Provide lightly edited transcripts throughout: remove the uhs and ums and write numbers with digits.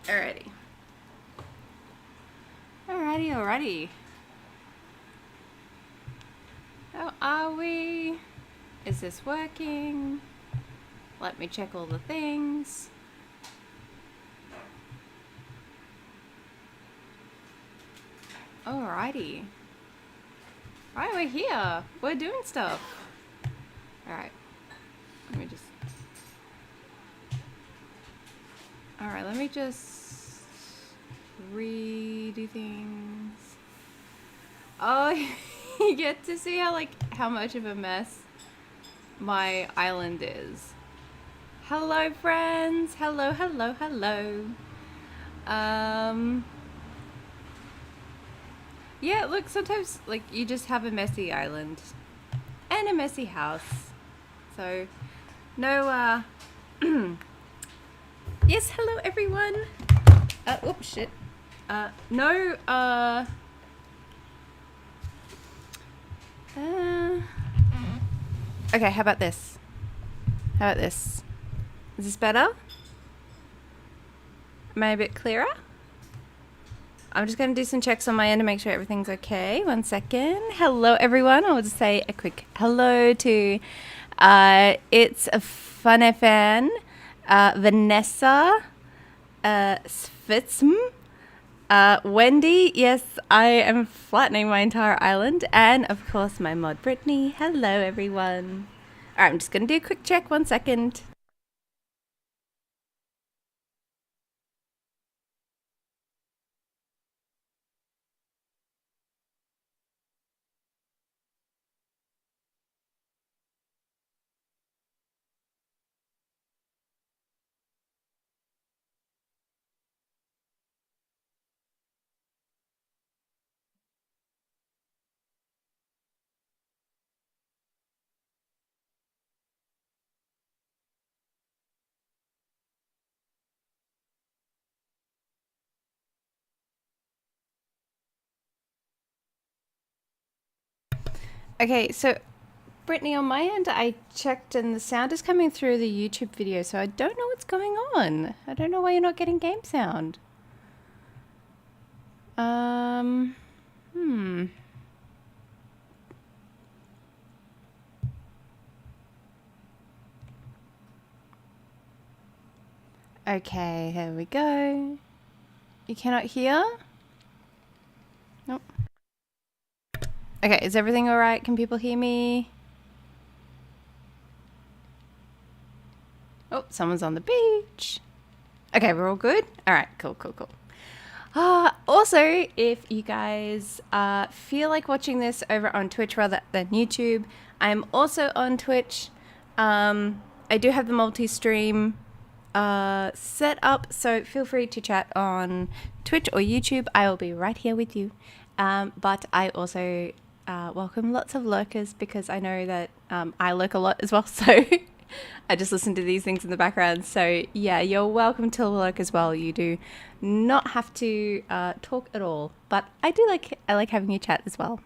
Alrighty. Alrighty. How are we? Is this working? Let me check all the things. Alrighty. Alright, we're here. We're doing stuff. Alright. Let me just... Alright, let me just... redo things. Oh, you get to see how much of a mess my island is. Hello, friends. Hello. Yeah, look, sometimes, you just have a messy island. And a messy house. So, no, Yes, hello, everyone. Oops, shit. No, Okay, how about this? Is this better? Am I a bit clearer? I'm just going to do some checks on my end to make sure everything's okay. 1 second. Hello, everyone. I'll just say a quick hello to It's a Fun fan, Vanessa, Svitsm, Wendy. Yes, I am flattening my entire island. And, of course, my mod, Brittany. Hello, everyone. All right, I'm just going to do a quick check. 1 second. Okay, so Brittany, on my end, I checked and the sound is coming through the YouTube video, so I don't know what's going on. I don't know why you're not getting game sound. Hmm. Okay, here we go. You cannot hear? Nope. Okay, is everything alright? Can people hear me? Oh, someone's on the beach. Okay, we're all good? Alright, cool. Also, if you guys feel like watching this over on Twitch rather than YouTube, I'm also on Twitch. I do have the multi-stream set up, so feel free to chat on Twitch or YouTube. I will be right here with you. But I also welcome lots of lurkers because I know that I lurk a lot as well, so I just listen to these things in the background. So yeah, you're welcome to lurk as well. You do not have to talk at all, but I like having you chat as well.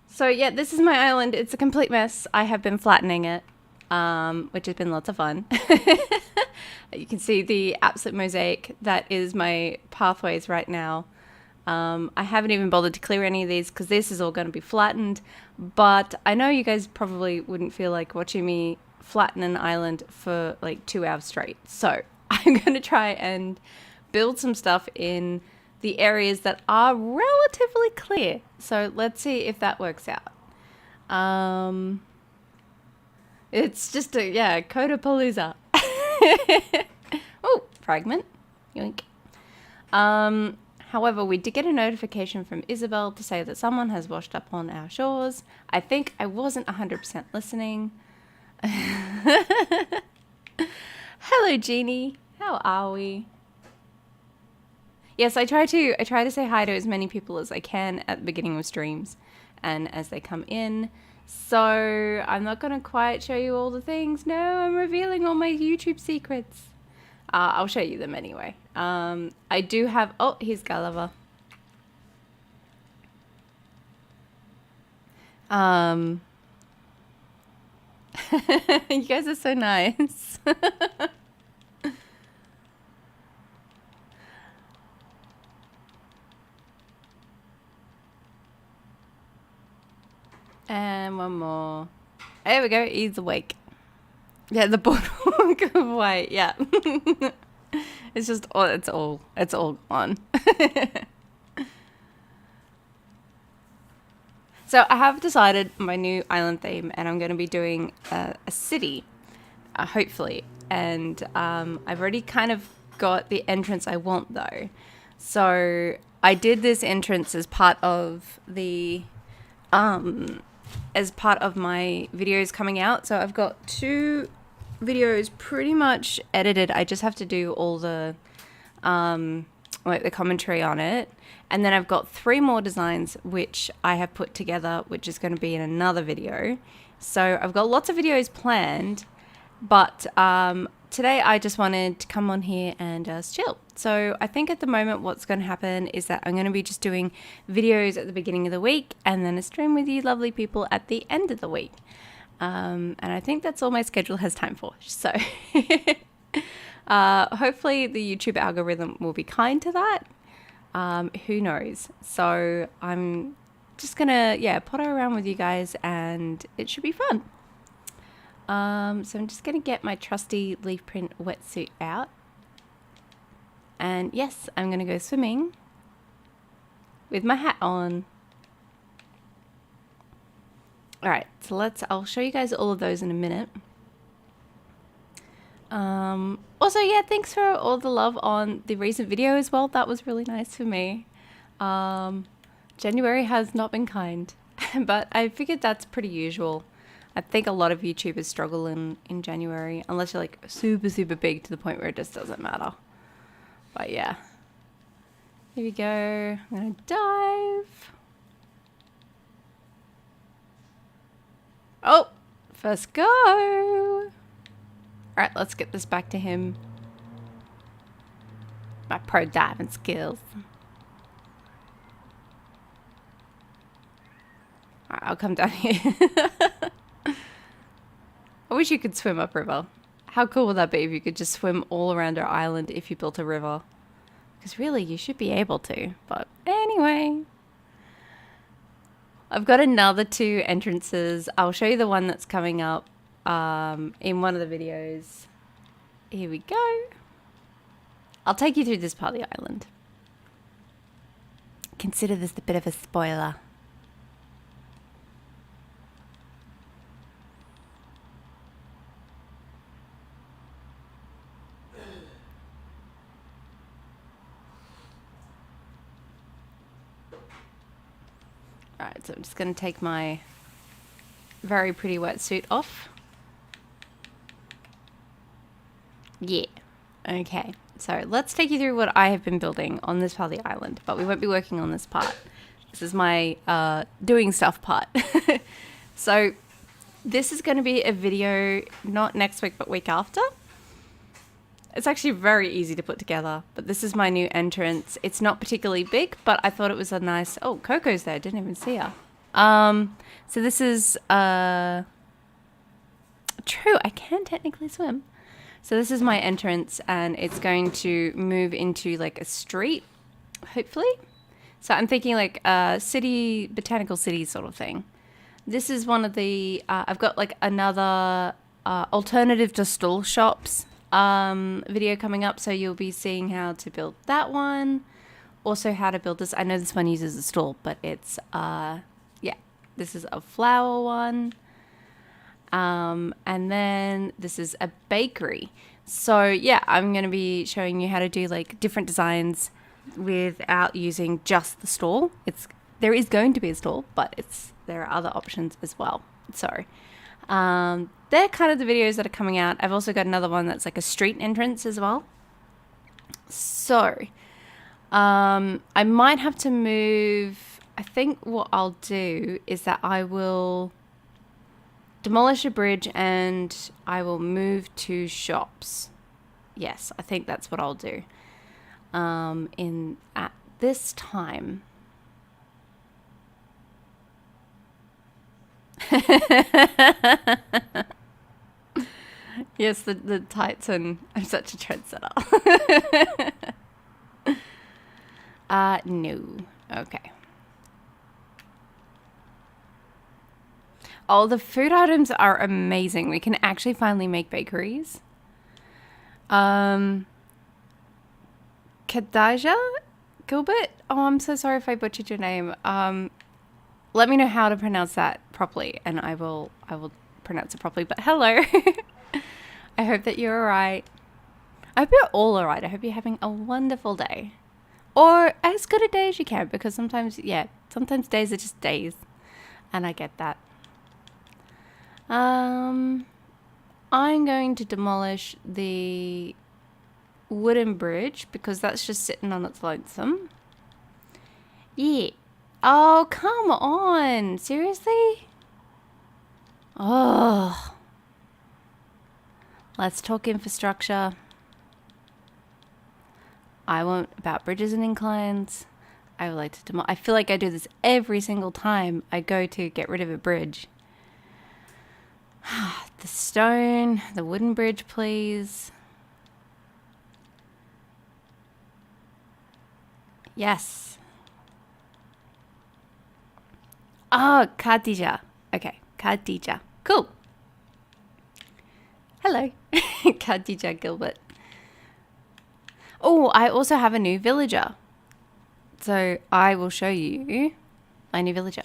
So yeah, this is my island. It's a complete mess. I have been flattening it, which has been lots of fun. You can see the absolute mosaic that is my pathways right now. I haven't even bothered to clear any of these because this is all going to be flattened. But I know you guys probably wouldn't feel like watching me flatten an island for like 2 hours straight. So I'm going to try and build some stuff in the areas that are relatively clear. So let's see if that works out. It's just a Codapalooza. Oh, fragment. Yoink. However, we did get a notification from Isabel to say that someone has washed up on our shores. I think I wasn't 100% listening. Hello, Jeannie. How are we? Yes, I try to say hi to as many people as I can at the beginning of streams and as they come in. So I'm not going to quite show you all the things. No, I'm revealing all my YouTube secrets. I'll show you them anyway. I do have... Oh, here's Gulliver. You guys are so nice. And one more. There we go. He's awake. Yeah, the boardwalk of white. Yeah. It's just it's all on. So I have decided my new island theme, and I'm going to be doing a city, hopefully. And I've already kind of got the entrance I want, though. So I did this entrance as part of the as part of my videos coming out. So I've got 2 videos pretty much edited. I just have to do all the like the commentary on it, and then I've got 3 more designs which I have put together, which is going to be in another video. So I've got lots of videos planned, but today I just wanted to come on here and just chill. So I think at the moment what's going to happen is that I'm going to be just doing videos at the beginning of the week, and then a stream with you lovely people at the end of the week. And I think that's all my schedule has time for. So hopefully the YouTube algorithm will be kind to that. Who knows? So I'm just gonna, potter around with you guys, and it should be fun. So I'm just gonna get my trusty leaf print wetsuit out. And yes, I'm gonna go swimming with my hat on. Alright, so I'll show you guys all of those in a minute. Also, yeah, thanks for all the love on the recent video as well. That was really nice for me. January has not been kind, but I figured that's pretty usual. I think a lot of YouTubers struggle in January, unless you're like super, super big to the point where it just doesn't matter. But yeah. Here we go. I'm gonna dive. Oh, first go. All right, let's get this back to him. My pro diving skills. All right, I'll come down here. I wish you could swim upriver. How cool would that be if you could just swim all around our island if you built a river? Because really, you should be able to. But anyway. I've got another 2 entrances. I'll show you the one that's coming up in one of the videos. Here we go. I'll take you through this part of the island. Consider this a bit of a spoiler. Alright, so I'm just going to take my very pretty wetsuit off. Yeah. Okay. So let's take you through what I have been building on this part of the island, but we won't be working on this part. This is my doing stuff part. So this is going to be a video not next week, but week after. It's actually very easy to put together, but this is my new entrance. It's not particularly big, but I thought it was a nice... Oh, Coco's there. Didn't even see her. So this is... True, I can technically swim. So this is my entrance, and it's going to move into like a street, hopefully. So I'm thinking like a city, botanical city sort of thing. This is one of the... I've got like another alternative to stall shops video coming up, so you'll be seeing how to build that one, also how to build this. I know this one uses a stall, but it's this is a flower one, and then this is a bakery. So yeah, I'm going to be showing you how to do like different designs without using just the stall. There is going to be a stall, but there are other options as well. So they're kind of the videos that are coming out. I've also got another one that's like a street entrance as well. So, I might have to move. I think what I'll do is that I will demolish a bridge and I will move 2 shops. Yes, I think that's what I'll do. At this time. Yes, the tights, and I'm such a trendsetter. No. Okay. Oh, the food items are amazing. We can actually finally make bakeries. Kadaja? Gilbert? Oh, I'm so sorry if I butchered your name. Let me know how to pronounce that properly, and I will pronounce it properly. But hello. I hope that you're alright. I hope you're all alright. I hope you're having a wonderful day. Or as good a day as you can, because sometimes days are just days. And I get that. I'm going to demolish the wooden bridge because that's just sitting on its lonesome. Yeah. Oh, come on. Seriously? Oh. Let's talk infrastructure. I want about bridges and inclines. I would like to demolish. I feel like I do this every single time I go to get rid of a bridge. The stone, the wooden bridge, please. Yes. Oh, Khadija. Okay, Khadija. Cool. Hello, Khadija Gilbert. Oh, I also have a new villager. So I will show you my new villager.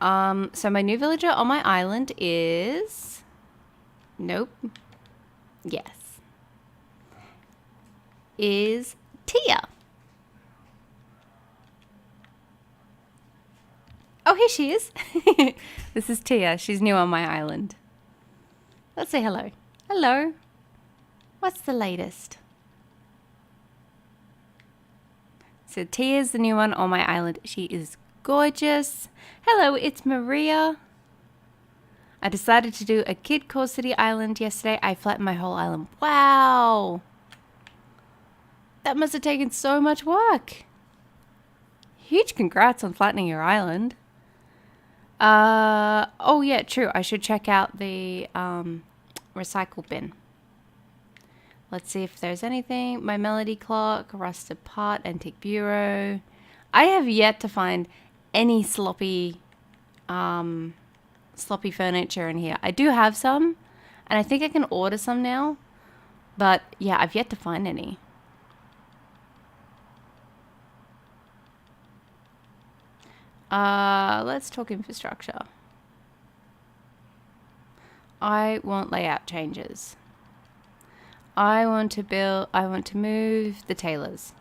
So my new villager on my island is... Nope. Yes. Is Tia. Oh, here she is. This is Tia. She's new on my island. Let's say hello. Hello. What's the latest? So Tia's the new one on my island. She is gorgeous. Hello, it's Maria. I decided to do a Kid Core City Island yesterday. I flattened my whole island. Wow. That must have taken so much work. Huge congrats on flattening your island. Oh yeah, true. I should check out the recycle bin. Let's see if there's anything. My melody clock, rusted pot, antique bureau. I have yet to find any sloppy furniture in here. I do have some, and I think I can order some now. But yeah, I've yet to find any. Let's talk infrastructure. I want layout changes. I want to move the tailors.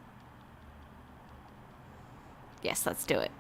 Yes, let's do it.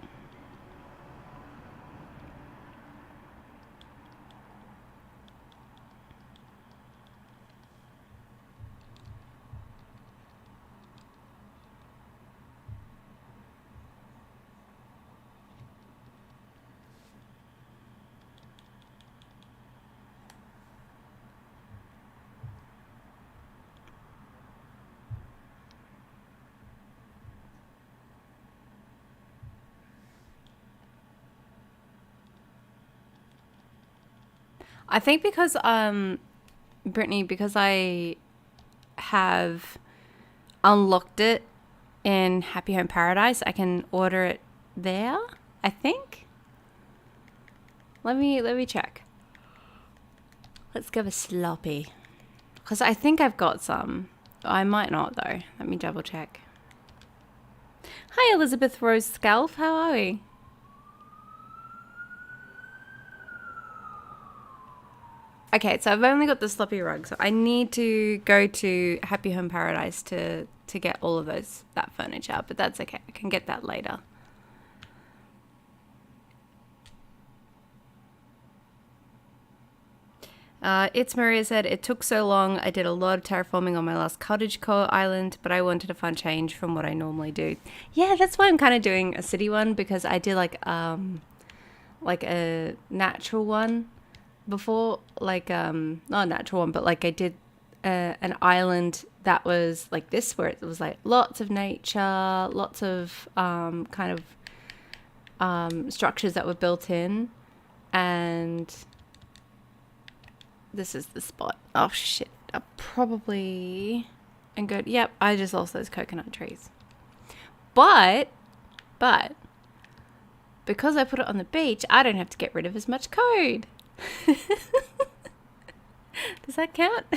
I think because Brittany, because I have unlocked it in Happy Home Paradise, I can order it there, I think. Let me check. Let's give a sloppy. Because I think I've got some. I might not though. Let me double check. Hi Elizabeth Rose Scalf, how are we? Okay, so I've only got the sloppy rug, so I need to go to Happy Home Paradise to get all of that furniture, but that's okay. I can get that later. It's Maria said, it took so long. I did a lot of terraforming on my last cottagecore island, but I wanted a fun change from what I normally do. Yeah, that's why I'm kind of doing a city one, because I did like a natural one before, like not a natural one, but like I did an island that was like this, where it was like lots of nature, lots of kind of structures that were built in. And this is the spot. Oh shit. I probably... And go, yep, I just lost those coconut trees. But, because I put it on the beach, I don't have to get rid of as much code. Does that count?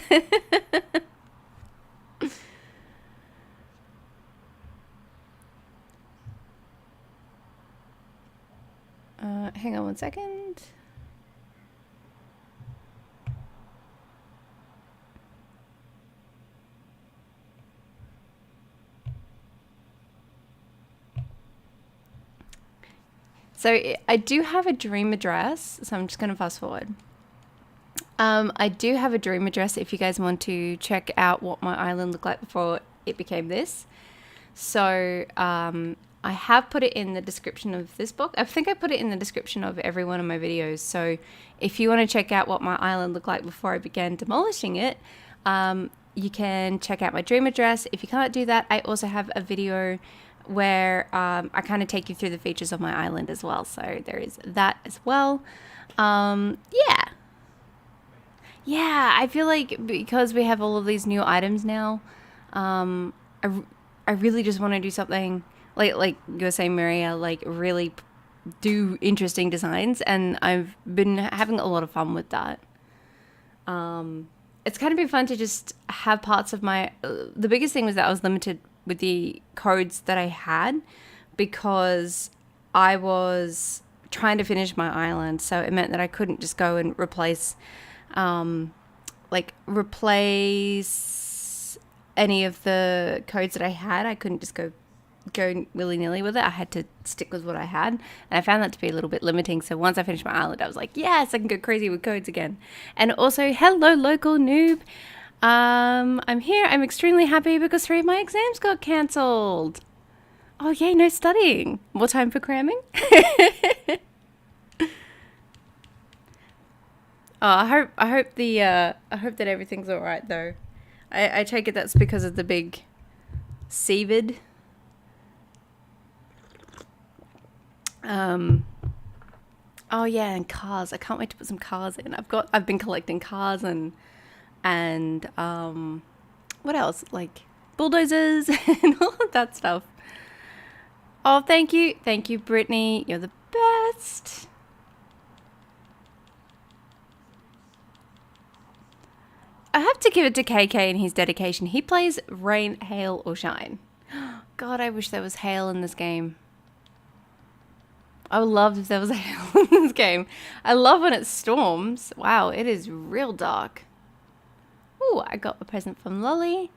Hang on one second. So I do have a dream address, so I'm just going to fast forward. I do have a dream address if you guys want to check out what my island looked like before it became this. So I have put it in the description of this book. I think I put it in the description of every one of my videos. So if you want to check out what my island looked like before I began demolishing it, you can check out my dream address. If you can't do that, I also have a video where I kind of take you through the features of my island as well. So there is that as well. Yeah, I feel like because we have all of these new items now, I really just want to do something like you were saying, Maria, like really do interesting designs, and I've been having a lot of fun with that. It's kind of been fun to just have parts of my... the biggest thing was that I was limited with the codes that I had because I was trying to finish my island, so it meant that I couldn't just go and replace any of the codes that I had. I couldn't just go willy-nilly with it. I had to stick with what I had, and I found that to be a little bit limiting. So once I finished my island, I was like, yes, I can go crazy with codes again. And also, hello local noob, I'm here. I'm extremely happy because 3 of my exams got cancelled. Oh yay, no studying, more time for cramming. I hope that everything's all right though. I take it that's because of the big seavid. Oh yeah, and cars. I can't wait to put some cars in. I've been collecting cars and what else? Like bulldozers and all of that stuff. Oh, thank you, Brittany. You're the best. I have to give it to KK and his dedication. He plays rain, hail, or shine. God, I wish there was hail in this game. I would love if there was hail in this game. I love when it storms. Wow, it is real dark. Ooh, I got a present from Lolly.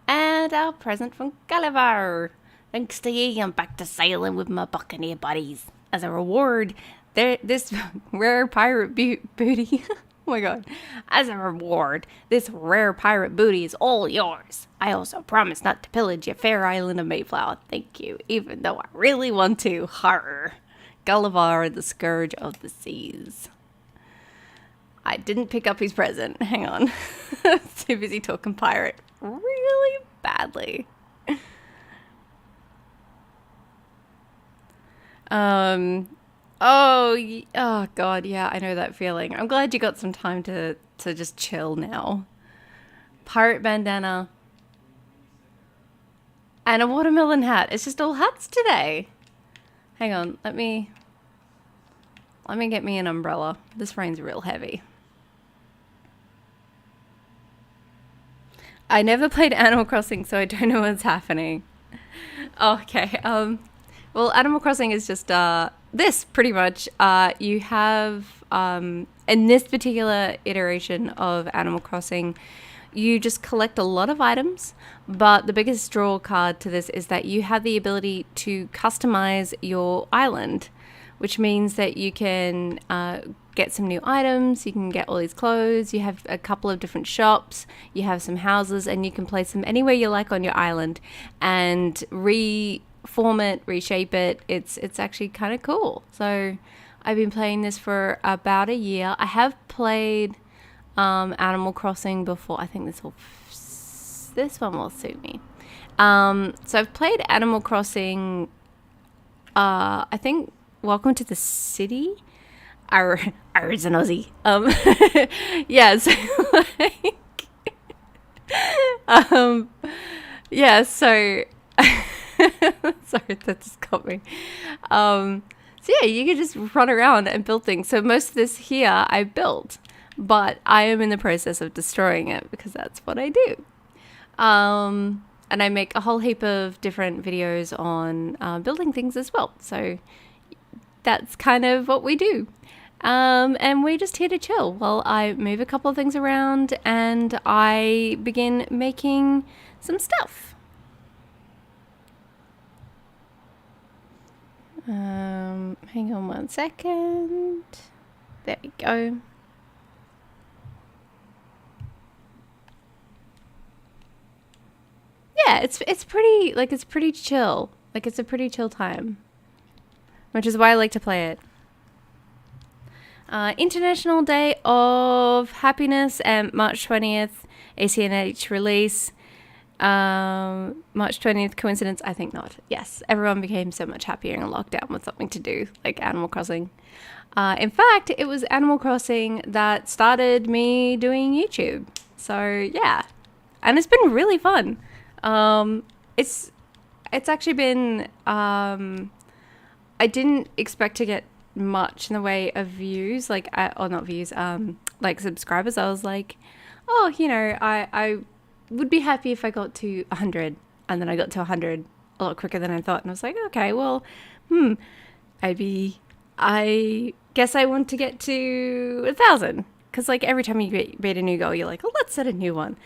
And a present from Gulliver. Thanks to you, I'm back to sailing with my buccaneer buddies. As a reward, this rare pirate booty... Oh my god. As a reward, this rare pirate booty is all yours. I also promise not to pillage your fair island of Mayflower. Thank you, even though I really want to. Horror. Gulliver, the scourge of the seas. I didn't pick up his present. Hang on. Too busy talking pirate really badly. Oh god, yeah, I know that feeling. I'm glad you got some time to just chill now. Pirate bandana. And a watermelon hat. It's just all hats today. Hang on, let me get me an umbrella. This rain's real heavy. I never played Animal Crossing, so I don't know what's happening. Okay, well, Animal Crossing is just, this, pretty much. You have, in this particular iteration of Animal Crossing, you just collect a lot of items, but the biggest draw card to this is that you have the ability to customize your island, which means that you can get some new items, you can get all these clothes, you have a couple of different shops, you have some houses, and you can place them anywhere you like on your island and reform it, reshape it. It's actually kind of cool. So I've been playing this for about a year. I have played Animal Crossing before. I think this one will suit me. So I've played Animal Crossing, I think Welcome to the City, It's an Aussie. Yeah, so like, yeah, so sorry, that just got me. So yeah, you can just run around and build things. So most of this here I built, but I am in the process of destroying it because that's what I do. And I make a whole heap of different videos on building things as well. So that's kind of what we do. And we're just here to chill while I move a couple of things around and I begin making some stuff. Hang on 1 second. There we go. Yeah, it's pretty, like, it's pretty chill. Like, it's a pretty chill time. Which is why I like to play it. International Day of Happiness and March 20th, ACNH release. March 20th, coincidence? I think not. Yes, everyone became so much happier in lockdown with something to do, like Animal Crossing. In fact, it was Animal Crossing that started me doing YouTube. So yeah, and it's been really fun. It's actually been, I didn't expect to get much in the way of views, like, or not views, like subscribers. I was like, oh, you know, I would be happy if I got to 100, and then I got to 100 a lot quicker than I thought, and I was like, okay, well, I guess I want to get to 1,000, because like every time you beat a new goal, you're like, oh, let's set a new one.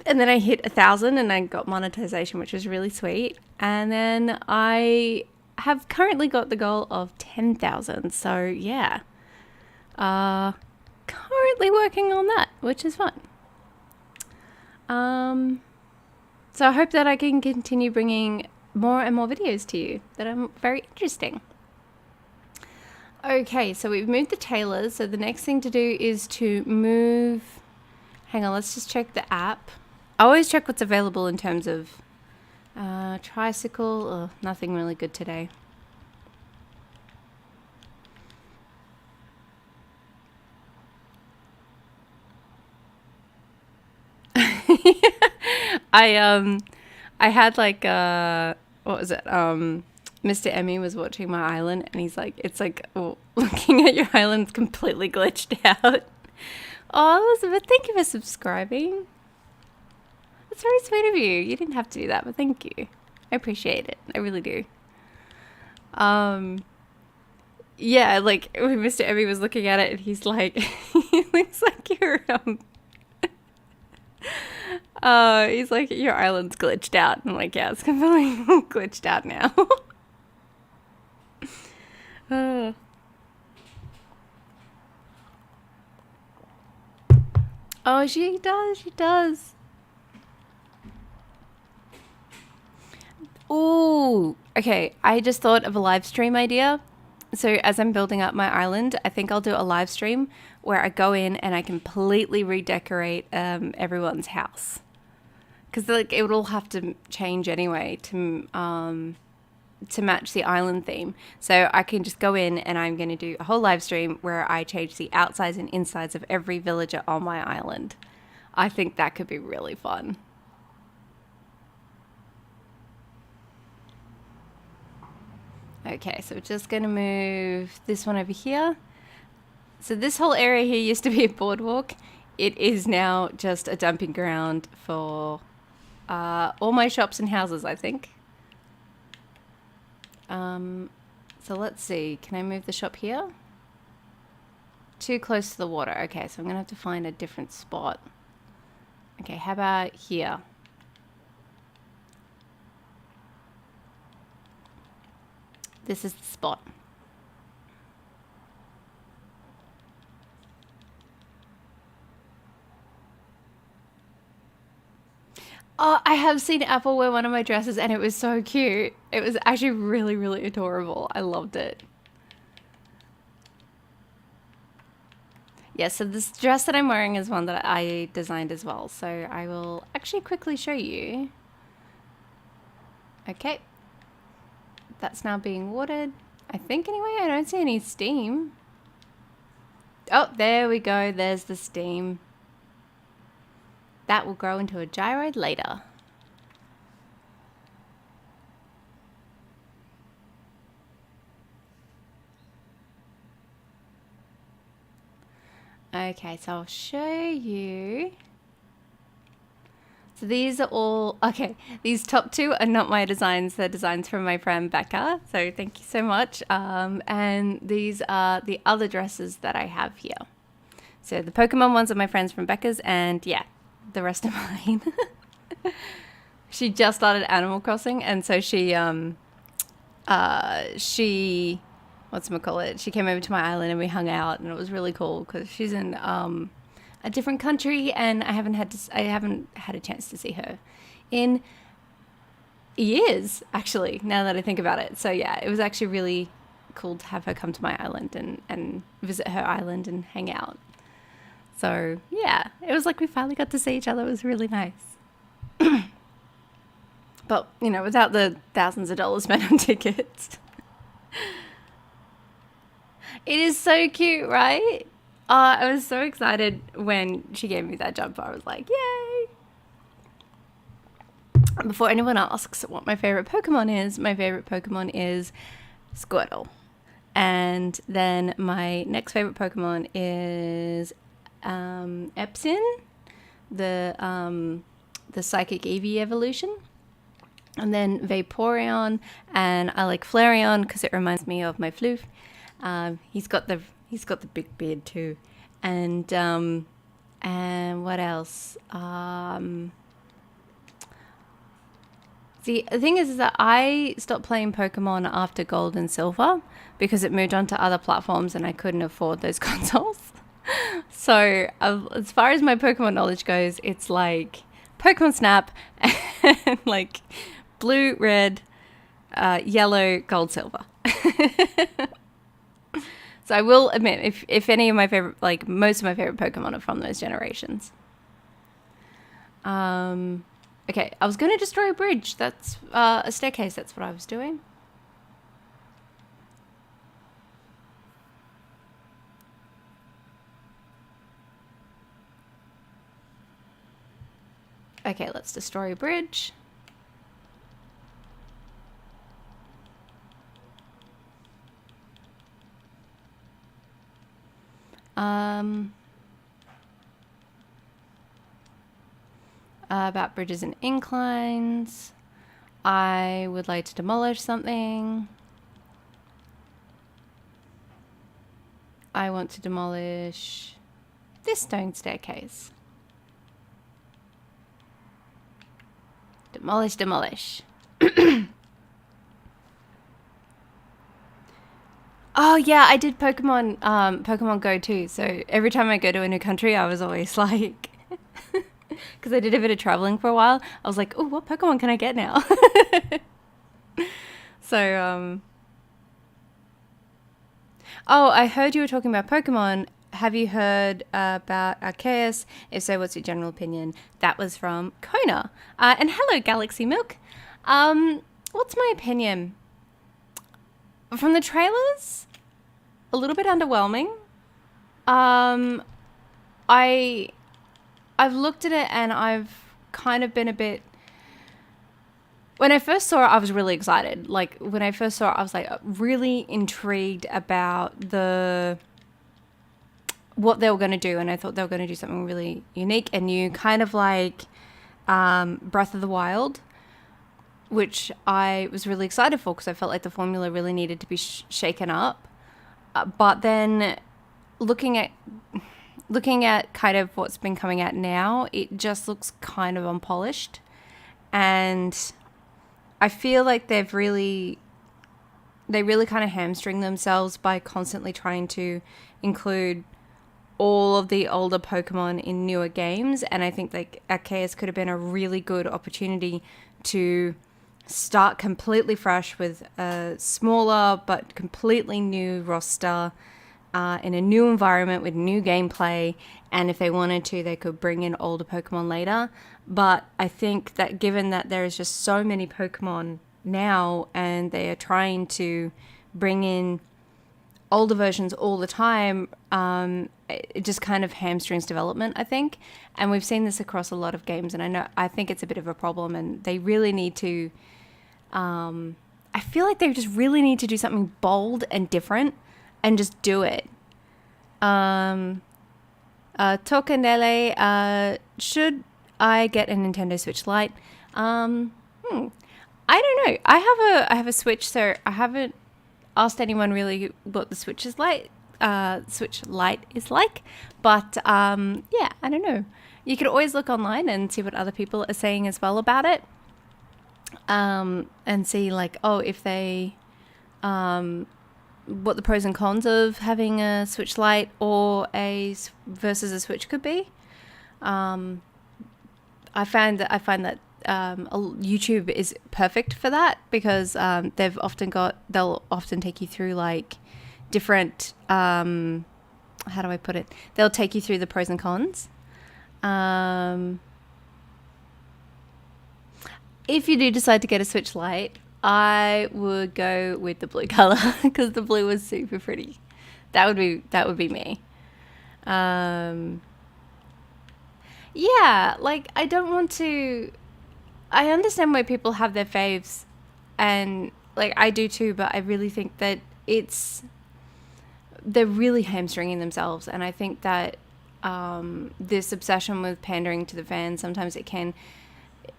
And then I hit 1,000 and I got monetization, which was really sweet. And then I have currently got the goal of 10,000. So yeah, currently working on that, which is fun. So I hope that I can continue bringing more and more videos to you that are very interesting. Okay, so we've moved the tailors. So the next thing to do is to move, hang on, let's just check the app. I always check what's available in terms of tricycle. Oh, nothing really good today. I had like what was it? Mr. Emmy was watching my island and he's like, it's like, oh, looking at your island's completely glitched out. Oh, Elizabeth, thank you for subscribing. That's very sweet of you. You didn't have to do that, but thank you. I appreciate it. I really do. Yeah, like when Mr. Emmy was looking at it and he's like, he looks like you're he's like, your island's glitched out. I'm like, yeah, it's completely glitched out now. Oh, she does. Ooh, okay. I just thought of a live stream idea. So as I'm building up my island, I think I'll do a live stream where I go in and I completely redecorate everyone's house. Because like it would all have to change anyway to match the island theme. So I can just go in and I'm going to do a whole live stream where I change the outsides and insides of every villager on my island. I think that could be really fun. Okay, so we're just going to move this one over here. So this whole area here used to be a boardwalk. It is now just a dumping ground for all my shops and houses, I think. So let's see. Can I move the shop here? Too close to the water. Okay, so I'm going to have to find a different spot. Okay, how about here? This is the spot. Oh, I have seen Apple wear one of my dresses and it was so cute. It was actually really, really adorable. I loved it. Yeah, so this dress that I'm wearing is one that I designed as well. So I will actually quickly show you. Okay. That's now being watered. I think anyway, I don't see any steam. Oh, there we go. There's the steam. That will grow into a gyroid later. Okay, so I'll show you. So these are all, okay, these top two are not my designs. They're designs from my friend Becca. So thank you so much. And these are the other dresses that I have here. So the Pokemon ones are my friends from Becca's, and yeah, the rest are mine. She just started Animal Crossing, and so she whatchamacallit, she came over to my island and we hung out, and it was really cool because she's in a different country, and I haven't had a chance to see her in years, actually, now that I think about it. So yeah, it was actually really cool to have her come to my island and visit her island and hang out. So yeah, it was like we finally got to see each other. It was really nice. But, you know, without the thousands of dollars spent on tickets. It is so cute, right? I was so excited when she gave me that jumper. I was like, yay! Before anyone asks what my favorite Pokemon is, my favorite Pokemon is Squirtle. And then my next favorite Pokemon is Epsin, the Psychic Eevee evolution. And then Vaporeon, and I like Flareon because it reminds me of my Floof. He's got the big beard too, and what else? The thing is that I stopped playing Pokemon after Gold and Silver because it moved on to other platforms and I couldn't afford those consoles. So as far as my Pokemon knowledge goes, it's like Pokemon Snap and like blue, red, yellow, gold, silver. So I will admit, if any of my favorite, like most of my favorite Pokemon are from those generations. Okay, I was going to destroy a bridge. That's a staircase. That's what I was doing. Okay, let's destroy a bridge. About bridges and inclines. I would like to demolish something. I want to demolish this stone staircase. Demolish, demolish. Oh yeah, I did Pokemon Go too. So every time I go to a new country, I was always like, because I did a bit of traveling for a while, I was like, oh, what Pokemon can I get now? So, oh, I heard you were talking about Pokemon. Have you heard about Arceus? If so, what's your general opinion? That was from Kona. And hello, Galaxy Milk. What's my opinion? From the trailers, a little bit underwhelming. I've looked at it and I've kind of been a bit. When I first saw it, I was really excited. Like when I first saw it, I was like really intrigued about what they were going to do, and I thought they were going to do something really unique and new, kind of like Breath of the Wild, which I was really excited for because I felt like the formula really needed to be shaken up. But then looking at kind of what's been coming out now, it just looks kind of unpolished. And I feel like they really kind of hamstring themselves by constantly trying to include all of the older Pokemon in newer games. And I think like Arceus could have been a really good opportunity to start completely fresh with a smaller but completely new roster in a new environment with new gameplay, and if they wanted to, they could bring in older Pokemon later. But I think that given that there is just so many Pokemon now and they are trying to bring in older versions all the time, it just kind of hamstrings development, I think. And we've seen this across a lot of games, and I think it's a bit of a problem, and they really need to, I feel like they just really need to do something bold and different and just do it. Tokanele, should I get a Nintendo Switch Lite? I don't know. I have a Switch, so I haven't asked anyone really what the Switch Lite is like. But yeah, I don't know. You could always look online and see what other people are saying as well about it. And see like, oh, if they, what the pros and cons of having a Switch Lite or versus a Switch could be. I find that YouTube is perfect for that, because they'll often take you through like different, how do I put it? They'll take you through the pros and cons. If you do decide to get a Switch Lite, I would go with the blue color because the blue was super pretty. That would be me. Yeah, like I don't want to. I understand why people have their faves, and like I do too. But I really think that they're really hamstringing themselves, and I think that this obsession with pandering to the fans, sometimes it can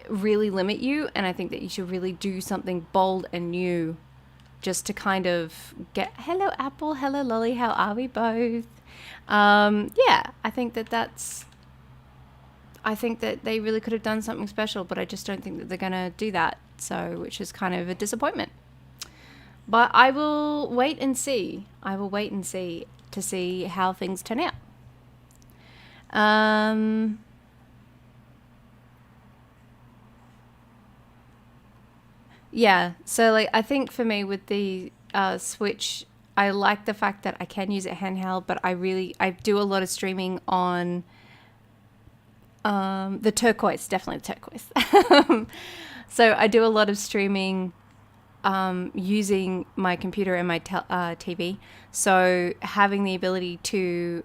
really limit you, and I think that you should really do something bold and new just to kind of get, hello Apple, hello Lolly, how are we both? Yeah, I think that they really could have done something special, but I just don't think that they're gonna do that, so which is kind of a disappointment. But I will wait and see. To see how things turn out. Yeah, so like I think for me with the Switch, I like the fact that I can use it handheld, but I do a lot of streaming on the turquoise, definitely the turquoise. So I do a lot of streaming using my computer and my TV. So having the ability to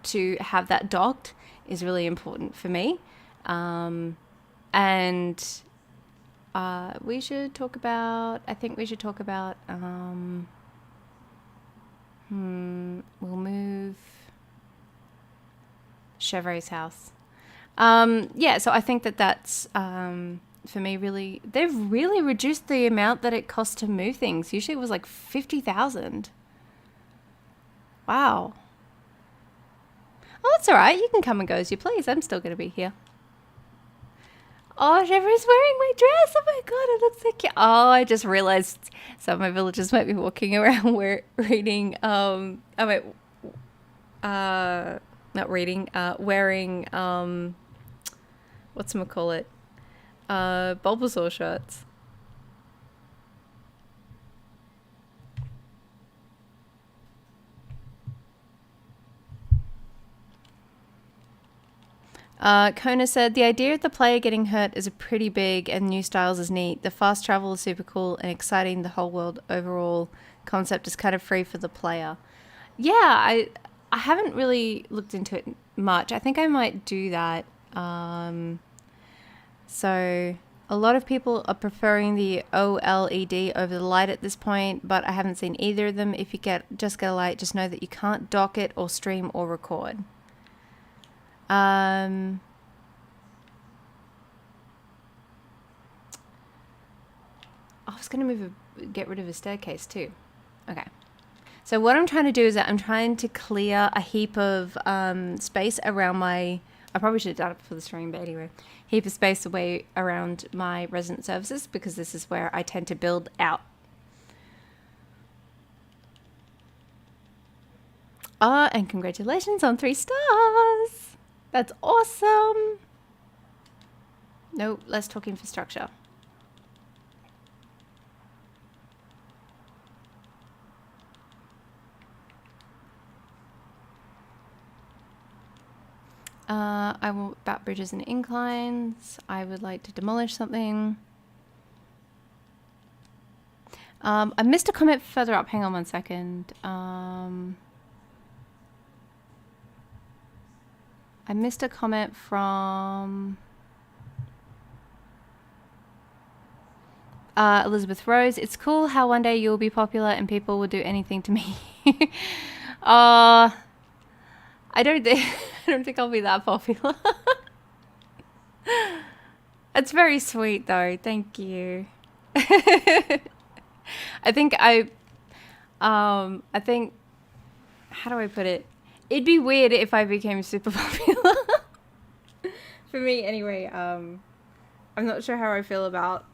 to have that docked is really important for me. And we should talk about, we'll move Chevrolet's house. Yeah, so I think that's, for me, really, they've really reduced the amount that it costs to move things. Usually it was like 50,000. Wow. Oh, that's all right. You can come and go as you please. I'm still going to be here. Oh, Chevrolet's wearing my dress. Oh my God, it looks so cute. Oh, I just realized some of my villagers might be walking around wearing, whatchamacallit, Bulbasaur shirts. Kona said, the idea of the player getting hurt is a pretty big, and new styles is neat. The fast travel is super cool and exciting. The whole world overall concept is kind of free for the player. Yeah, I haven't really looked into it much. I think I might do that. So a lot of people are preferring the OLED over the light at this point, but I haven't seen either of them. If you just get a light, just know that you can't dock it or stream or record. I was going to get rid of a staircase too. Okay. So what I'm trying to do is that I'm trying to clear a heap of space around I probably should have done it before the stream, but anyway, heap of space away around my resident services, because this is where I tend to build out. And congratulations on 3 stars. That's awesome. No, let's talk infrastructure. I will about bridges and inclines. I would like to demolish something. I missed a comment further up. Hang on one second. I missed a comment from Elizabeth Rose. It's cool how one day you'll be popular and people will do anything to me. I don't think I'll be that popular. It's very sweet though. Thank you. I think how do I put it? It'd be weird if I became super popular. For me anyway. I'm not sure how I feel about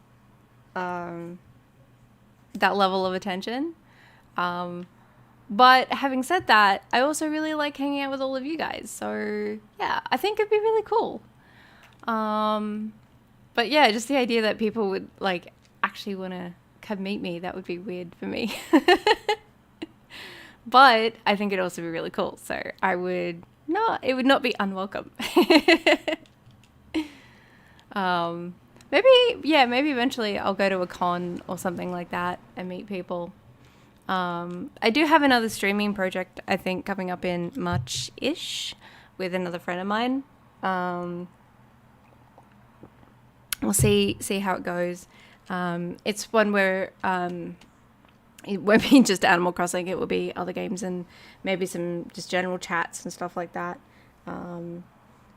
that level of attention. But having said that, I also really like hanging out with all of you guys. So yeah, I think it'd be really cool. But yeah, just the idea that people would like actually want to come meet me, that would be weird for me. But I think it'd also be really cool. So it would not be unwelcome. Maybe eventually I'll go to a con or something like that and meet people. I do have another streaming project, I think, coming up in March-ish with another friend of mine. We'll see how it goes. It's one where it won't be just Animal Crossing. It will be other games and maybe some just general chats and stuff like that.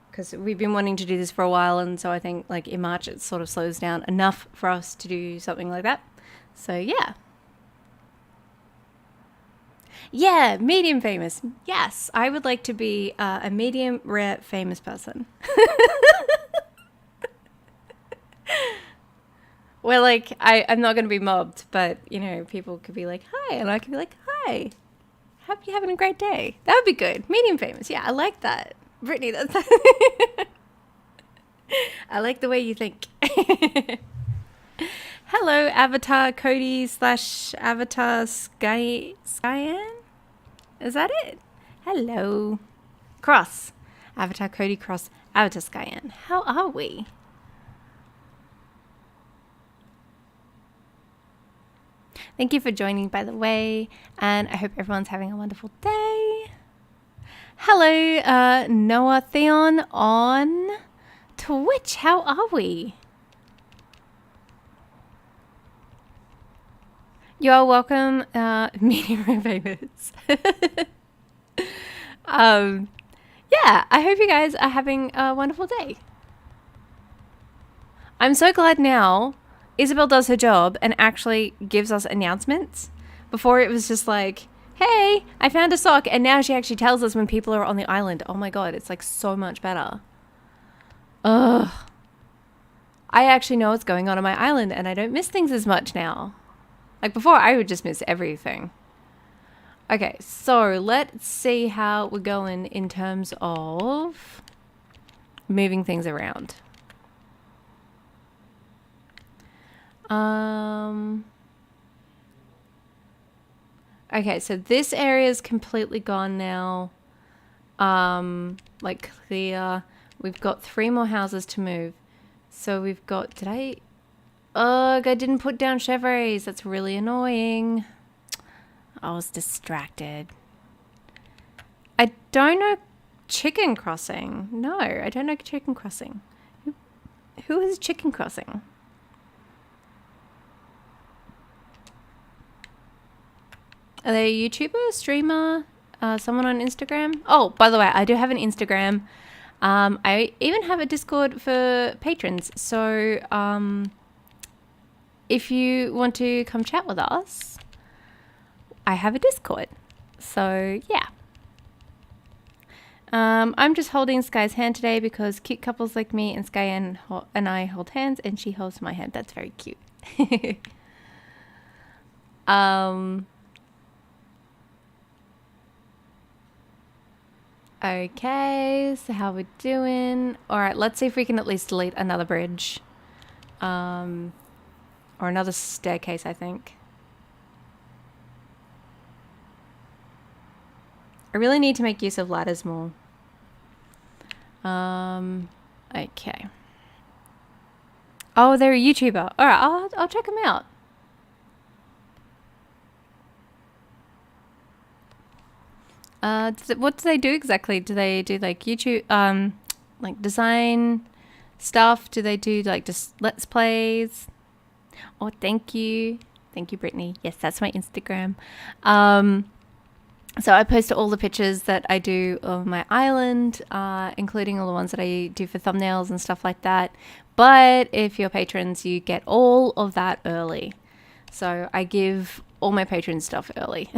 Because we've been wanting to do this for a while, and so I think like in March it sort of slows down enough for us to do something like that. So yeah. Yeah, medium famous. Yes, I would like to be a medium rare famous person. Where like I'm not going to be mobbed, but you know, people could be like, hi, and I could be like, hi, hope you're having a great day. That would be good. Medium famous. Yeah, I like that. Brittany, that's I like the way you think. Hello, Avatar Cody / Avatar Skyan? Is that it? Hello. Cross. Avatar Cody Cross Avatar Skyan. How are we? Thank you for joining, by the way, and I hope everyone's having a wonderful day. Hello, Noah Theon on Twitch. How are we? You are welcome, medium famous. Yeah, I hope you guys are having a wonderful day. I'm so glad now Isabel does her job and actually gives us announcements. Before it was just like, hey, I found a sock, and now she actually tells us when people are on the island. Oh my god, it's like so much better. Ugh. I actually know what's going on my island and I don't miss things as much now. Like before, I would just miss everything. Okay, so let's see how we're going in terms of moving things around. Okay, so this area is completely gone now. Like clear. We've got 3 more houses to move. So we've got, ugh, I didn't put down chevroles. That's really annoying. I was distracted. I don't know Chicken Crossing. No, I don't know Chicken Crossing. Who is Chicken Crossing? Are they a YouTuber, streamer, someone on Instagram? Oh, by the way, I do have an Instagram. I even have a Discord for patrons. So if you want to come chat with us, I have a Discord. So yeah. I'm just holding Sky's hand today because cute couples like me and Sky and I hold hands, and she holds my hand. That's very cute. Okay, so how we're doing. Alright, let's see if we can at least delete another bridge. Or another staircase, I think. I really need to make use of ladders more. Okay. Oh, they're a YouTuber. Alright, I'll check them out. What do they do exactly? Do they do like YouTube, like design stuff? Do they do like just let's plays? Oh, thank you, Brittany. Yes, that's my Instagram. So I post all the pictures that I do of my island, including all the ones that I do for thumbnails and stuff like that. But if you're patrons, you get all of that early. So I give all my patrons stuff early.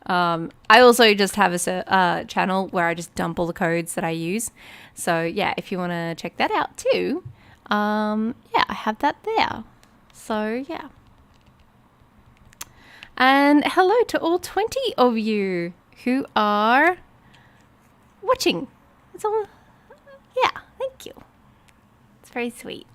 I also just have a channel where I just dump all the codes that I use. So yeah, if you want to check that out too, yeah, I have that there. So yeah. And hello to all 20 of you who are watching. It's all, yeah, thank you. It's very sweet.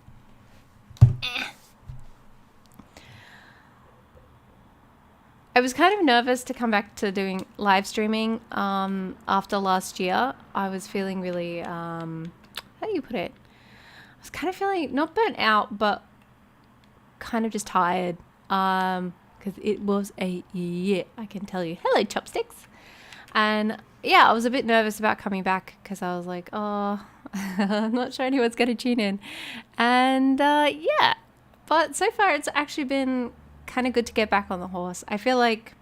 I was kind of nervous to come back to doing live streaming after last year. I was feeling really, how do you put it? I was kind of feeling not burnt out, but kind of just tired. Because it was a year, I can tell you. Hello, chopsticks. And yeah, I was a bit nervous about coming back because I was like, oh, I'm not sure anyone's going to tune in. And yeah, but so far it's actually been kind of good to get back on the horse. I feel like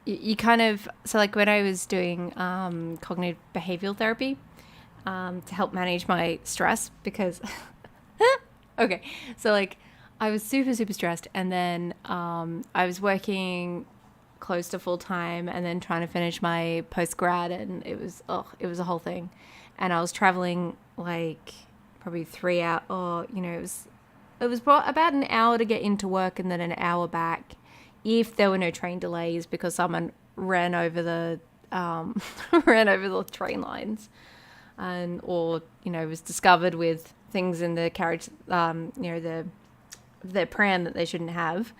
you kind of, so like when I was doing cognitive behavioral therapy to help manage my stress, because, okay, so like, I was super stressed, and then I was working close to full time, and then trying to finish my post grad, and it was a whole thing. And I was traveling like probably 3 hours. It was about an hour to get into work, and then an hour back, if there were no train delays because someone ran over the train lines, and or was discovered with things in the carriage, the pram that they shouldn't have.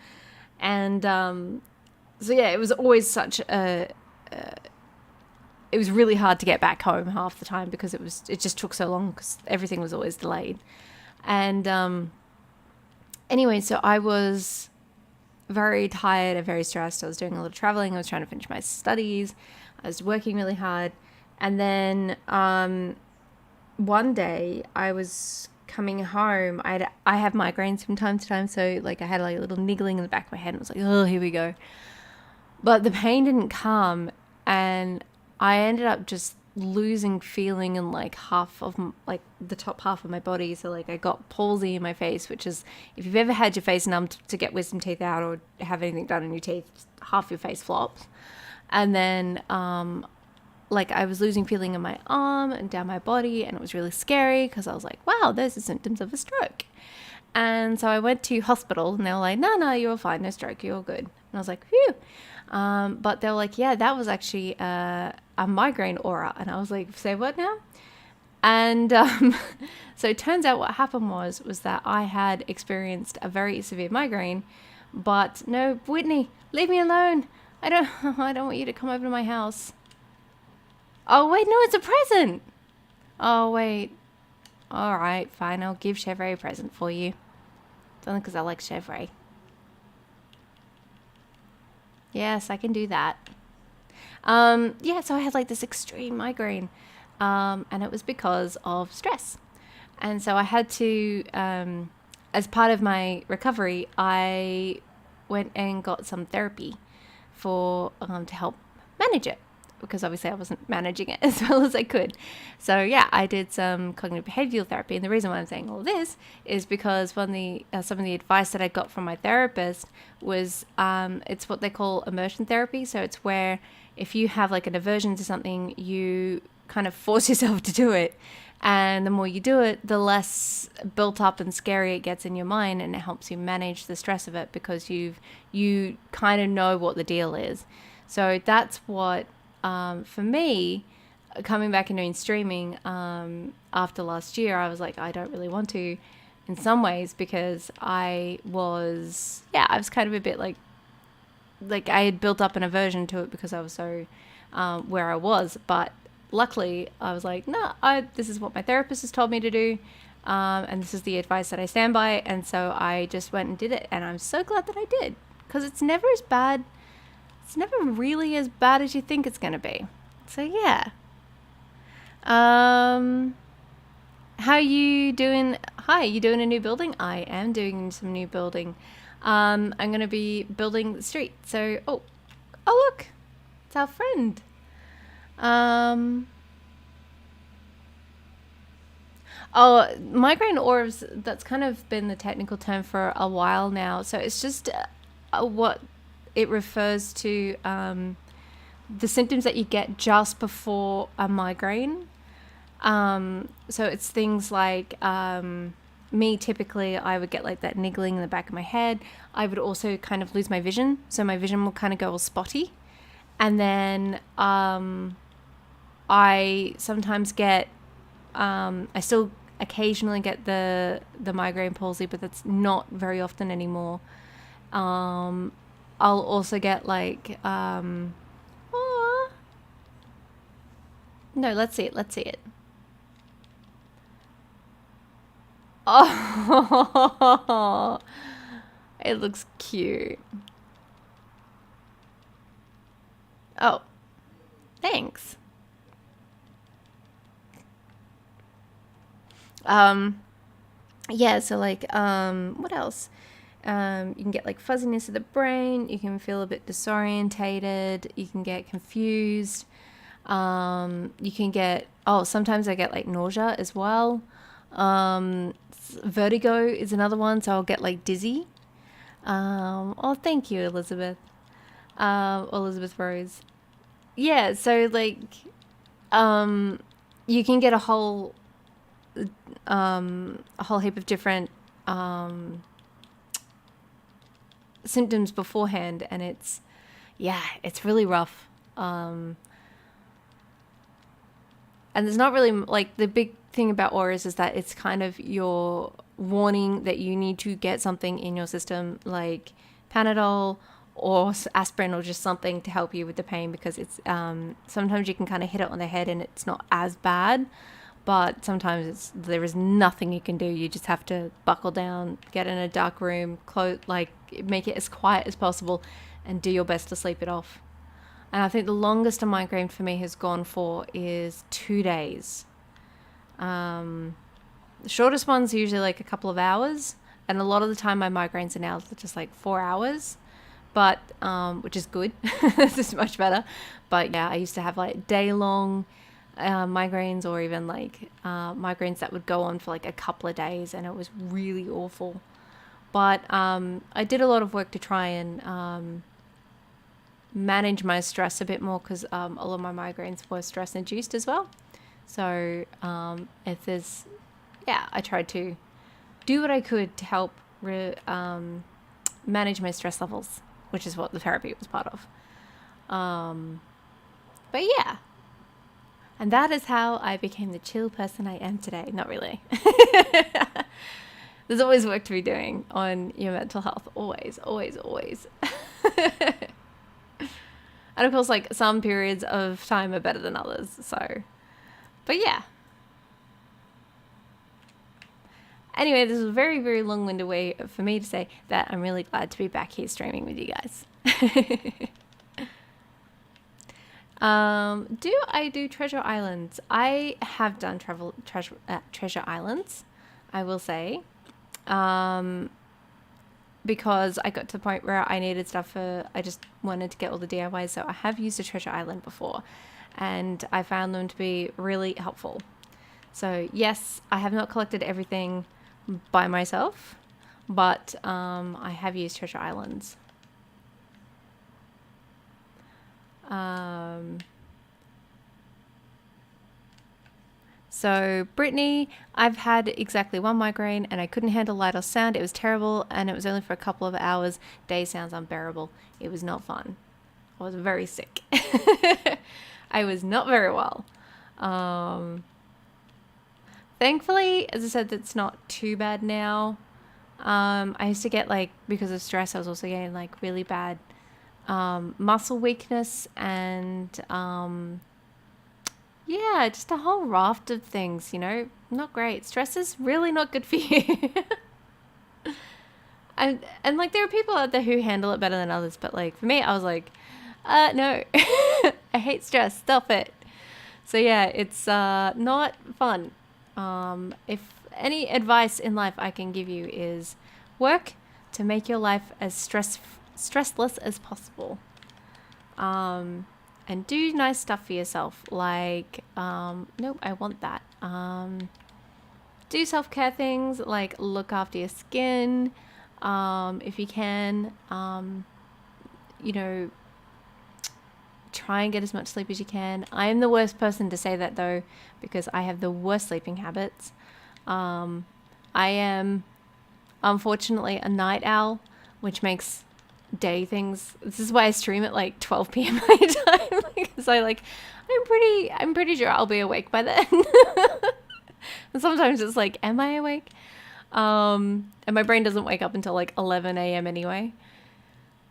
And so yeah, it was always such a it was really hard to get back home half the time because it just took so long because everything was always delayed. And anyway, so I was very tired and very stressed. I was doing a lot of traveling. I was trying to finish my studies. I was working really hard. And then one day I was coming home. I have migraines from time to time, so like I had like a little niggling in the back of my head, and I was like, oh, here we go. But the pain didn't come, and I ended up just losing feeling in like half of like the top half of my body. So like I got palsy in my face, which is, if you've ever had your face numbed to get wisdom teeth out or have anything done in your teeth, half your face flops. And then like I was losing feeling in my arm and down my body, and it was really scary because I was like, wow, those are symptoms of a stroke. And so I went to hospital, and they were like, no, you're fine, no stroke, you're all good. And I was like, phew. But they were like, yeah, that was actually a migraine aura. And I was like, say what now? And so it turns out what happened was that I had experienced a very severe migraine. But no, Whitney, leave me alone. I don't want you to come over to my house. Oh, wait, no, it's a present. Oh, wait. All right, fine. I'll give Chevrolet a present for you. It's only because I like Chevrolet. Yes, I can do that. Yeah, so I had like this extreme migraine. And it was because of stress. And so I had to, as part of my recovery, I went and got some therapy to help manage it, because obviously I wasn't managing it as well as I could. So yeah, I did some cognitive behavioral therapy. And the reason why I'm saying all this is because some of the advice that I got from my therapist was, it's what they call immersion therapy. So it's where if you have like an aversion to something, you kind of force yourself to do it. And the more you do it, the less built up and scary it gets in your mind, and it helps you manage the stress of it because you kind of know what the deal is. So that's what, for me, coming back and doing streaming after last year, I was like, I don't really want to, in some ways, because I was kind of a bit like I had built up an aversion to it because I was so where I was. But luckily, I was like, no, this is what my therapist has told me to do, and this is the advice that I stand by. And so I just went and did it, and I'm so glad that I did, because it's never as bad. it's never really as bad as you think it's going to be. So yeah. How you doing? Hi, you doing a new building? I am doing some new building. I'm going to be building the street. So, oh look, it's our friend. Oh, migraine orbs, that's kind of been the technical term for a while now. So it's just what it refers to, the symptoms that you get just before a migraine. So it's things like, me, typically, I would get like that niggling in the back of my head. I would also kind of lose my vision. So my vision will kind of go all spotty. And then I sometimes get, I still occasionally get the migraine palsy, but that's not very often anymore. I'll also get like, no, let's see it. Oh, it looks cute. Oh, thanks. Yeah, so like, what else? You can get like fuzziness of the brain, you can feel a bit disorientated, you can get confused, you can get, sometimes I get like nausea as well. Vertigo is another one, so I'll get like dizzy. Thank you, Elizabeth. Elizabeth Rose. Yeah, so like, you can get a whole heap of different symptoms beforehand, and it's really rough. And there's not really, like, the big thing about auras is that it's kind of your warning that you need to get something in your system, like Panadol or aspirin, or just something to help you with the pain, because it's sometimes you can kind of hit it on the head and it's not as bad, but sometimes there is nothing you can do. You just have to buckle down, get in a dark room, make it as quiet as possible, and do your best to sleep it off. And I think the longest a migraine for me has gone for is 2 days. The shortest one's usually like a couple of hours, and a lot of the time my migraines are now just like 4 hours, but which is good. This is much better. But yeah, I used to have like day-long migraines, or even like migraines that would go on for like a couple of days, and it was really awful. But I did a lot of work to try and manage my stress a bit more, because a lot of my migraines were stress induced as well. So if there's, I tried to do what I could to help manage my stress levels, which is what the therapy was part of. But yeah, and that is how I became the chill person I am today. Not really. There's always work to be doing on your mental health. Always, always, always. And of course, like, some periods of time are better than others. So, but yeah. Anyway, this is a very, very long-winded way for me to say that I'm really glad to be back here streaming with you guys. Do I do treasure islands? I have done treasure islands, I will say. Because I got to the point where I needed stuff I just wanted to get all the DIYs. So I have used a treasure island before, and I found them to be really helpful. So yes, I have not collected everything by myself, but I have used treasure islands. So Brittany, I've had exactly one migraine, and I couldn't handle light or sound. It was terrible, and it was only for a couple of hours. Day sounds unbearable. It was not fun. I was very sick. I was not very well. Thankfully, as I said, it's not too bad now. I used to get, like, because of stress, I was also getting like really bad muscle weakness, and just a whole raft of things, not great. Stress is really not good for you. and like, there are people out there who handle it better than others, but like for me, I was like, No. I hate stress. Stop it. So yeah, it's not fun. If any advice in life I can give you is work to make your life as stressless as possible. And do nice stuff for yourself. Like, nope, I want that. Do self-care things like look after your skin, if you can. You know, try and get as much sleep as you can. I am the worst person to say that though, because I have the worst sleeping habits. I am unfortunately a night owl, which makes day things. This is why I stream at like 12 p.m. my time, because I'm pretty sure I'll be awake by then. And sometimes it's like, am I awake? And my brain doesn't wake up until like 11 a.m. anyway.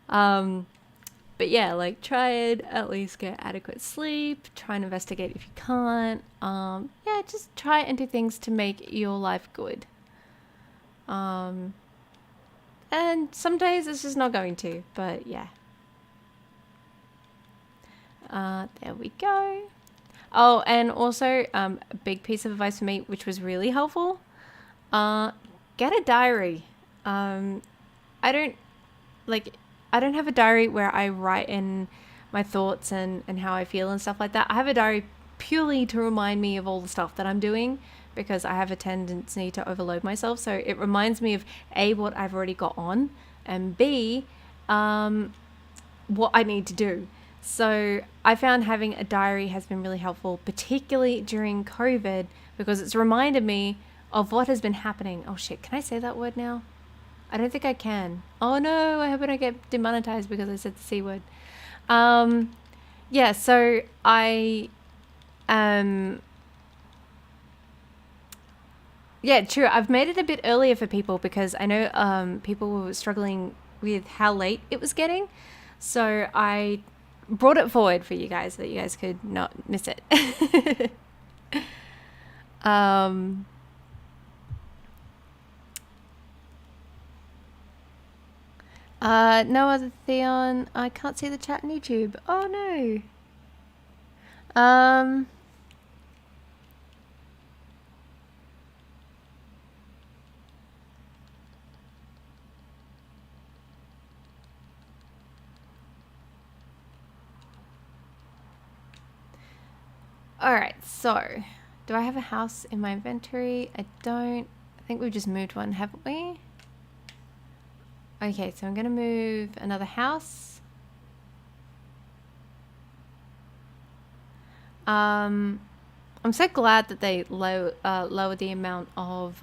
But yeah, like try and at least get adequate sleep. Try and investigate if you can't. Yeah, just try and do things to make your life good. And some days it's just not going to, but yeah. There we go. Oh, and also a big piece of advice for me, which was really helpful. Get a diary. I don't have a diary where I write in my thoughts and how I feel and stuff like that. I have a diary purely to remind me of all the stuff that I'm doing, because I have a tendency to overload myself. So it reminds me of A, what I've already got on, and B, what I need to do. So I found having a diary has been really helpful, particularly during COVID, because it's reminded me of what has been happening. Oh shit, can I say that word now? I don't think I can. Oh no, I hope I don't get demonetized because I said the C word. Yeah, so yeah, true. I've made it a bit earlier for people because I know people were struggling with how late it was getting. So I brought it forward for you guys so that you guys could not miss it. No other Theon. I can't see the chat on YouTube. Oh no. Alright, so do I have a house in my inventory? I don't. I think we've just moved one, haven't we? Okay, so I'm gonna move another house. I'm so glad that they lowered the amount of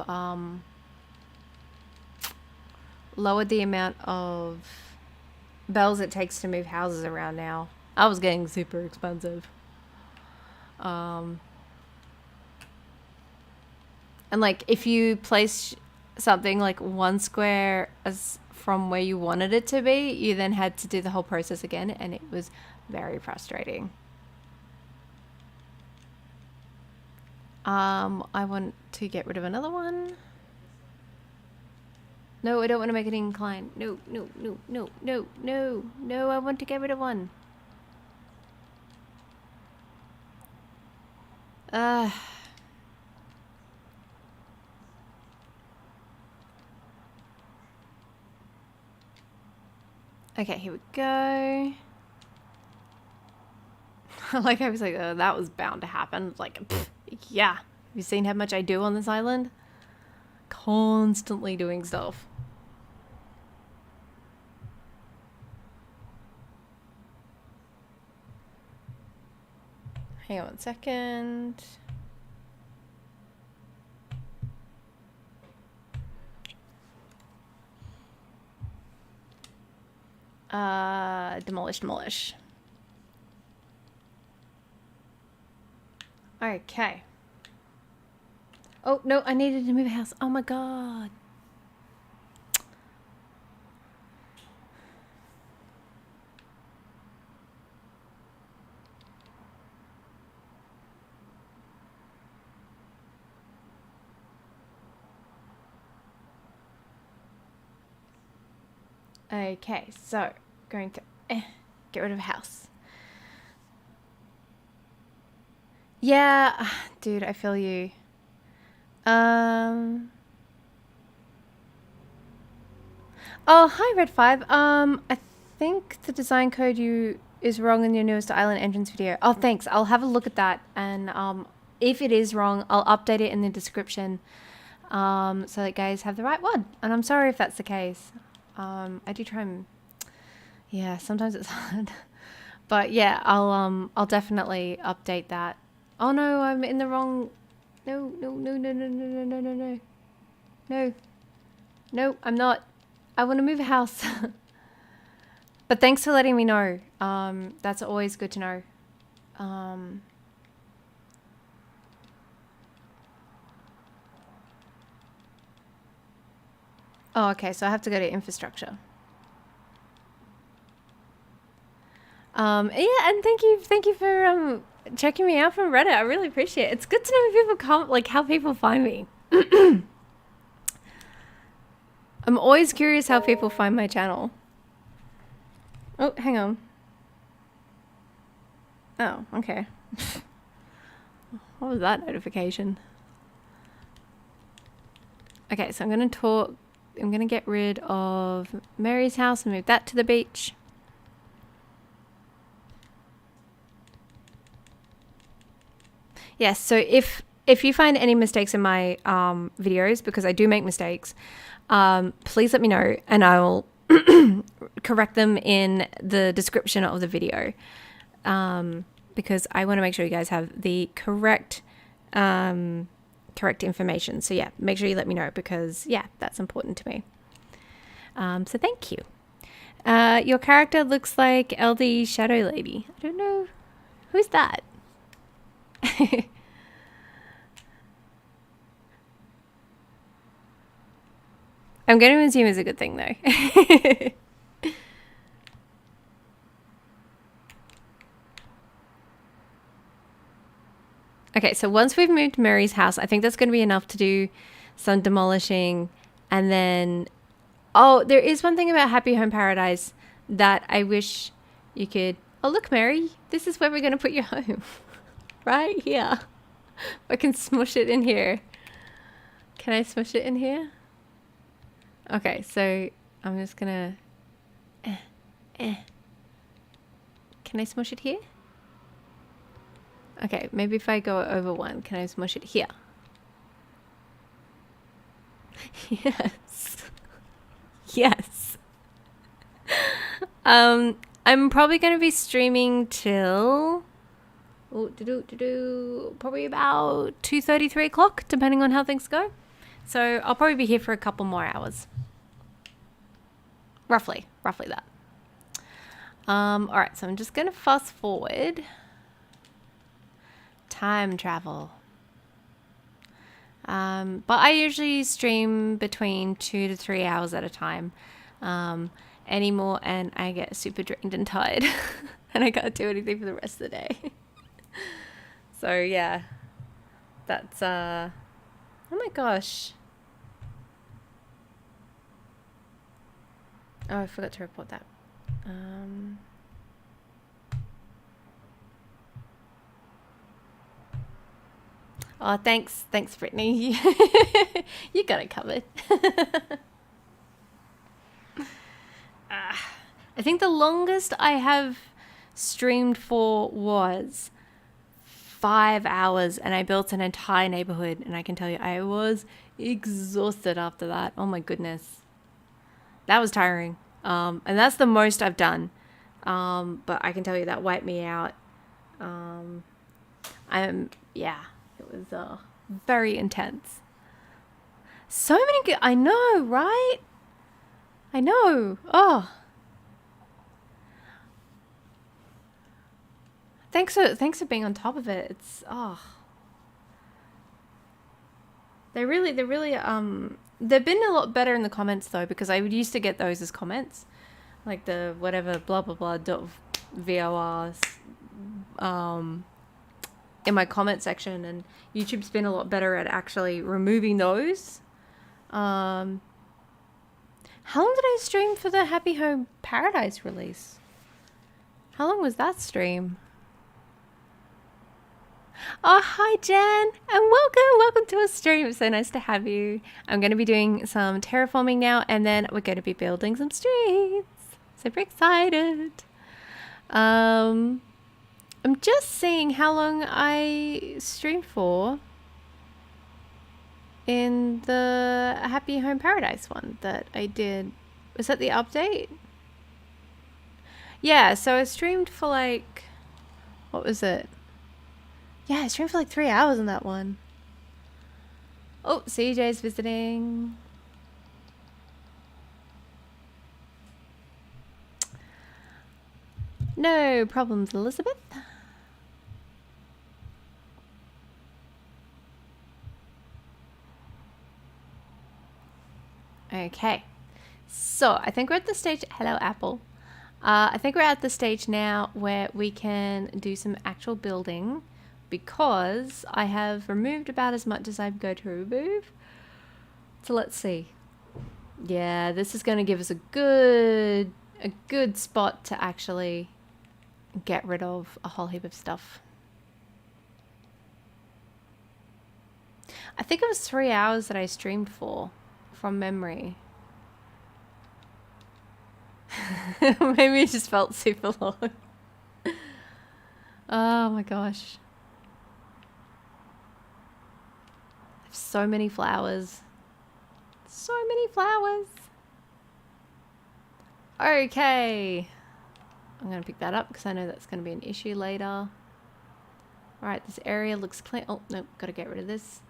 bells it takes to move houses around now. I was getting super expensive. And like if you place something like 1 square as from where you wanted it to be, you then had to do the whole process again, and it was very frustrating. I want to get rid of another one. No, I don't want to make it incline. No, no, no, no, no, no, no, I want to get rid of one. Okay, here we go. Like I was like, oh, that was bound to happen. It's like, pff, yeah. Have you seen how much I do on this island? Constantly doing stuff. Hang on 1 second. Demolish. Okay. Oh, no, I needed to move a house. Oh my god. Okay, so going to Get rid of a house. Yeah, dude, I feel you. Oh, hi, Red5. I think the design code is wrong in your newest island entrance video. Oh, thanks. I'll have a look at that, and if it is wrong, I'll update it in the description, so that guys have the right one. And I'm sorry if that's the case. I do try and, yeah, sometimes it's hard, but yeah, I'll definitely update that. Oh no, I'm in the wrong. No, I'm not. I want to move a house. But thanks for letting me know. That's always good to know. Oh, okay, so I have to go to infrastructure. Yeah, and thank you for checking me out from Reddit. I really appreciate it. It's good to know when people come, like how people find me. I'm always curious how people find my channel. Oh, hang on. Oh, okay. What was that notification? Okay, so I'm gonna get rid of Mary's house and move that to the beach. Yes, so if you find any mistakes in my videos, because I do make mistakes, please let me know and I will correct them in the description of the video, because I want to make sure you guys have the correct information. So yeah, make sure you let me know, because yeah, that's important to me. So thank you. Your character looks like LD Shadow Lady. I don't know. Who's that? I'm going to assume it's a good thing though. Okay, so once we've moved Mary's house, I think that's going to be enough to do some demolishing. And then, oh, there is one thing about Happy Home Paradise that I wish you could. Oh, look, Mary, this is where we're going to put your home. Right here. I can smush it in here. Can I smush it in here? Okay, so I'm just gonna. Can I smush it here? Okay, maybe if I go over one, can I smush it here? Yes. Yes. I'm probably gonna be streaming till probably about 2:30, 3 o'clock, depending on how things go. So I'll probably be here for a couple more hours. Roughly that. All right, so I'm just gonna fast forward. Time travel. But I usually stream between 2 to 3 hours at a time. Anymore, and I get super drained and tired, and I can't do anything for the rest of the day. So yeah, that's oh my gosh. Oh, I forgot to report that. Oh, thanks, Brittany. You got it covered. I think the longest I have streamed for was 5 hours, and I built an entire neighborhood, and I can tell you I was exhausted after that. Oh my goodness. That was tiring. And that's the most I've done. But I can tell you that wiped me out. Yeah, it was very intense. So many I know, right? I know. Oh. Thanks for being on top of it. It's they've been a lot better in the comments though, because I used to get those as comments, like the whatever blah blah blah dot VORs in my comment section, and YouTube's been a lot better at actually removing those. How long did I stream for the Happy Home Paradise release? How long was that stream? Oh, hi, Jen, and welcome to a stream. It's so nice to have you. I'm going to be doing some terraforming now, and then we're going to be building some streets. Super excited. I'm just seeing how long I streamed for in the Happy Home Paradise one that I did. Was that the update? Yeah, so I streamed for like, what was it? Yeah, I streamed for like 3 hours in that one. Oh, CJ's visiting. No problems, Elizabeth. Okay. So, I think we're at the stage. Hello, Apple. I think we're at the stage now where we can do some actual building because I have removed about as much as I'm going to remove. So, let's see. Yeah, this is going to give us a good spot to actually get rid of a whole heap of stuff. I think it was 3 hours that I streamed for from memory. Maybe it just felt super long. Oh my gosh. I have so many flowers. So many flowers. Okay. I'm going to pick that up because I know that's going to be an issue later. Alright, this area looks clean. Oh, no, got to get rid of this.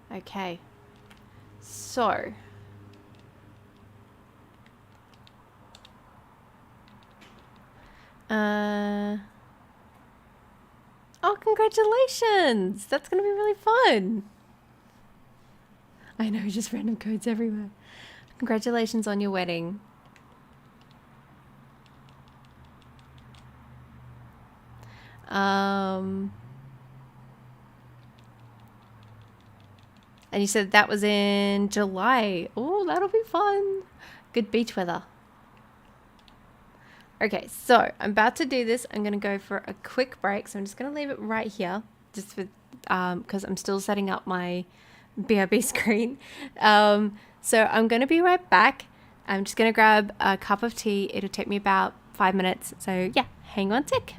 Okay. So. Oh, congratulations! That's going to be really fun. I know, just random codes everywhere. Congratulations on your wedding. And you said that was in July. Oh, that'll be fun. Good beach weather. Okay, so I'm about to do this. I'm going to go for a quick break. So I'm just going to leave it right here just for because I'm still setting up my BRB screen. So I'm going to be right back. I'm just going to grab a cup of tea. It'll take me about 5 minutes. So yeah, hang on tick.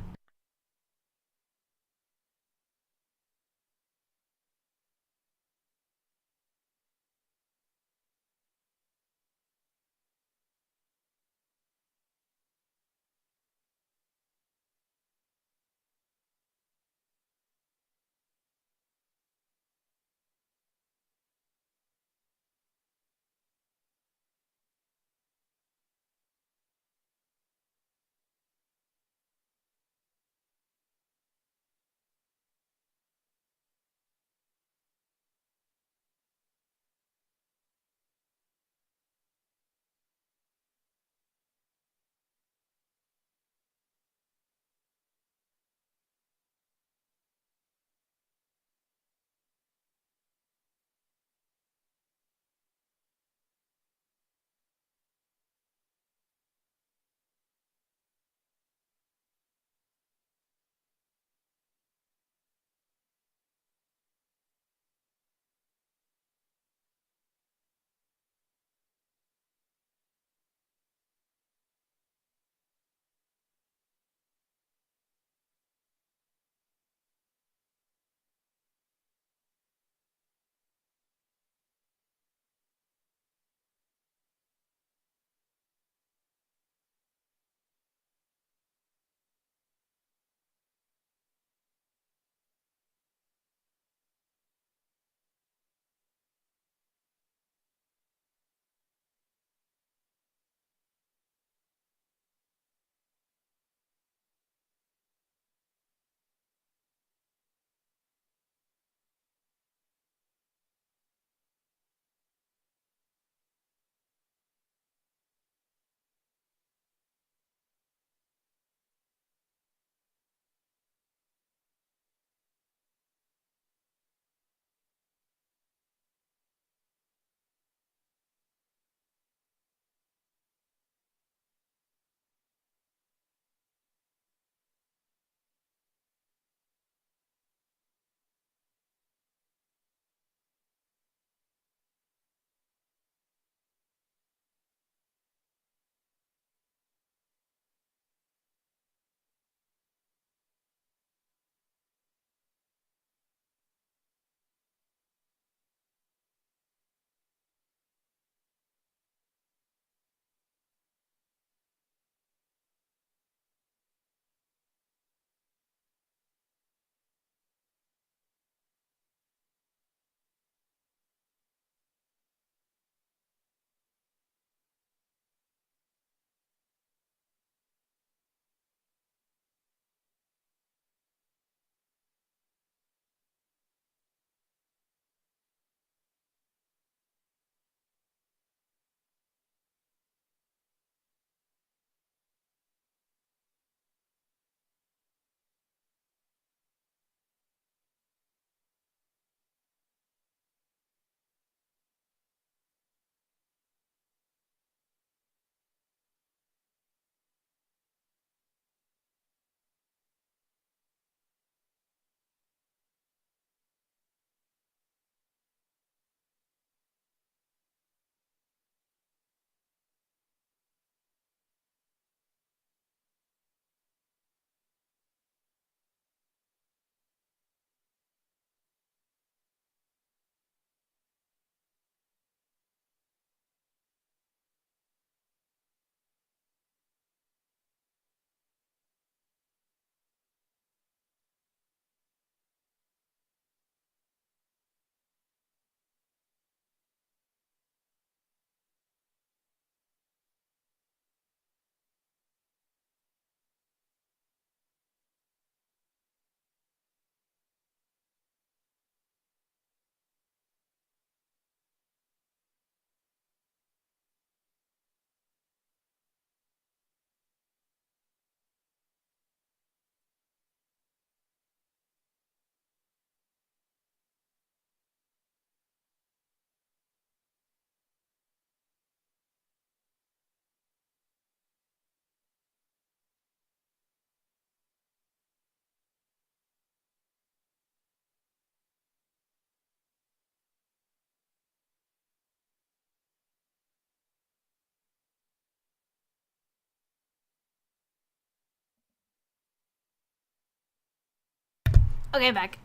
Okay, back.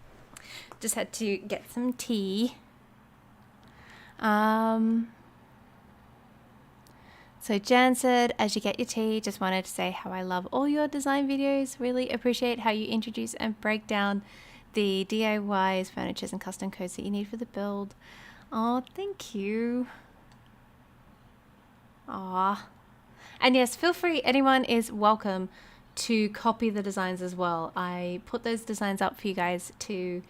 Just had to get some tea. So Jan said, as you get your tea, just wanted to say how I love all your design videos. Really appreciate how you introduce and break down the DIYs, furnitures, and custom codes that you need for the build. Oh, thank you. Aw. And yes, feel free, anyone is welcome to copy the designs as well. I put those designs up for you guys to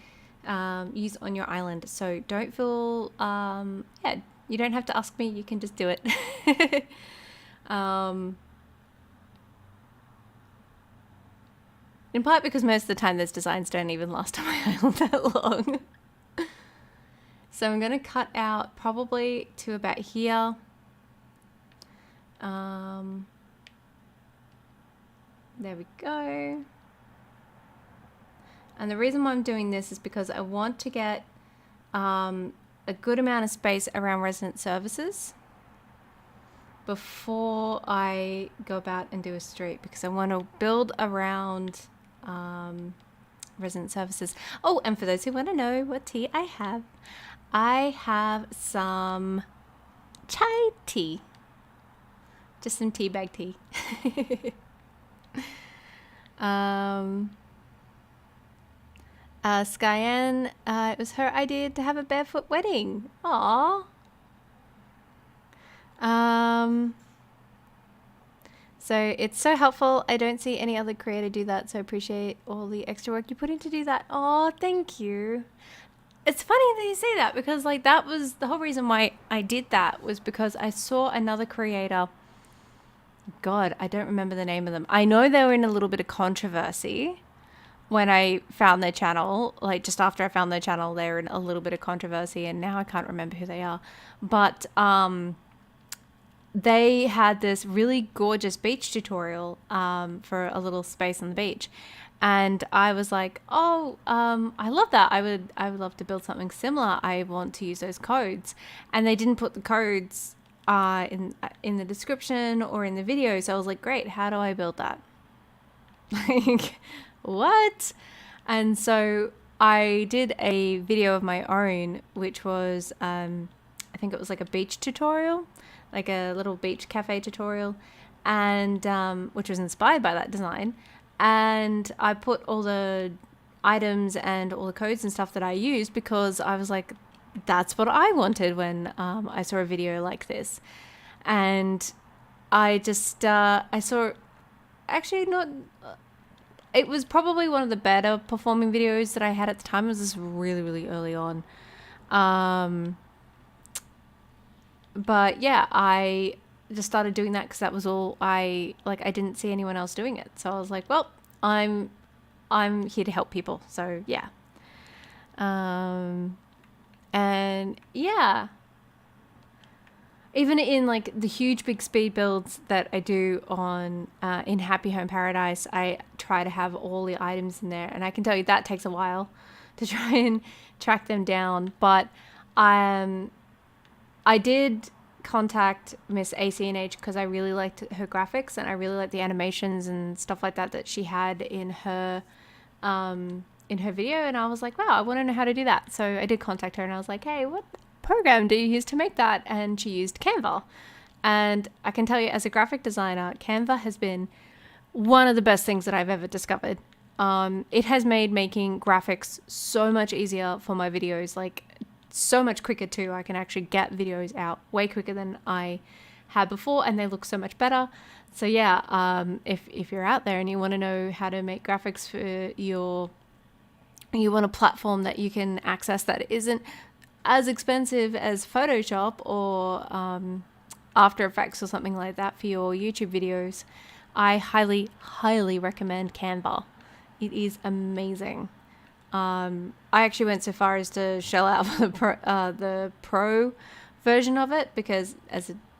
use on your island. So don't feel, yeah, you don't have to ask me, you can just do it. In part because most of the time those designs don't even last on my island that long. So I'm going to cut out probably to about here. There we go. And the reason why I'm doing this is because I want to get a good amount of space around resident services before I go about and do a street, because I want to build around resident services. Oh, and for those who want to know what tea I have some chai tea. Just some tea bag tea. Skyanne, it was her idea to have a barefoot wedding. Aww. So it's so helpful. I don't see any other creator do that, so I appreciate all the extra work you put in to do that. Oh, thank you. It's funny that you say that, because like that was the whole reason why I did that, was because I saw another creator. God, I don't remember the name of them. I know they were in a little bit of controversy when I found their channel. Like just after I found their channel, they were in a little bit of controversy, and now I can't remember who they are. But they had this really gorgeous beach tutorial for a little space on the beach. And I was like, oh, I love that. I would love to build something similar. I want to use those codes. And they didn't put the codes in the description or in the video. So I was like, great, how do I build that? Like, what? And so I did a video of my own, which was, I think it was like a beach tutorial, like a little beach cafe tutorial, and which was inspired by that design. And I put all the items and all the codes and stuff that I used, because I was like, that's what I wanted when I saw a video like this. And I just, I saw, actually not, it was probably one of the better performing videos that I had at the time. It was just really, really early on. But yeah, I just started doing that because that was all I didn't see anyone else doing it. So I was like, well, I'm here to help people. So yeah. And yeah, even in like the huge big speed builds that I do on in Happy Home Paradise, I try to have all the items in there, and I can tell you that takes a while to try and track them down. But I did contact Miss ACNH because I really liked her graphics, and I really liked the animations and stuff like that she had in her video. And I was like, wow, I want to know how to do that. So I did contact her, and I was like, hey, what program do you use to make that? And she used Canva. And I can tell you, as a graphic designer, Canva has been one of the best things that I've ever discovered. It has made making graphics so much easier for my videos, like so much quicker too. I can actually get videos out way quicker than I had before, and they look so much better. So yeah, if you're out there and you want to know how to make graphics for you want a platform that you can access that isn't as expensive as Photoshop or After Effects or something like that for your YouTube videos, I highly, highly recommend Canva. It is amazing. I actually went so far as to shell out for the pro version of it, because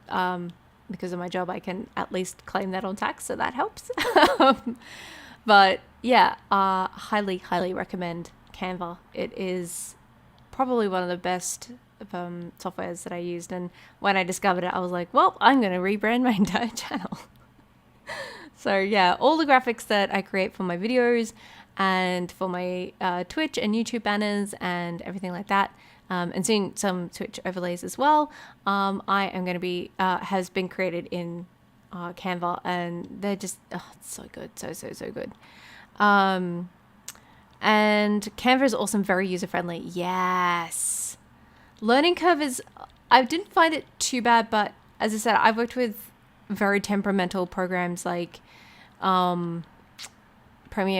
because of my job, I can at least claim that on tax, so that helps. But yeah, highly, highly recommend Canva. It is probably one of the best softwares that I used, and when I discovered it, I was like, well, I'm going to rebrand my entire channel. So yeah, all the graphics that I create for my videos and for my Twitch and YouTube banners and everything like that, and soon some Twitch overlays as well. I am going to be has been created in Canva, and they're just it's so good, so good. And Canva is awesome, very user friendly. Yes, learning curve is. I didn't find it too bad, but as I said, I've worked with very temperamental programs like Premiere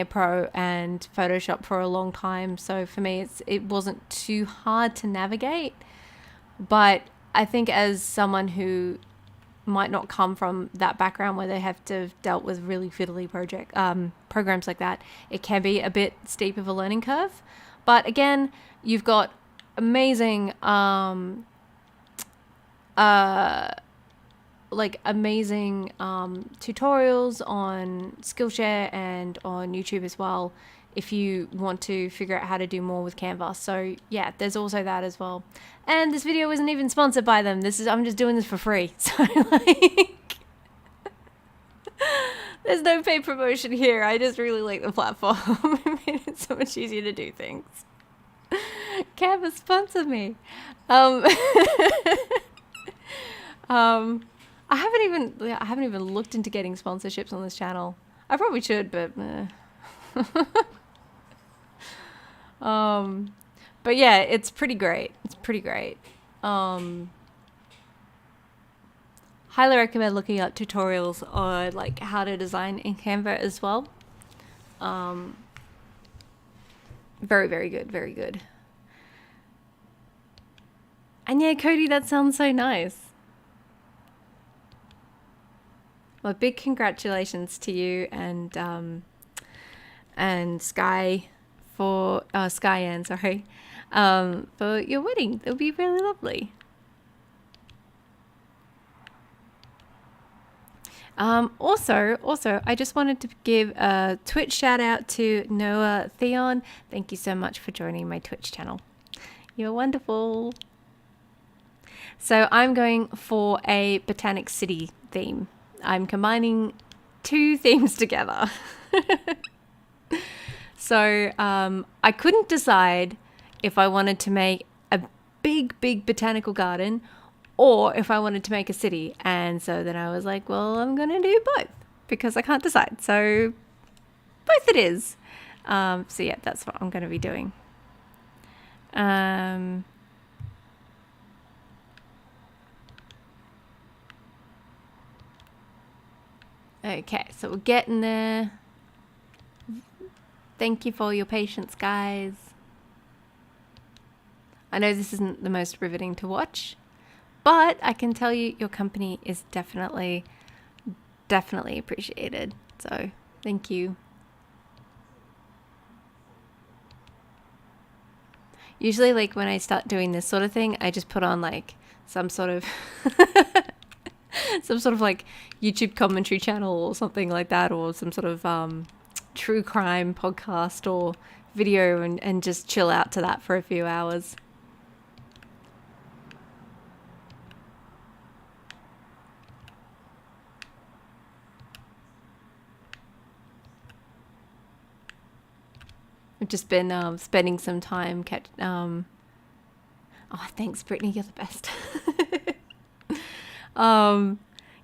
Pro and Photoshop for a long time. So for me, it wasn't too hard to navigate. But I think as someone who might not come from that background where they have to have dealt with really fiddly programs like that, it can be a bit steep of a learning curve. But again, you've got amazing tutorials on Skillshare and on YouTube as well if you want to figure out how to do more with Canva. So yeah, there's also that as well. And this video isn't even sponsored by them. I'm just doing this for free. So like there's no paid promotion here. I just really like the platform. It made it so much easier to do things. Canva sponsor me. I haven't even looked into getting sponsorships on this channel. I probably should, but but yeah, it's pretty great. Highly recommend looking up tutorials on like how to design in Canva as well. Very, very good, very good. And yeah, Cody, that sounds so nice. Well, big congratulations to you and Sky for Skyanne, sorry, for your wedding. It'll be really lovely. Also, I just wanted to give a Twitch shout out to Noah Theon. Thank you so much for joining my Twitch channel. You're wonderful. So I'm going for a Botanic City theme. I'm combining two themes together. So I couldn't decide if I wanted to make a big botanical garden or if I wanted to make a city. And so then I was like, well, I'm going to do both because I can't decide. So both it is. So yeah, that's what I'm going to be doing. Okay, so we're getting there. Thank you for your patience, guys. I know this isn't the most riveting to watch, but I can tell you your company is definitely appreciated. So thank you. Usually like when I start doing this sort of thing, I just put on like some sort of like YouTube commentary channel or something like that, or some sort of true crime podcast or video and just chill out to that for a few hours. I've just been spending some time oh, thanks, Brittany, you're the best.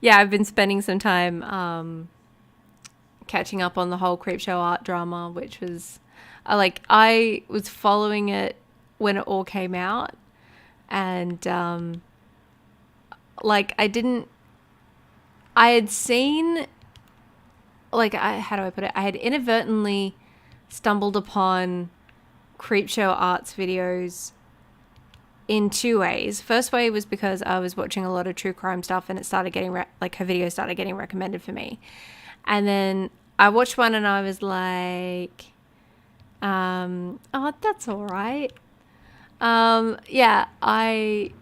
Yeah, I've been spending some time catching up on the whole CreepshowArt drama, which was I was following it when it all came out, and I had seen, how do I put it? I had inadvertently stumbled upon CreepshowArt's videos in two ways. First way was because I was watching a lot of true crime stuff and it started getting her videos started getting recommended for me. And then I watched one and I was like, oh, that's all right. Yeah, I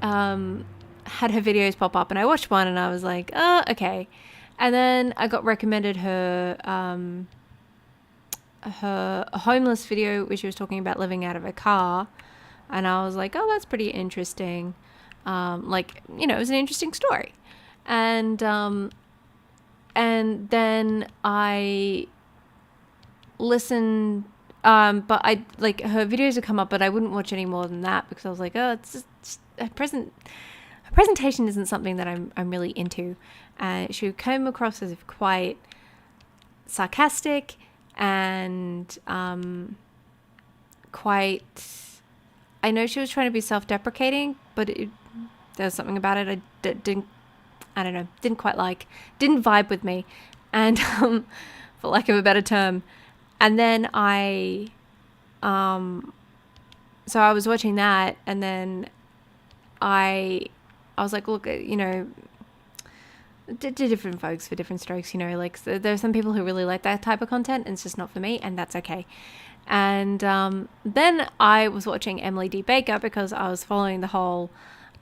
had her videos pop up and I watched one and I was like, oh, okay. And then I got recommended her homeless video, which she was talking about living out of a car. And I was like, oh, that's pretty interesting. It was an interesting story. And then I listen. But I like her videos would come up, but I wouldn't watch any more than that because I was like, oh, it's just a presentation isn't something that I'm really into. She came across as quite sarcastic and quite. I know she was trying to be self-deprecating, but there was something about it didn't. I don't know, didn't vibe with me, and for lack of a better term. And then so I was watching that, and then I was like, look, you know, different folks for different strokes, you know, like so there's some people who really like that type of content, and it's just not for me, and that's okay. And then I was watching Emily D. Baker because I was following the whole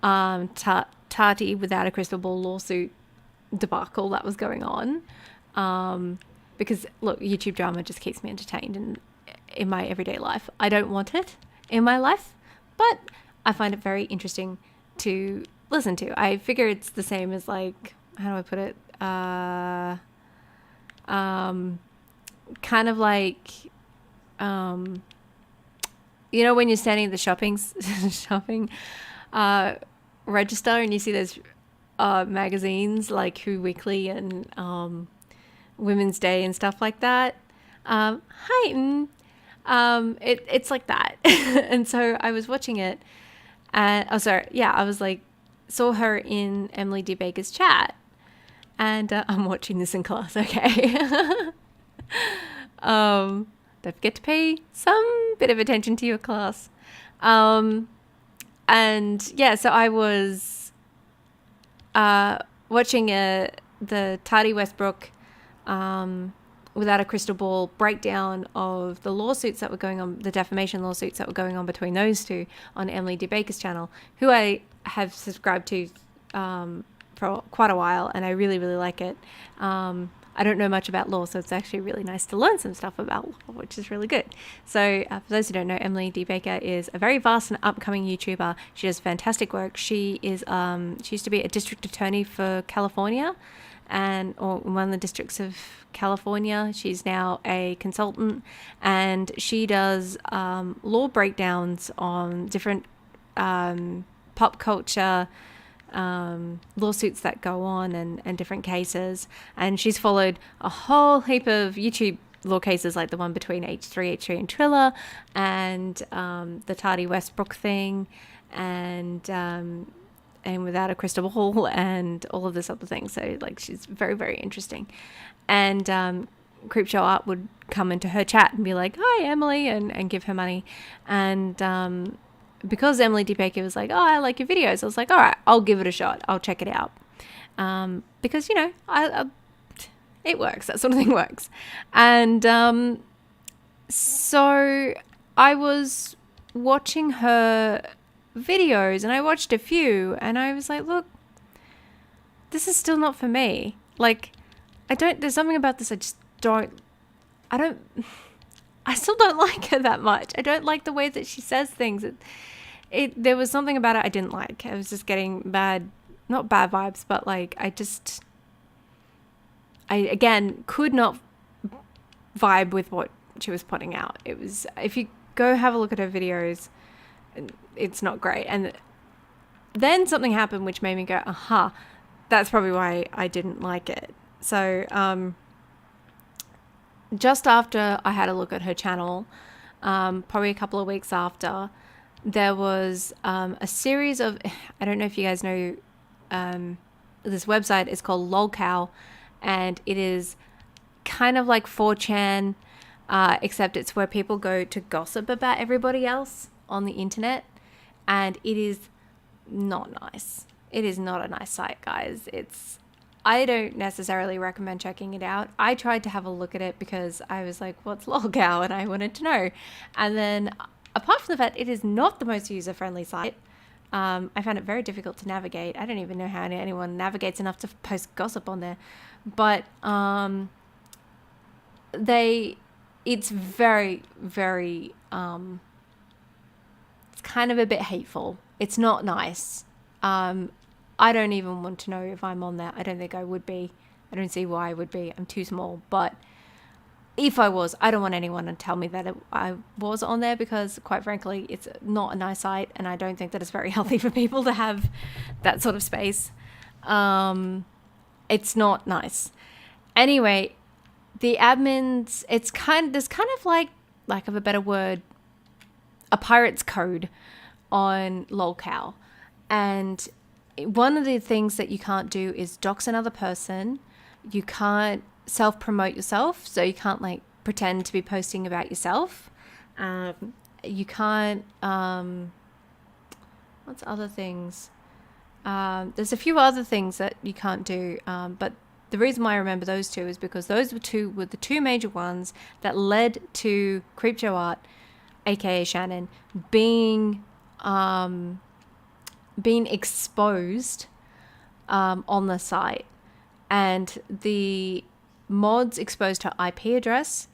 Tati without a crystal ball lawsuit debacle that was going on. Because look, YouTube drama just keeps me entertained in my everyday life. I don't want it in my life, but I find it very interesting to listen to. I figure it's the same as, like, how do I put it? Kind of like, you know, when you're standing at the shopping register and you see those magazines like Who Weekly and Women's Day and stuff like that. It's like that. And so I was watching it, and I was like, saw her in Emily D. Baker's chat, and I'm watching this in class, okay. Don't forget to pay some bit of attention to your class. And yeah, so I was watching the Tati Westbrook without a crystal ball breakdown of the lawsuits that were going on, the defamation lawsuits that were going on between those two on Emily D. Baker's channel, who I have subscribed to for quite a while, and I really, really like it. I don't know much about law, so it's actually really nice to learn some stuff about law, which is really good. So for those who don't know, Emily D. Baker is a very vast and upcoming YouTuber. She does fantastic work. She is she used to be a district attorney for California, or one of the districts of California. She's now a consultant, and she does law breakdowns on different pop culture lawsuits that go on and different cases. And she's followed a whole heap of YouTube law cases, like the one between H3 and Triller, and the Tati Westbrook thing, and Without a Crystal Ball, and all of this other thing. So like, she's very, very interesting. And CreepshowArt would come into her chat and be like, hi Emily, and give her money. And because Emily D. Baker was like, oh, I like your videos, I was like, all right, I'll give it a shot, I'll check it out. Because, you know, it works, that sort of thing works. And so I was watching her videos, and I watched a few, and I was like, look, this is still not for me. Like, there's something about this I still don't like her that much. I don't like the way that she says things. There was something about it I didn't like. I was just getting not bad vibes, but like, I again could not vibe with what she was putting out. It was, if you go have a look at her videos, it's not great. And then something happened which made me go, aha, that's probably why I didn't like it. So just after I had a look at her channel, probably a couple of weeks after, there was a series of, I don't know if you guys know, this website is called LolCow, and it is kind of like 4chan, except it's where people go to gossip about everybody else on the internet, and it is not nice. It is not a nice site, guys. I don't necessarily recommend checking it out. I tried to have a look at it because I was like, what's LolCow? And I wanted to know. And then, apart from the fact it is not the most user-friendly site, I found it very difficult to navigate. I don't even know how anyone navigates enough to post gossip on there. But it's very, very, it's kind of a bit hateful. It's not nice. I don't even want to know if I'm on there. I don't think I would be. I don't see why I would be. I'm too small. But if I was, I don't want anyone to tell me that I was on there, because quite frankly, it's not a nice site, and I don't think that it's very healthy for people to have that sort of space. It's not nice. Anyway, the admins, there's kind of like, lack of a better word, a pirate's code on lolcow. And one of the things that you can't do is dox another person. You can't self-promote yourself, so you can't like pretend to be posting about yourself. You can't what's other things? There's a few other things that you can't do, but the reason why I remember those two is because those were the two major ones that led to CreepshowArt, aka Shannon, being exposed on the site. And the mods exposed her IP address,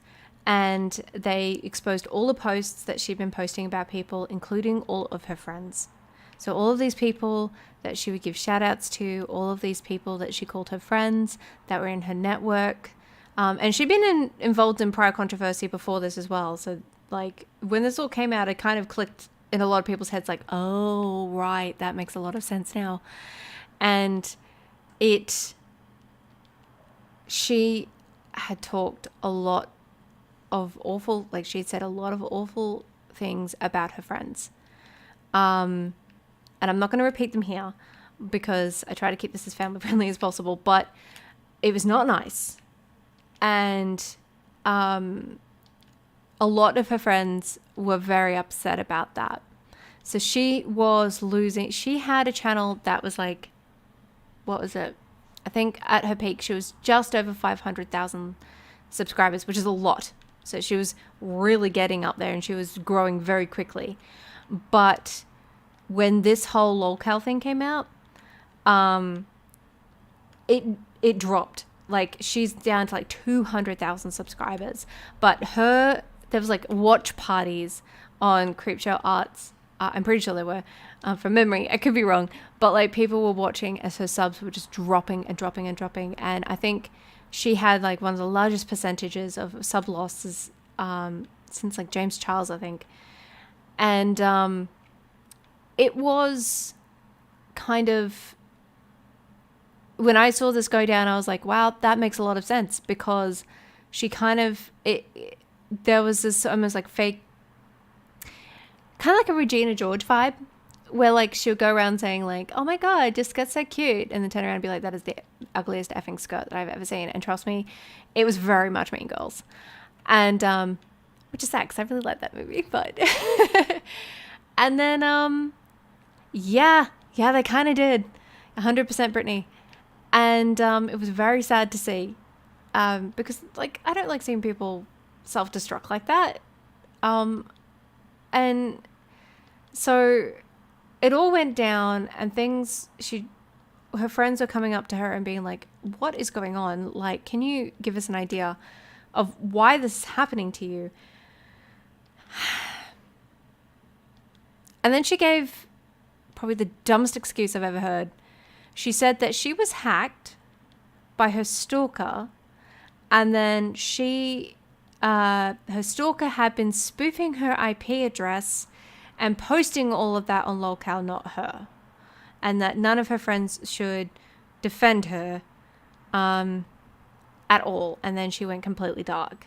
and they exposed all the posts that she'd been posting about people, including all of her friends. So all of these people that she would give shout outs to, all of these people that she called her friends that were in her network. And she'd been involved in prior controversy before this as well. So like when this all came out, it kind of clicked in a lot of people's heads like, oh, right, that makes a lot of sense now. And she had talked a lot of awful, like she'd said a lot of awful things about her friends. And I'm not going to repeat them here because I try to keep this as family friendly as possible, but it was not nice. And a lot of her friends were very upset about that. So she was losing, she had a channel that was like, what was it? I think at her peak, she was just over 500,000 subscribers, which is a lot. So she was really getting up there and she was growing very quickly. But when this whole lolcow thing came out, it dropped. Like she's down to like 200,000 subscribers. But there was like watch parties on CreepshowArt's. I'm pretty sure there were, from memory. I could be wrong, but like people were watching as her subs were just dropping and dropping and dropping. And I think she had like one of the largest percentages of sub losses since like James Charles, I think. And it was kind of, when I saw this go down, I was like, wow, that makes a lot of sense, because she kind of, there was this almost like fake, kind of like a Regina George vibe, where like she'll go around saying like, oh my God, Jessica's so cute, and then turn around and be like, that is the ugliest effing skirt that I've ever seen. And trust me, it was very much Mean Girls. And which is sad because I really like that movie, but and then yeah, they kind of did 100% Britney. And it was very sad to see, because like I don't like seeing people self-destruct like that. And so it all went down, and her friends were coming up to her and being like, what is going on? Like, can you give us an idea of why this is happening to you? And then she gave probably the dumbest excuse I've ever heard. She said that she was hacked by her stalker, and then her stalker had been spoofing her IP address and posting all of that on lolcow, not her, and that none of her friends should defend her at all. And then she went completely dark,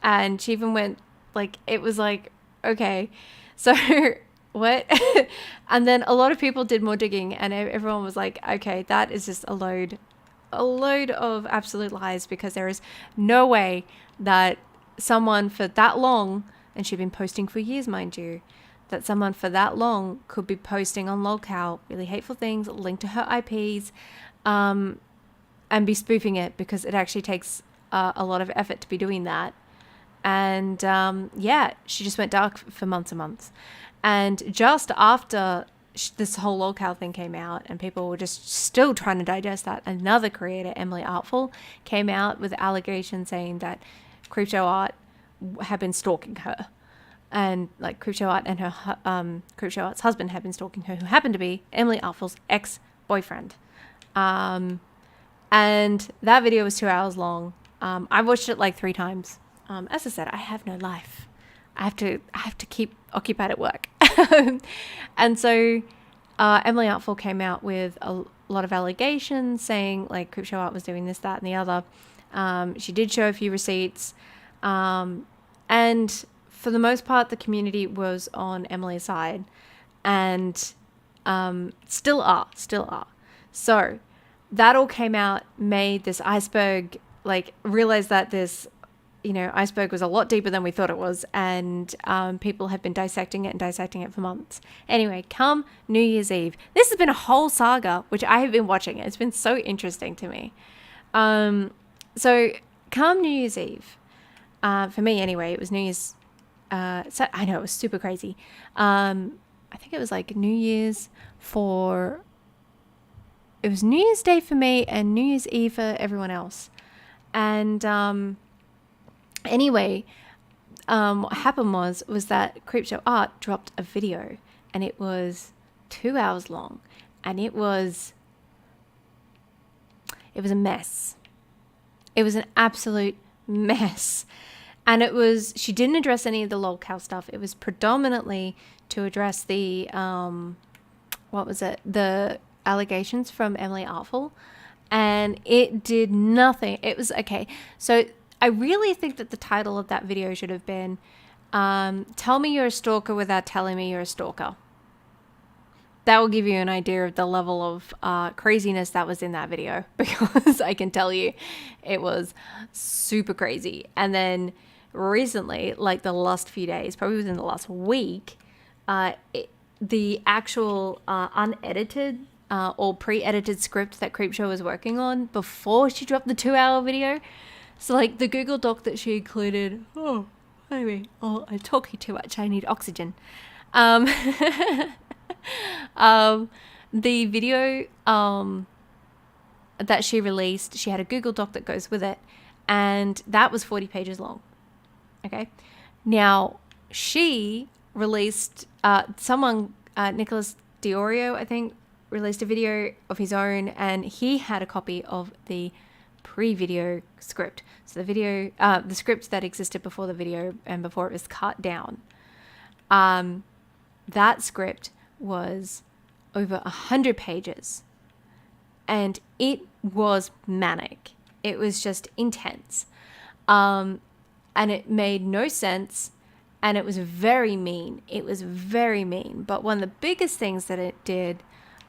and she even went like, it was like, okay, so what? And then a lot of people did more digging, and everyone was like, okay, that is just a load of absolute lies, because there is no way that someone for that long, and she'd been posting for years, mind you, that someone for that long could be posting on lolcow really hateful things, linked to her IPs, and be spoofing it, because it actually takes a lot of effort to be doing that. And yeah, she just went dark for months and months. And just after this whole lolcow thing came out and people were just still trying to digest that, another creator, Emily Artful, came out with allegations saying that CreepshowArt had been stalking her, and like CreepshowArt and her CreepshowArt's husband had been stalking her, who happened to be Emily Artful's ex-boyfriend. And that video was 2 hours long, I watched it like 3 times. As I said, I have no life. I have to keep occupied at work. And so Emily Artful came out with a lot of allegations saying like CreepshowArt was doing this, that, and the other. She did show a few receipts. And for the most part, the community was on Emily's side, and still are. So that all came out, made this iceberg, like realized that this, iceberg was a lot deeper than we thought it was, and people have been dissecting it for months. Anyway, come New Year's Eve, this has been a whole saga, which I have been watching. It's been so interesting to me. So come New Year's Eve, for me anyway, it was New Year's. So I know it was super crazy. I think it was like New Year's it was New Year's Day for me and New Year's Eve for everyone else. And anyway, what happened was that CreepshowArt dropped a video, and it was 2 hours long, and it was a mess. It was an absolute mess. And she didn't address any of the lolcow stuff. It was predominantly to address the, the allegations from Emily Artful. And it did nothing. It was, okay, so I really think that the title of that video should have been, tell me you're a stalker without telling me you're a stalker. That will give you an idea of the level of craziness that was in that video, because I can tell you it was super crazy. And then recently, like the last few days, probably within the last week, the actual unedited or pre-edited script that Creepshow was working on before she dropped the 2-hour video. So like the Google Doc that she included, anyway, I'm talking too much, I need oxygen. The video that she released, she had a Google Doc that goes with it, and that was 40 pages long. Okay. Now, she released, Nicholas Diorio, I think, released a video of his own, and he had a copy of the pre-video script. So the script that existed before the video and before it was cut down. That script was over 100 pages, and it was manic. It was just intense. And it made no sense, and it was very mean. But one of the biggest things that it did,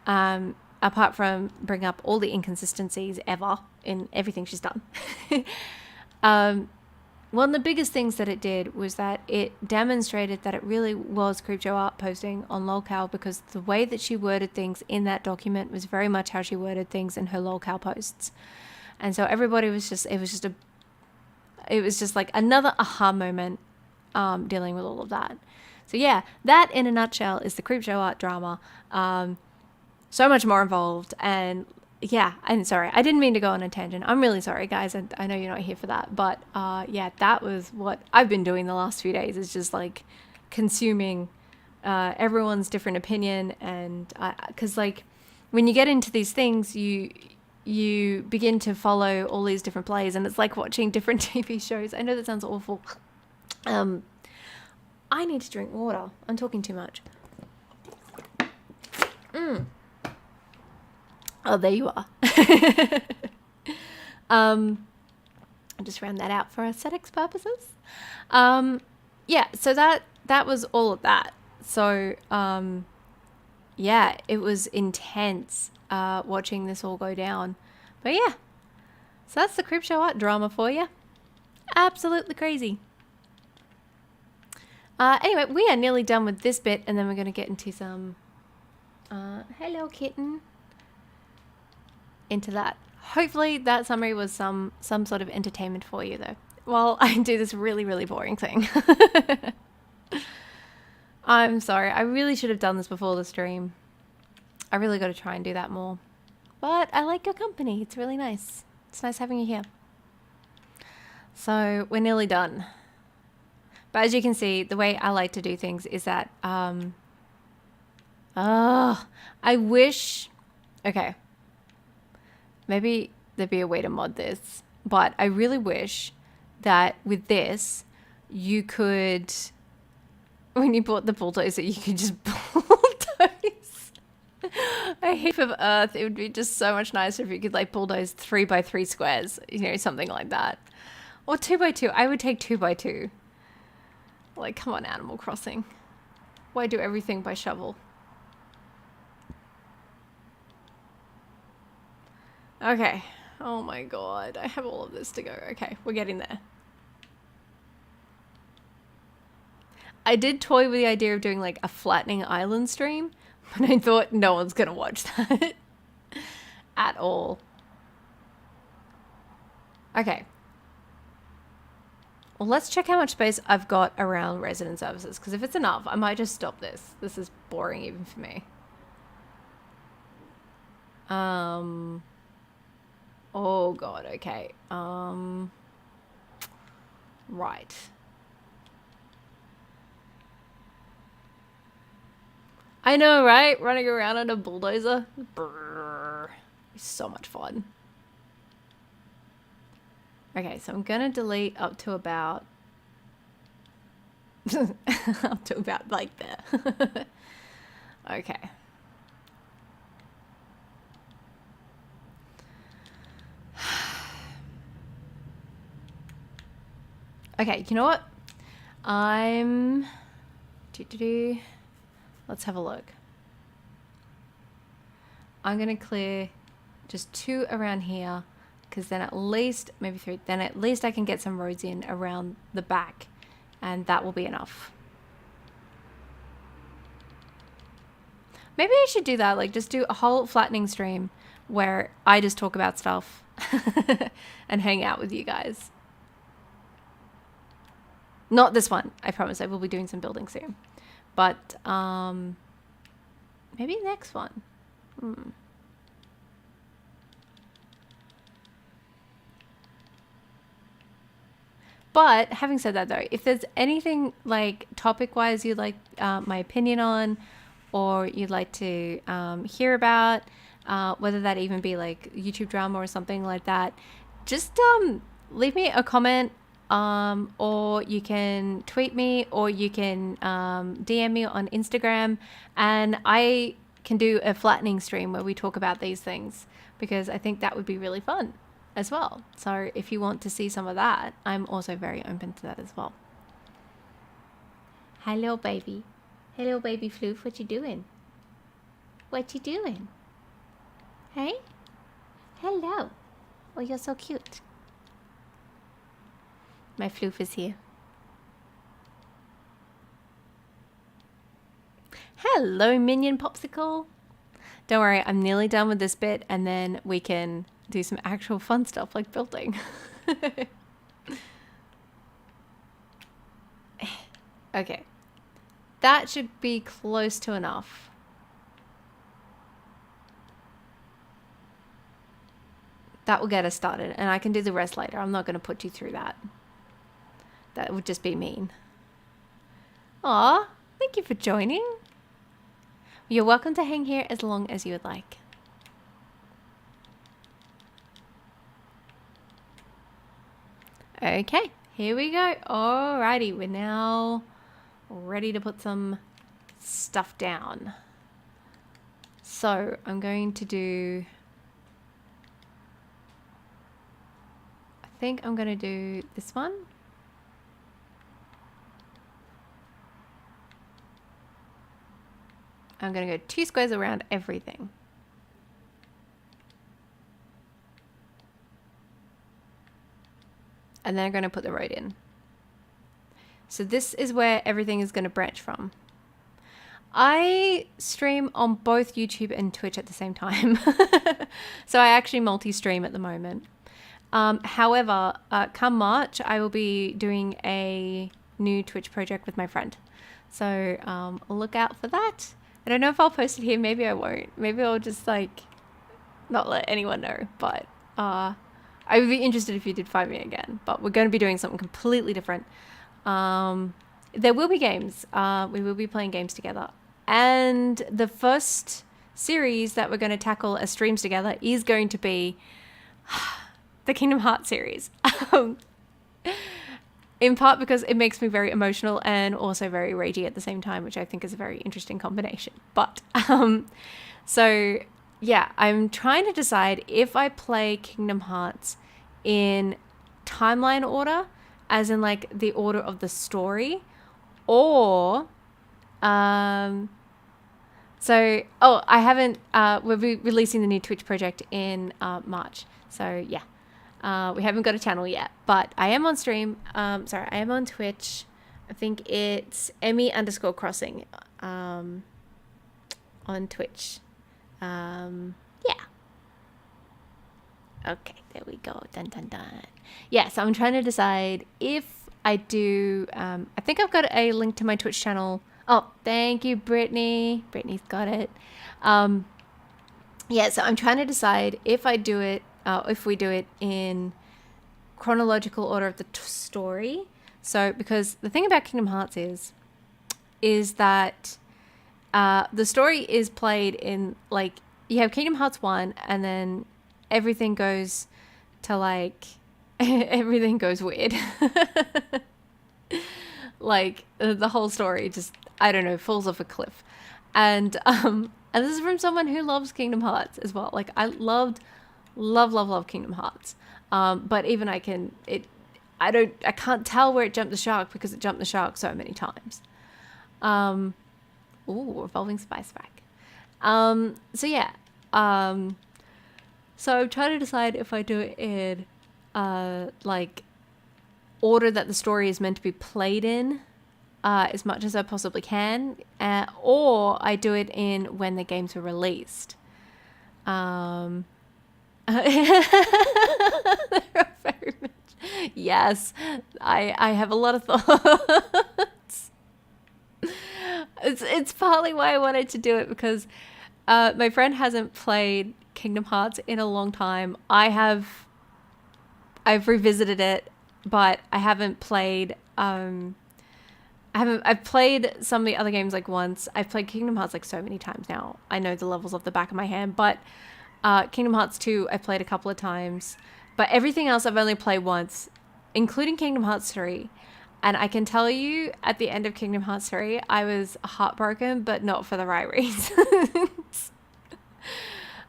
apart from bring up all the inconsistencies ever in everything she's done, one of the biggest things that it did was that it demonstrated that it really was CreepshowArt posting on lolcow, because the way that she worded things in that document was very much how she worded things in her lolcow posts. And so everybody was just, it was just like another aha moment, dealing with all of that. So yeah, that in a nutshell is the CreepshowArt drama. So much more involved, and yeah, I'm sorry, I didn't mean to go on a tangent. I'm really sorry, guys. I know you're not here for that, but yeah, that was what I've been doing the last few days, is just like consuming everyone's different opinion. And because like when you get into these things, you begin to follow all these different plays, and it's like watching different TV shows. I know that sounds awful. I need to drink water. I'm talking too much. Oh, there you are. I'll just round that out for aesthetics purposes. Yeah, so that was all of that. So, yeah, it was intense watching this all go down. But yeah, so that's the CreepshowArt drama for you. Absolutely crazy. Anyway, we are nearly done with this bit, and then we're going to get into some... hello, kitten. Into that. Hopefully that summary was some sort of entertainment for you, though. While I do this really, really boring thing. I'm sorry. I really should have done this before the stream. I really got to try and do that more. But I like your company. It's really nice. It's nice having you here. So we're nearly done. But as you can see, the way I like to do things is that, I wish, okay, maybe there'd be a way to mod this. But I really wish that with this, you could, when you bought the bulldozer, you could just bulldoze a heap of earth. It would be just so much nicer if you could like bulldoze 3x3 squares, you know, something like that. Or 2x2. I would take 2x2. Like, come on, Animal Crossing. Why do everything by shovel? Okay. Oh my god. I have all of this to go. Okay, we're getting there. I did toy with the idea of doing like a flattening island stream, but I thought no one's gonna watch that at all. Okay. Well, let's check how much space I've got around resident services, because if it's enough, I might just stop this. This is boring even for me. Oh god, okay. Right. I know, right? Running around on a bulldozer. Brrr. It's so much fun. Okay, so I'm gonna delete up to about up to about like there. Okay. Okay, you know what? Let's have a look. I'm gonna clear just 2 around here, because then at least, maybe 3, then at least I can get some roads in around the back, and that will be enough. Maybe I should do that, like just do a whole flattening stream where I just talk about stuff and hang out with you guys. Not this one, I promise. I will be doing some building soon. But maybe next one. But having said that though, if there's anything like topic wise you'd like my opinion on, or you'd like to hear about, whether that even be like YouTube drama or something like that, just leave me a comment, or you can tweet me, or you can DM me on Instagram, and I can do a flattening stream where we talk about these things, because I think that would be really fun as well. So if you want to see some of that, I'm also very open to that as well. Hello, baby. Hello, baby Floof. What you doing? What you doing? Hey? Hello. Oh, you're so cute. My Floof is here. Hello, Minion Popsicle. Don't worry, I'm nearly done with this bit, and then we can do some actual fun stuff like building. Okay. That should be close to enough. That will get us started, and I can do the rest later. I'm not going to put you through that. That would just be mean. Aw, thank you for joining. You're welcome to hang here as long as you would like. Okay, here we go. Alrighty, we're now ready to put some stuff down. So I'm going to do, I think I'm going to do this one. I'm going to go 2 squares around everything. And then I'm going to put the road in. So this is where everything is going to branch from. I stream on both YouTube and Twitch at the same time. So I actually multi-stream at the moment. However, come March, I will be doing a new Twitch project with my friend. So look out for that. I don't know if I'll post it here. Maybe I won't. Maybe I'll just like not let anyone know. But I would be interested if you did find me again. But we're going to be doing something completely different. There will be games. We will be playing games together. And the first series that we're going to tackle as streams together is going to be the Kingdom Hearts series. In part because it makes me very emotional and also very ragey at the same time, which I think is a very interesting combination. But so yeah, I'm trying to decide if I play Kingdom Hearts in timeline order, as in like the order of the story, or I haven't we'll be releasing the new Twitch project in March, so yeah, we haven't got a channel yet, but I am on stream. I am on Twitch. I think it's Emmy_crossing on Twitch. Yeah. Okay, there we go. Dun dun dun. Yeah, so I'm trying to decide if I do. I think I've got a link to my Twitch channel. Oh, thank you, Brittany. Brittany's got it. Yeah, so I'm trying to decide if I do it, if we do it in chronological order of the story. So, because the thing about Kingdom Hearts is that the story is played in, like, you have Kingdom Hearts 1, and then everything goes to, like, everything goes weird. Like, the whole story just, I don't know, falls off a cliff. And this is from someone who loves Kingdom Hearts as well. Like, I love Kingdom Hearts. But even I can't tell where it jumped the shark because it jumped the shark so many times. Ooh, revolving spice rack. So yeah. So I'm trying to decide if I do it in like order that the story is meant to be played in, as much as I possibly can, or I do it in when the games were released. Very much. Yes, I have a lot of thoughts. It's partly why I wanted to do it, because my friend hasn't played Kingdom Hearts in a long time. I've revisited it, but I haven't played I've played some of the other games like once. I've played Kingdom Hearts like so many times now. I know the levels off the back of my hand, but Kingdom Hearts 2 I played a couple of times, but everything else I've only played once, including Kingdom Hearts 3. And I can tell you, at the end of Kingdom Hearts 3, I was heartbroken, but not for the right reasons.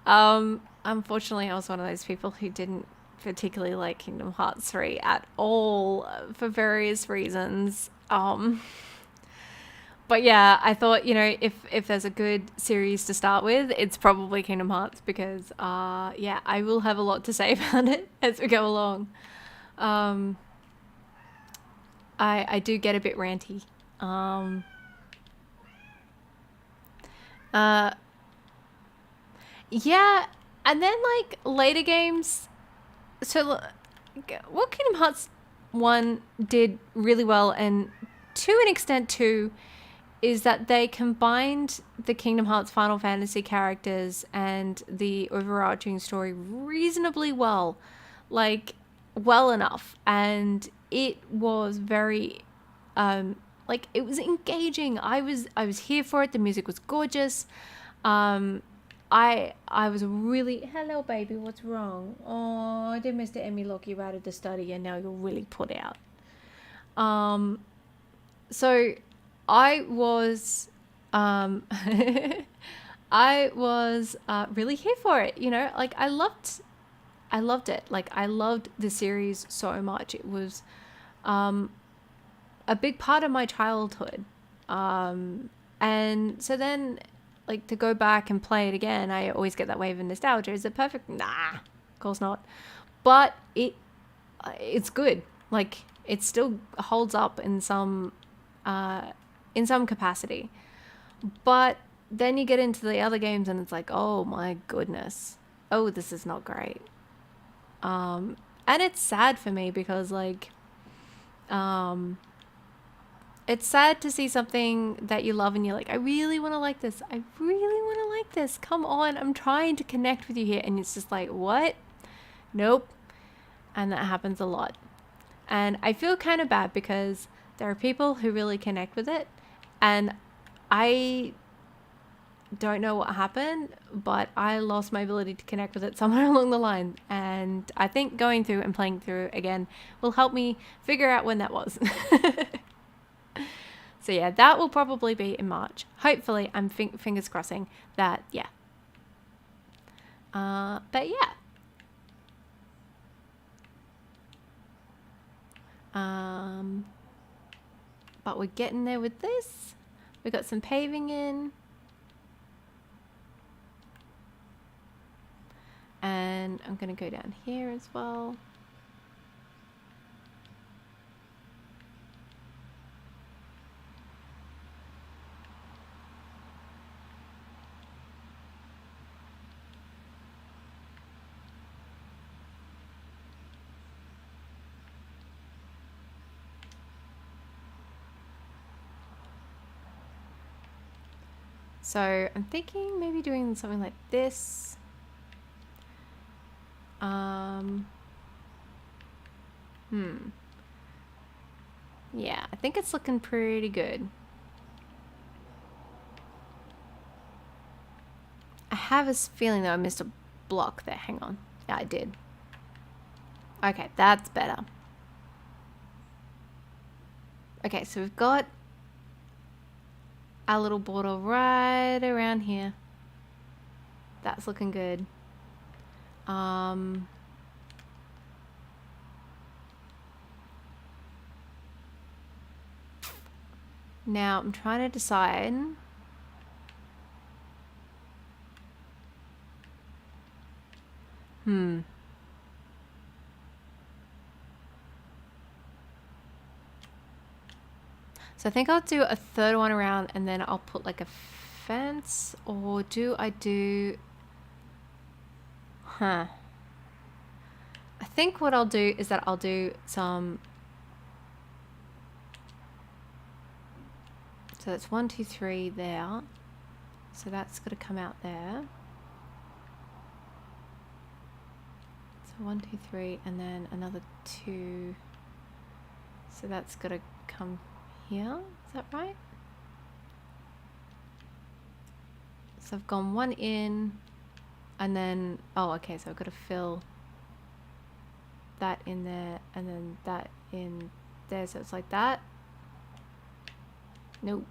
Unfortunately, I was one of those people who didn't particularly like Kingdom Hearts 3 at all, for various reasons. But yeah, I thought, you know, if there's a good series to start with, it's probably Kingdom Hearts, because yeah, I will have a lot to say about it as we go along. I do get a bit ranty. Yeah, and then like later games. So what Kingdom Hearts 1 did really well, and to an extent too, is that they combined the Kingdom Hearts Final Fantasy characters and the overarching story reasonably well, like well enough, and it was very like, it was engaging. I was here for it. The music was gorgeous. I was really, hello baby, what's wrong? Oh, did Mr. Emmy lock you out of the study and now you're really put out? So I was I was really here for it, you know, like I loved it. Like I loved the series so much. It was a big part of my childhood. And so then, like, to go back and play it again, I always get that wave of nostalgia. Is it perfect? Nah, of course not. But it's good. Like, it still holds up in some capacity. But then you get into the other games and it's like, oh my goodness, oh, this is not great. And it's sad for me because, like, it's sad to see something that you love and you're like, I really want to like this. I really want to like this. Come on, I'm trying to connect with you here. And it's just like, what? Nope. And that happens a lot. And I feel kind of bad because there are people who really connect with it. And I don't know what happened, but I lost my ability to connect with it somewhere along the line. And I think going through and playing through again will help me figure out when that was. So yeah, that will probably be in March. Hopefully, I'm fingers crossing that, yeah. But yeah. But we're getting there with this. We got some paving in. And I'm going to go down here as well. So I'm thinking maybe doing something like this. Yeah, I think it's looking pretty good. I have a feeling that I missed a block there. Hang on. Yeah, I did. Okay, that's better. Okay, so we've got our little border right around here. That's looking good. Now I'm trying to decide. So I think I'll do a third one around and then I'll put like a fence, or do I do... I think what I'll do is that I'll do some... So that's 1, 2, 3 there. So that's got to come out there. So 1, 2, 3, and then another 2. So that's got to come here. Is that right? So I've gone 1 in, and then, oh, okay, so I've got to fill that in there, and then that in there, so it's like that. Nope.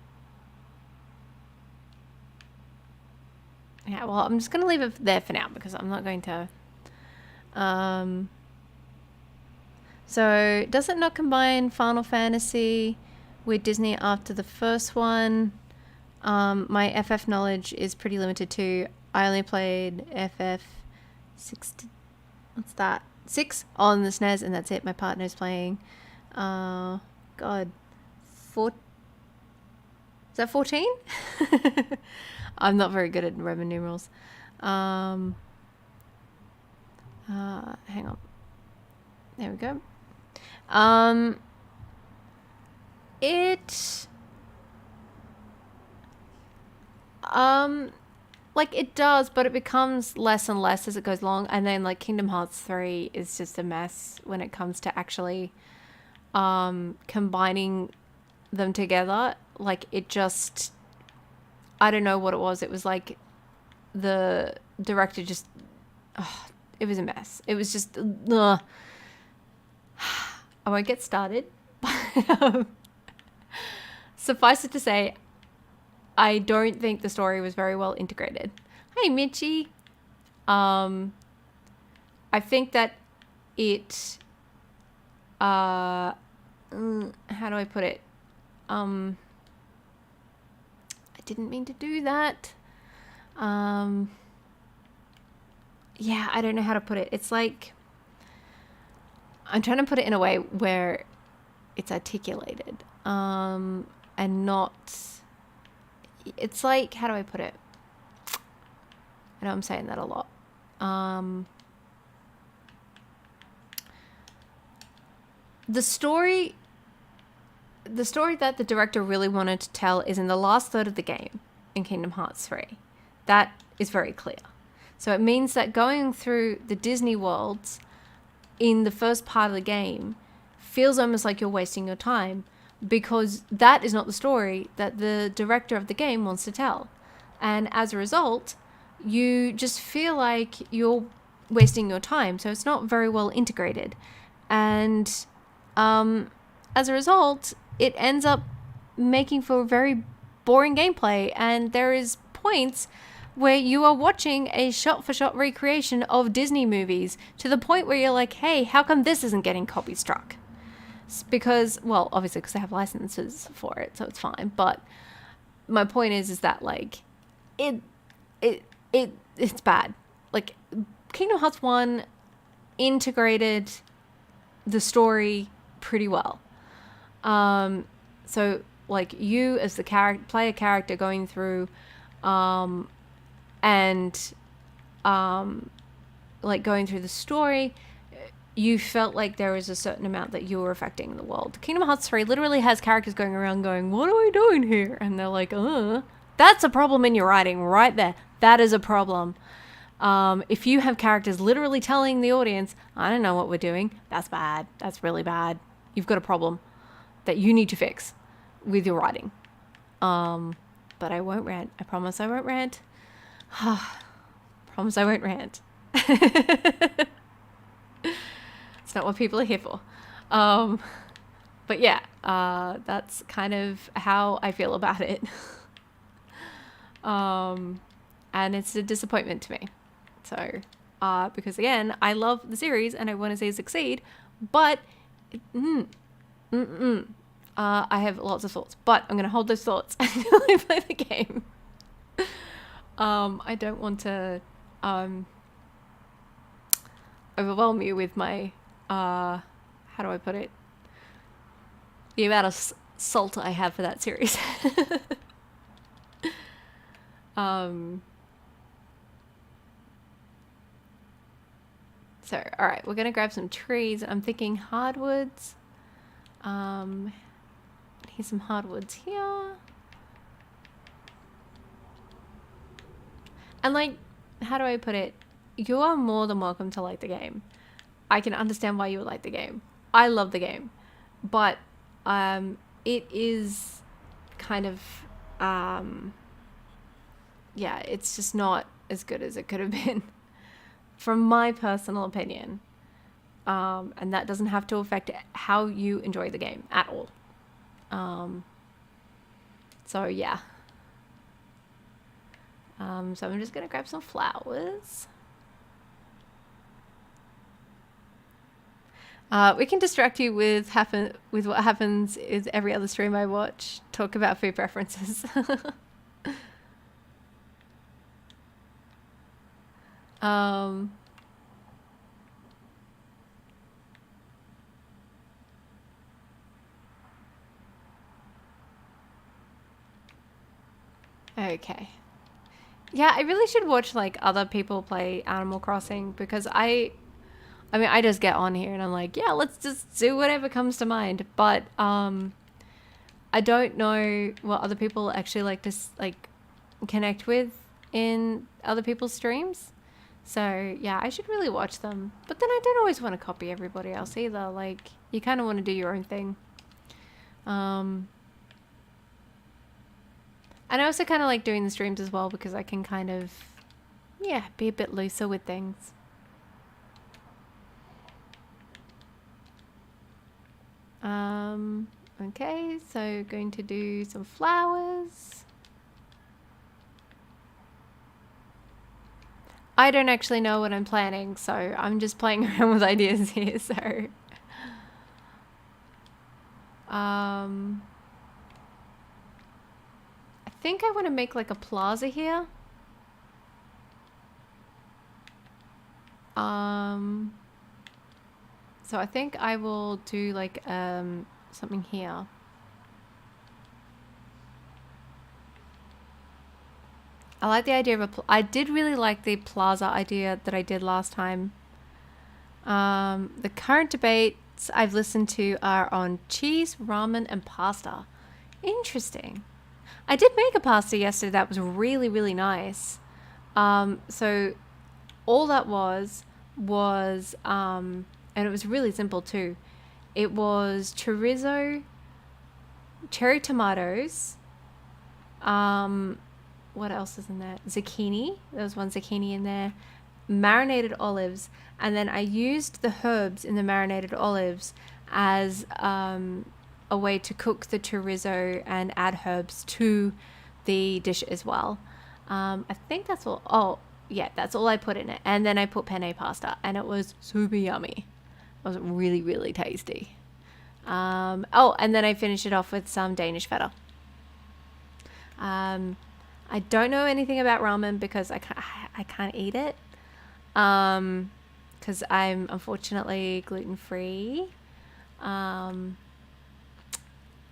Yeah, well, I'm just going to leave it there for now because I'm not going to... So, does it not combine Final Fantasy with Disney after the first one? My FF knowledge is pretty limited too. I only played FF 6... What's that? 6 on the SNES, and that's it. My partner's playing... God. 4... Is that 14? I'm not very good at Roman numerals. Hang on. There we go. Like it does, but it becomes less and less as it goes along. And then like Kingdom Hearts 3 is just a mess when it comes to actually combining them together. Like it just, I don't know what it was. It was like the director just, it was a mess. It was just, I won't get started. But suffice it to say, I don't think the story was very well integrated. Hey, Mitchie. I think that it, how do I put it? I didn't mean to do that. Yeah, I don't know how to put it. It's like, I'm trying to put it in a way where it's articulated, and not, it's like, how do I put it? I know I'm saying that a lot. The story that the director really wanted to tell is in the last third of the game in Kingdom Hearts 3. That is very clear. So it means that going through the Disney worlds in the first part of the game feels almost like you're wasting your time, because that is not the story that the director of the game wants to tell. And as a result, you just feel like you're wasting your time. So it's not very well integrated. And as a result, it ends up making for very boring gameplay. And there is points where you are watching a shot-for-shot recreation of Disney movies to the point where you're like, hey, how come this isn't getting copy struck? Because, well, obviously because they have licenses for it, so it's fine. But my point is that like it's bad. Like Kingdom Hearts 1 integrated the story pretty well. So like you as the player character going through and like going through the story, you felt like there was a certain amount that you were affecting the world. Kingdom Hearts 3 literally has characters going around going, what are we doing here? And they're like, that's a problem in your writing right there. That is a problem. If you have characters literally telling the audience, I don't know what we're doing, that's bad. That's really bad. You've got a problem that you need to fix with your writing. But I won't rant. I promise I won't rant. Promise I won't rant. It's not what people are here for. But yeah, that's kind of how I feel about it. And it's a disappointment to me. So, because again, I love the series and I want to see it succeed, but I have lots of thoughts, but I'm going to hold those thoughts until I play the game. I don't want to overwhelm you with my, how do I put it? The amount of salt I have for that series. So, all right, we're going to grab some trees. I'm thinking hardwoods. Here's some hardwoods here. And like, how do I put it? You are more than welcome to like the game. I can understand why you would like the game. I love the game. But it is kind of, yeah, it's just not as good as it could have been. From my personal opinion. And that doesn't have to affect how you enjoy the game at all. So yeah. So I'm just going to grab some flowers. We can distract you with what happens is every other stream I watch. Talk about food preferences. Okay. Yeah, I really should watch like other people play Animal Crossing because I mean, I just get on here and I'm like, yeah, let's just do whatever comes to mind. But I don't know what other people actually like to like connect with in other people's streams. So yeah, I should really watch them. But then I don't always want to copy everybody else either. Like, you kind of want to do your own thing. And I also kind of like doing the streams as well because I can kind of, yeah, be a bit looser with things. Okay, so going to do some flowers. I don't actually know what I'm planning, so I'm just playing around with ideas here, so. I think I want to make like a plaza here. So I think I will do like something here. I like the idea of I did really like the plaza idea that I did last time. The current debates I've listened to are on cheese, ramen, and pasta. Interesting. I did make a pasta yesterday that was really, really nice. So all that was, and it was really simple too. It was chorizo, cherry tomatoes, what else is in there? Zucchini. There was one zucchini in there. Marinated olives. And then I used the herbs in the marinated olives as a way to cook the chorizo and add herbs to the dish as well. I think that's all. Oh, yeah, that's all I put in it. And then I put penne pasta, and it was super yummy. It was really, really tasty. Oh, and then I finished it off with some Danish feta. I don't know anything about ramen because I can't eat it. Because I'm unfortunately gluten-free. And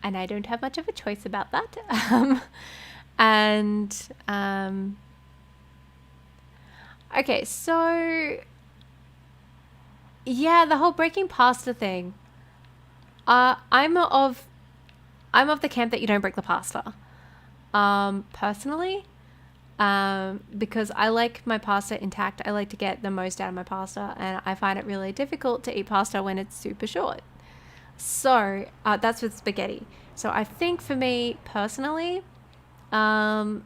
I don't have much of a choice about that. Okay, so yeah, the whole breaking pasta thing. I'm of the camp that you don't break the pasta. Personally, because I like my pasta intact. I like to get the most out of my pasta, and I find it really difficult to eat pasta when it's super short. So that's with spaghetti. So I think for me personally, don't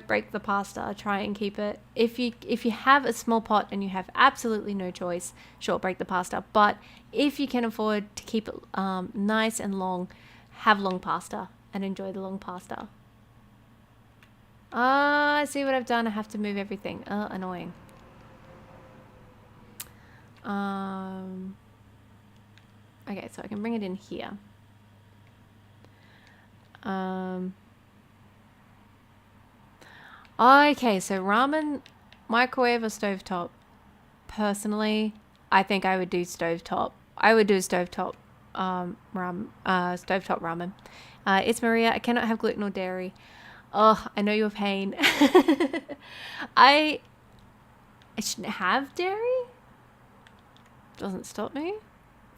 break the pasta. Try and keep it. If you have a small pot and you have absolutely no choice, sure, break the pasta. But if you can afford to keep it nice and long, have long pasta and enjoy the long pasta. I see what I've done. I have to move everything. Annoying. Okay, so I can bring it in here. Okay, so ramen, microwave or stovetop? Personally, I think I would do stovetop. I would do stovetop stovetop ramen. It's Maria. I cannot have gluten or dairy. Oh, I know your pain. I shouldn't have dairy. Doesn't stop me.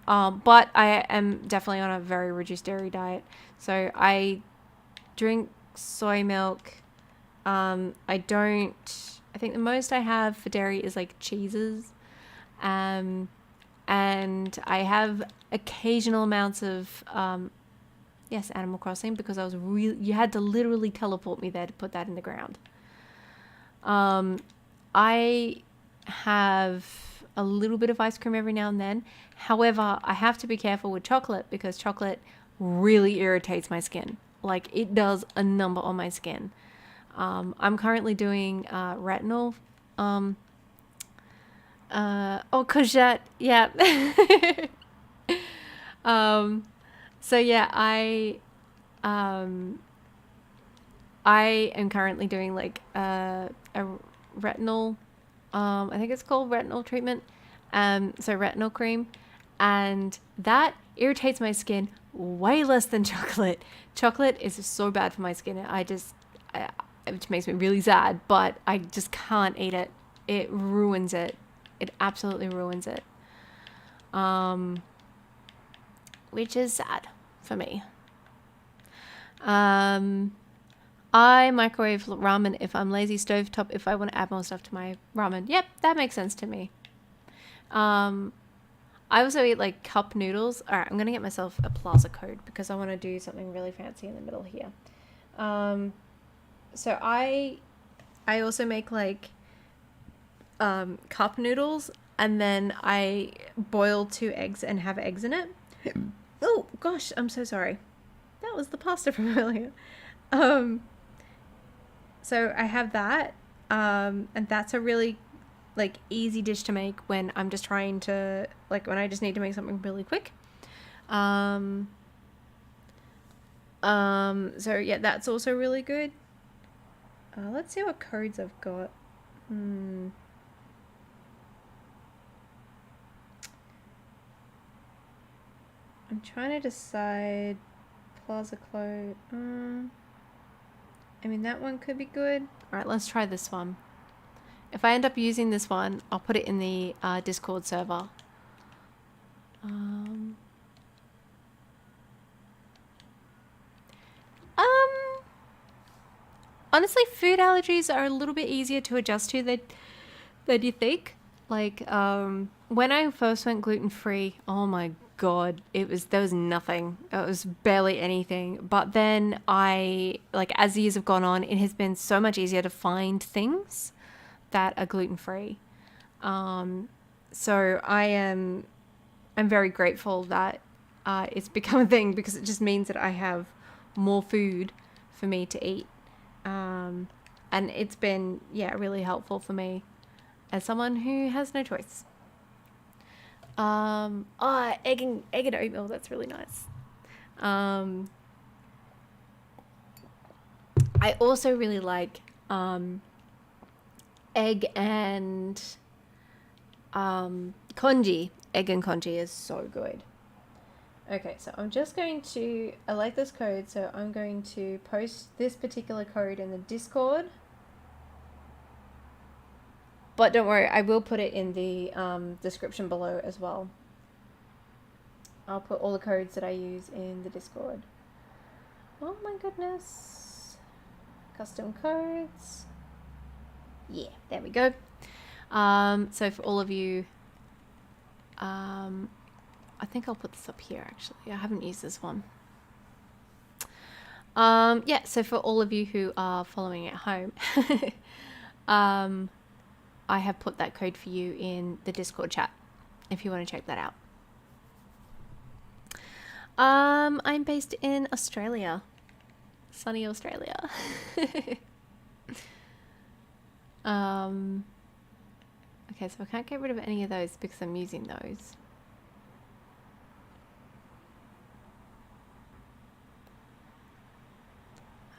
But I am definitely on a very reduced dairy diet. So I drink soy milk. I think the most I have for dairy is like cheeses. And I have occasional amounts of, yes, Animal Crossing, because you had to literally teleport me there to put that in the ground. I have a little bit of ice cream every now and then. However, I have to be careful with chocolate because chocolate really irritates my skin. Like, it does a number on my skin. I'm currently doing retinol. Courgette. Yeah. So yeah, I am currently doing like a retinol. I think it's called retinol treatment. So retinol cream, and that irritates my skin way less than chocolate. Chocolate is so bad for my skin. Which makes me really sad, but I just can't eat it. It ruins it. It absolutely ruins it. Which is sad for me. I microwave ramen if I'm lazy, stovetop if I want to add more stuff to my ramen. Yep, that makes sense to me. I also eat like cup noodles. All right, I'm going to get myself a Plaza code because I want to do something really fancy in the middle here. So I also make like cup noodles, and then I boil 2 eggs and have eggs in it. Oh gosh, I'm so sorry. That was the pasta from earlier. So I have that, and that's a really like easy dish to make when I'm just trying to when I just need to make something really quick. So yeah, that's also really good. Let's see what codes I've got. I'm trying to decide. Plaza code. I mean, that one could be good. All right, let's try this one. If I end up using this one, I'll put it in the Discord server. Honestly, food allergies are a little bit easier to adjust to than you think. Like, when I first went gluten-free, oh my God, there was nothing. It was barely anything. But then as the years have gone on, it has been so much easier to find things that are gluten-free. So I'm very grateful that it's become a thing, because it just means that I have more food for me to eat. And it's been, really helpful for me as someone who has no choice. Egg and oatmeal, that's really nice. I also really like egg and congee. Egg and congee is so good. Okay, so I'm just going to, I like this code, so I'm going to post this particular code in the Discord. But don't worry, I will put it in the description below as well. I'll put all the codes that I use in the Discord. Oh my goodness. Custom codes. Yeah, there we go. So for all of you, I think I'll put this up here actually. I haven't used this one. So for all of you who are following at home, I have put that code for you in the Discord chat if you want to check that out. I'm based in Australia. Sunny Australia. Okay, so I can't get rid of any of those because I'm using those.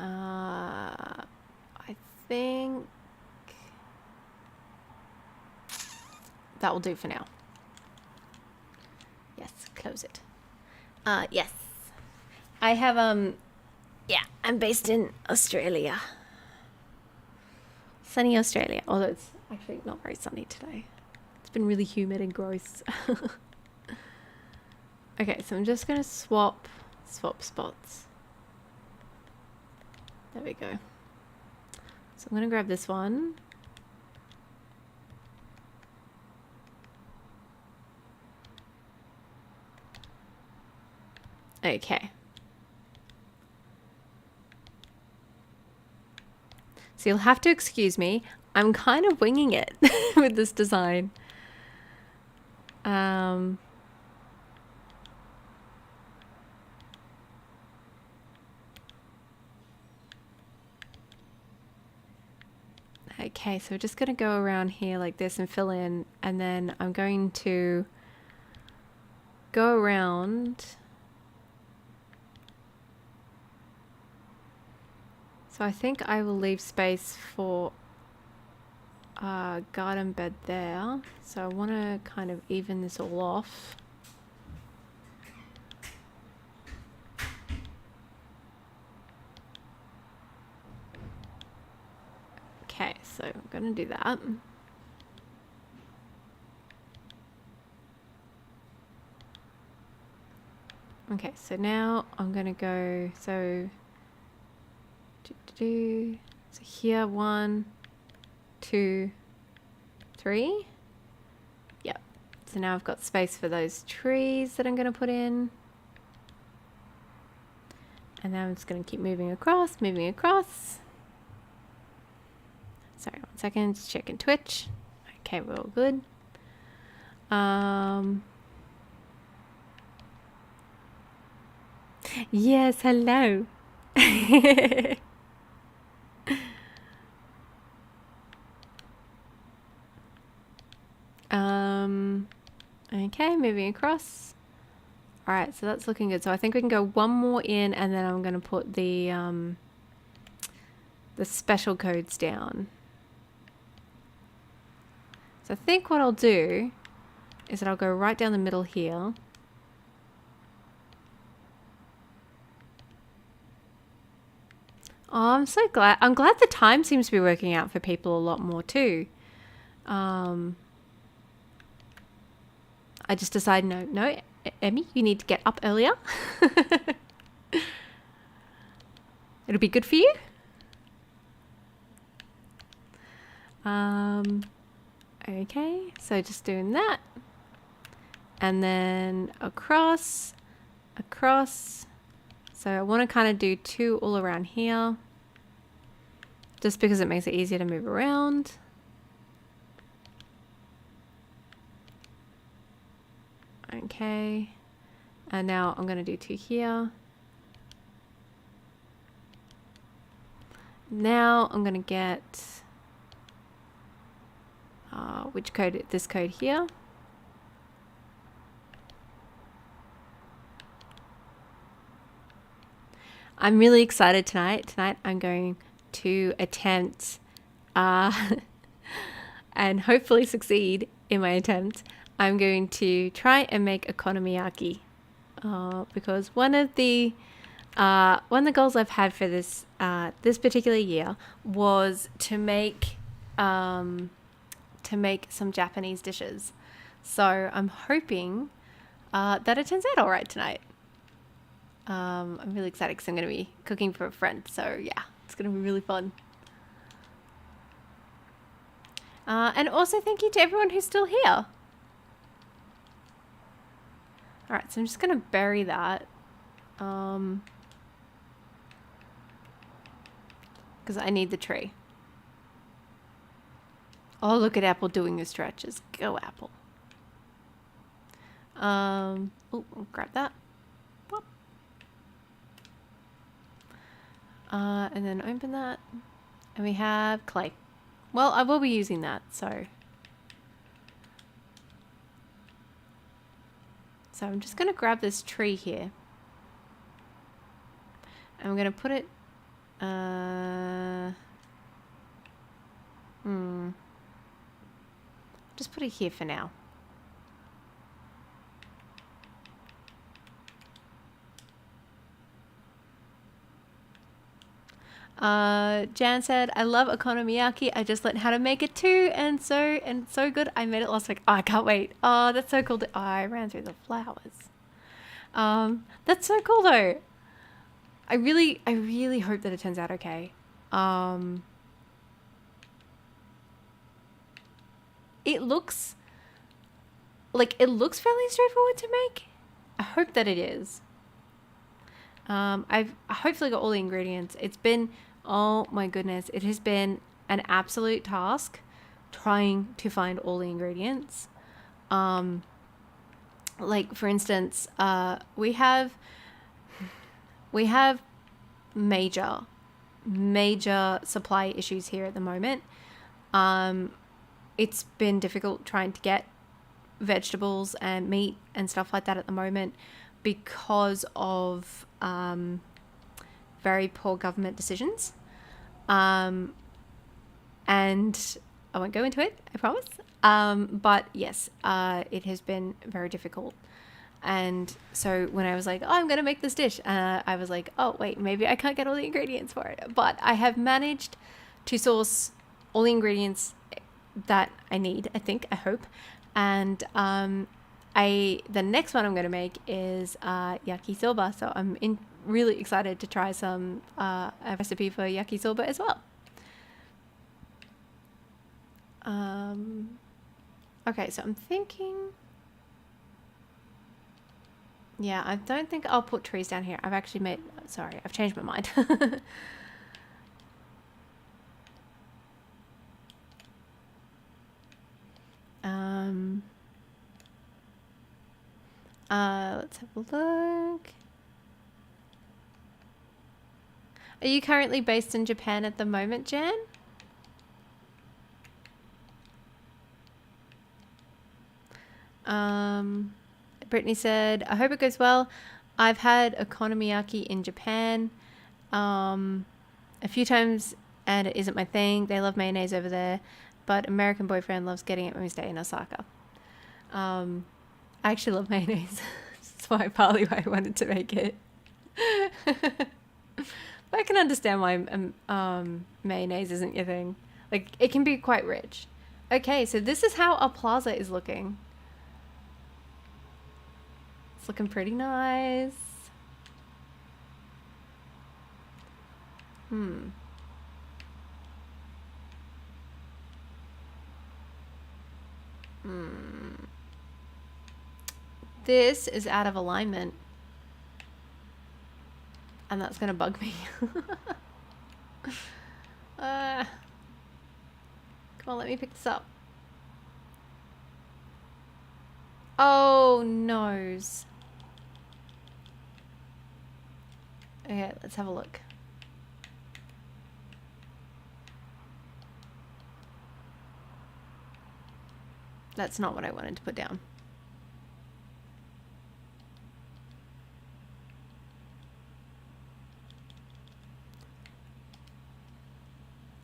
I think that will do for now. Yes, close it. Yes. I have, I'm based in Australia. Sunny Australia, although it's actually not very sunny today. It's been really humid and gross. Okay, so I'm just going to swap spots. There we go. So I'm going to grab this one. Okay. So you'll have to excuse me. I'm kind of winging it with this design. Okay, so we're just going to go around here like this and fill in, and then I'm going to go around. So I think I will leave space for a garden bed there. So I want to kind of even this all off. Okay, so I'm going to do that. Okay, so now I'm going to go, so here, 1, 2, 3. Yep. So now I've got space for those trees that I'm going to put in. And now I'm just going to keep moving across. Sorry, 1 second, just checking Twitch. Okay, we're all good. Yes, hello. Okay, moving across. All right, so that's looking good. So I think we can go one more in, and then I'm going to put the special codes down. So I think what I'll do is that I'll go right down the middle here. Oh, I'm so glad. I'm glad the time seems to be working out for people a lot more too. I just decided, no, Emmy, you need to get up earlier. It'll be good for you. Okay, so just doing that. and then across. So I want to kind of do 2 all around here, just because it makes it easier to move around. Okay, and now I'm going to do 2 here. Now I'm going to get which code? This code here. I'm really excited tonight. Tonight I'm going to attempt and hopefully succeed in my attempt. I'm going to try and make okonomiyaki because one of the goals I've had for this this particular year was to make some Japanese dishes. So I'm hoping that it turns out all right tonight. I'm really excited because I'm going to be cooking for a friend. So yeah, it's going to be really fun. And also thank you to everyone who's still here. All right, so I'm just going to bury that. Because I need the tree. Oh, look at Apple doing the stretches. Go, Apple. Oh, I'll grab that. Pop. And then open that. And we have clay. Well, I will be using that, so. So I'm just going to grab this tree here. I'm going to put it... Just put it here for now. Jan said, I love okonomiyaki. I just learned how to make it too, and so good. I made it last week. Oh, I can't wait. Oh, that's so cool. Oh, I ran through the flowers. That's so cool though. I really hope that it turns out okay. It looks fairly straightforward to make. I hope that it is. I've hopefully got all the ingredients. It's been, oh my goodness, it has been an absolute task trying to find all the ingredients. Like for instance, we have major supply issues here at the moment. It's been difficult trying to get vegetables and meat and stuff like that at the moment because of very poor government decisions. And I won't go into it, I promise. But yes, it has been very difficult. And so when I was like, oh, I'm going to make this dish, I was like, oh, wait, maybe I can't get all the ingredients for it. But I have managed to source all the ingredients that I need, I hope. And the next one I'm going to make is yakisoba. So I'm really excited to try a recipe for yakisoba as well. Okay, so I'm thinking... Yeah, I don't think I'll put trees down here. I've changed my mind. Let's have a look. Are you currently based in Japan at the moment, Jan? Brittany said, I hope it goes well. I've had okonomiyaki in Japan a few times and it isn't my thing. They love mayonnaise over there, but American boyfriend loves getting it when we stay in Osaka. I actually love mayonnaise. That's partly why I wanted to make it. But I can understand why mayonnaise isn't your thing. Like, it can be quite rich. Okay, so this is how our plaza is looking. It's looking pretty nice. this is out of alignment. And that's gonna bug me. Come on, let me pick this up. Oh, noes. Okay, let's have a look. That's not what I wanted to put down.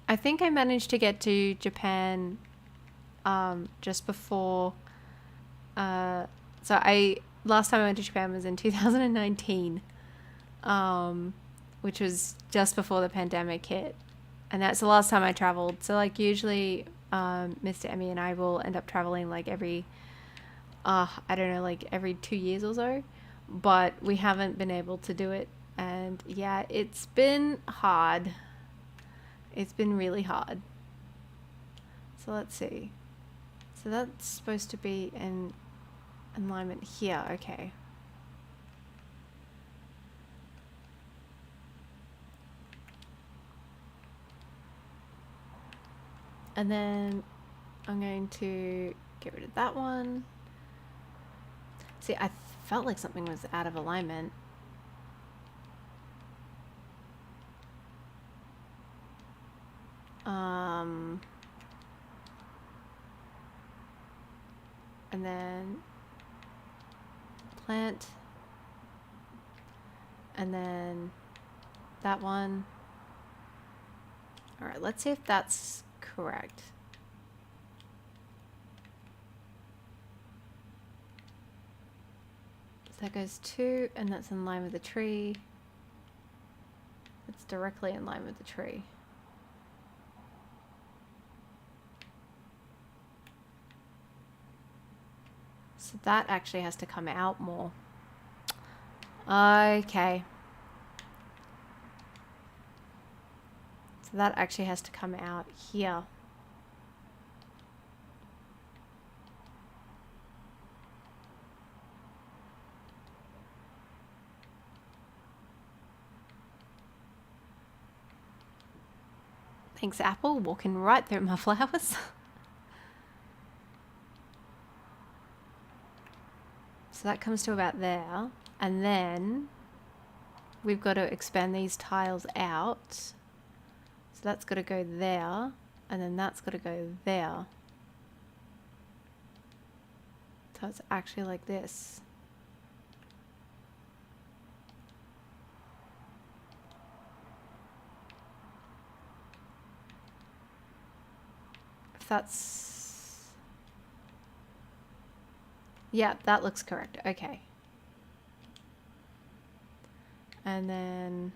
I think I managed to get to Japan just before. Last time I went to Japan was in 2019, which was just before the pandemic hit, and that's the last time I traveled. So like usually, Mr. Emmy and I will end up traveling like every, I don't know, like every 2 years or so, but we haven't been able to do it, and yeah, it's been hard. It's been really hard. So let's see. So that's supposed to be in alignment here. Okay. And then I'm going to get rid of that one. See, I felt like something was out of alignment. And then plant, and then that one. All right, let's see if that's correct. So that goes 2, and that's in line with the tree. It's directly in line with the tree. So that actually has to come out more. Okay. So that actually has to come out here. Thanks, Apple, walking right through my flowers. So that comes to about there, and then we've got to expand these tiles out. So that's got to go there, and then that's got to go there. So it's actually like this. If that's... Yeah, that looks correct. Okay. And then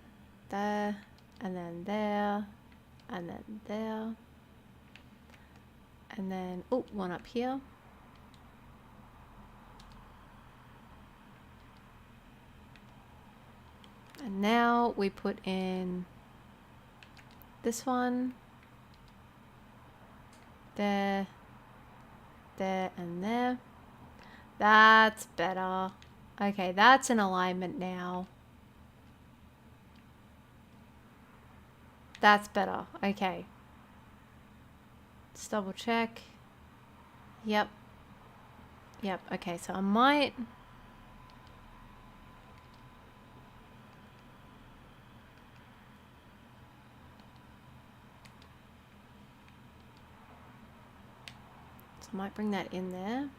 there, and then there, and then there. And then, oh, one up here. And now we put in this one. There, there, and there. That's better. Okay, that's in alignment now. That's better. Okay. Let's double check. Yep. Yep. Okay, so I might... So I might bring that in there.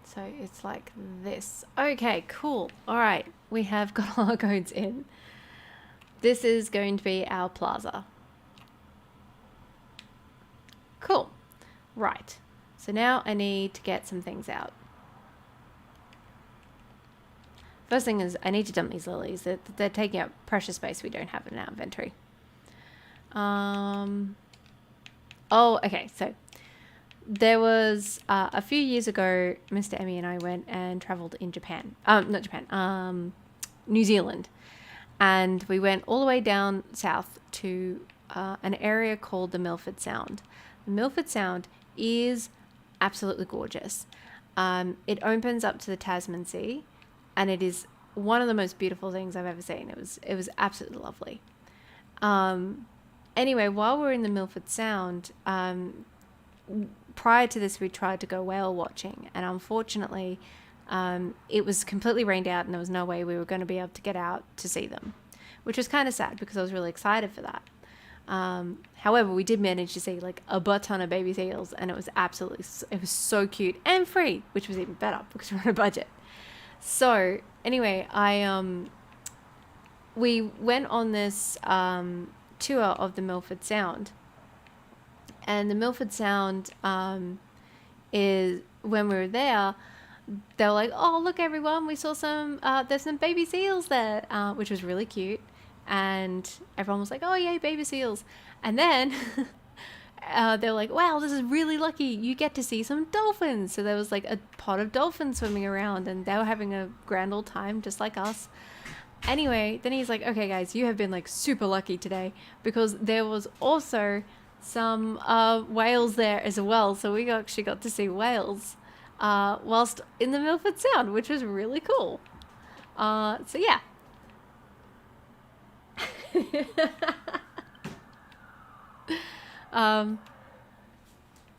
So it's like this. Okay, cool. All right, we have got all our codes in. This is going to be our plaza. Cool. Right. So now I need to get some things out. First thing is I need to dump these lilies. They're taking up precious space we don't have in our inventory. Oh, okay. So there was a few years ago, Mr. Emmy and I went and traveled in Japan. Not Japan. New Zealand. And we went all the way down south to an area called the Milford Sound. The Milford Sound is absolutely gorgeous. It opens up to the Tasman Sea, and it is one of the most beautiful things I've ever seen. It was absolutely lovely. Anyway, while we're in the Milford Sound, prior to this, we tried to go whale watching, and unfortunately, it was completely rained out, and there was no way we were going to be able to get out to see them, which was kind of sad because I was really excited for that. However, we did manage to see like a butt ton of baby seals, and it was so cute and free, which was even better because we're on a budget. So anyway, we went on this tour of the Milford Sound, and the Milford Sound is, when we were there, they were like, "Oh, look, everyone, we saw some there's some baby seals there," which was really cute. And everyone was like, "Oh, yay, baby seals." And then they were like, "Wow, this is really lucky. You get to see some dolphins." So there was like a pod of dolphins swimming around, and they were having a grand old time, just like us. Anyway, then he's like, "Okay, guys, you have been like super lucky today because there was also some whales there as well." So we actually got to see whales whilst in the Milford Sound, which was really cool. So yeah.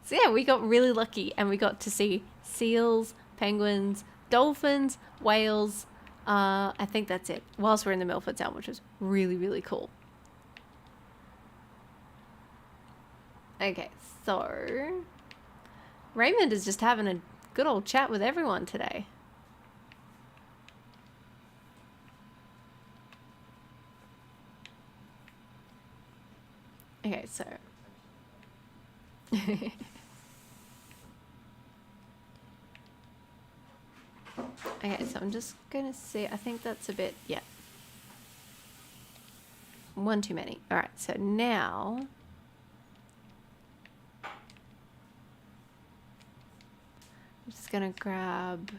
So yeah, we got really lucky, and we got to see seals, penguins, dolphins, whales. I think that's it. Whilst we're in the Milford Sound, which was really, really cool. Okay, so Raymond is just having a good old chat with everyone today. Okay, so okay, so I'm just gonna see. I think that's a bit, yeah, one too many. All right, so now I'm just gonna grab.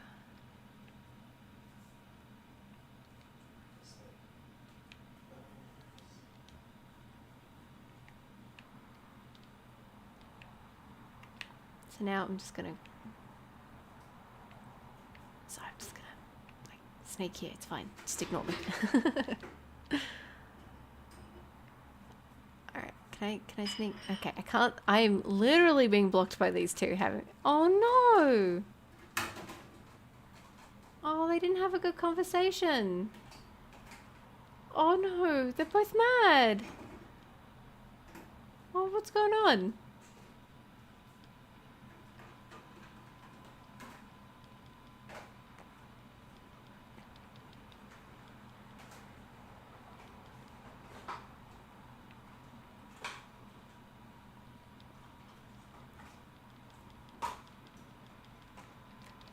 So now I'm just gonna. So I'm just gonna like sneak here. It's fine. Just ignore me. All right. Can I sneak? Okay. I can't. I am literally being blocked by these two. Oh no. Oh, they didn't have a good conversation. Oh no, they're both mad. Oh, what's going on?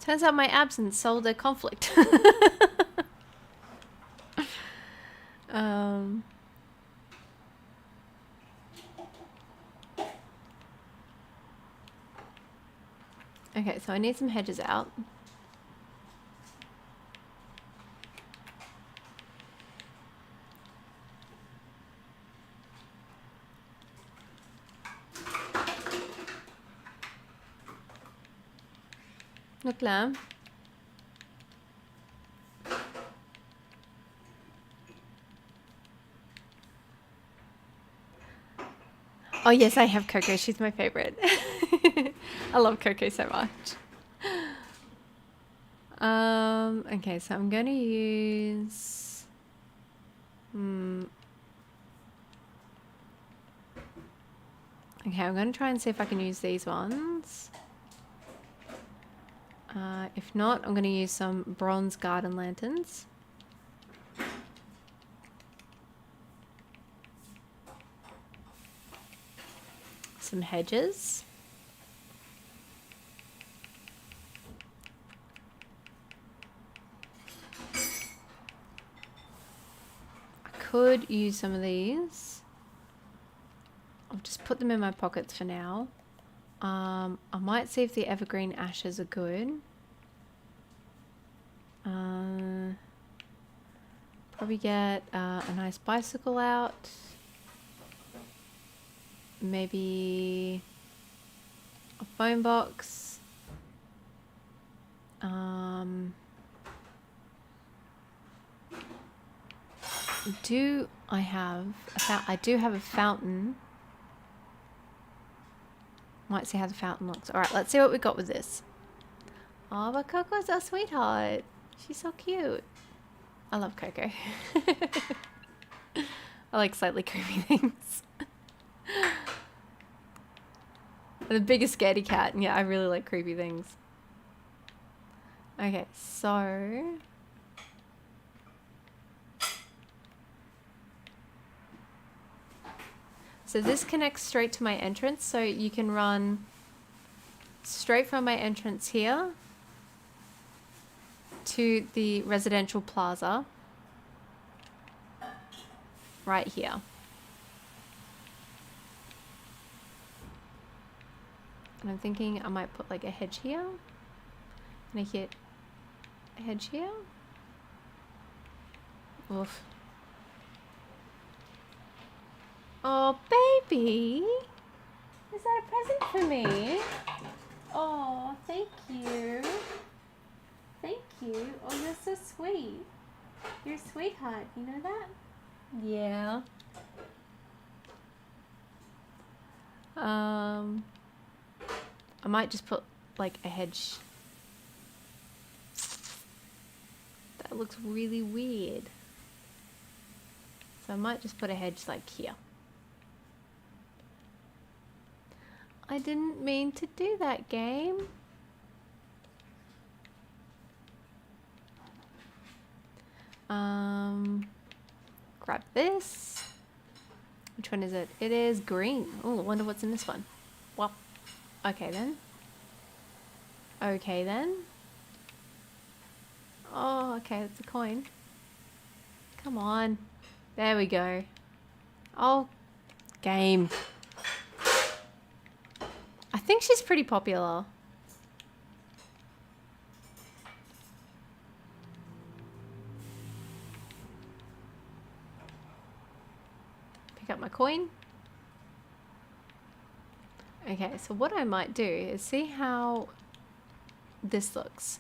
Turns out my absence solved their conflict. Okay, so I need some hedges out. Look, lamb. Oh yes, I have Coco. She's my favorite. I love Coco so much. Okay, so I'm gonna use. Okay, I'm gonna try and see if I can use these ones. If not, I'm gonna use some bronze garden lanterns. Some hedges. I could use some of these. I'll just put them in my pockets for now. I might see if the evergreen ashes are good. Probably get a nice bicycle out. Maybe a phone box. Do I have I do have a fountain. Might see how the fountain looks. All right, let's see what we got with this. Oh, but Coco's our sweetheart. She's so cute. I love Coco. I like slightly creepy things. The biggest scaredy cat. And yeah, I really like creepy things. Okay, so... So this connects straight to my entrance, so you can run straight from my entrance here to the residential plaza right here. And I'm thinking I might put like a hedge here and I hit a hedge here. Oof. Oh, baby. Is that a present for me? Oh, thank you. Thank you. Oh, you're so sweet. You're a sweetheart. You know that? Yeah. I might just put like a hedge. That looks really weird. So I might just put a hedge like here. I didn't mean to do that, game. Grab this. Which one is it? It is green. Oh, I wonder what's in this one. Well, okay then. Okay then. Oh, okay, that's a coin. Come on. There we go. Oh, game. I think she's pretty popular. Pick up my coin. Okay, so what I might do is see how this looks.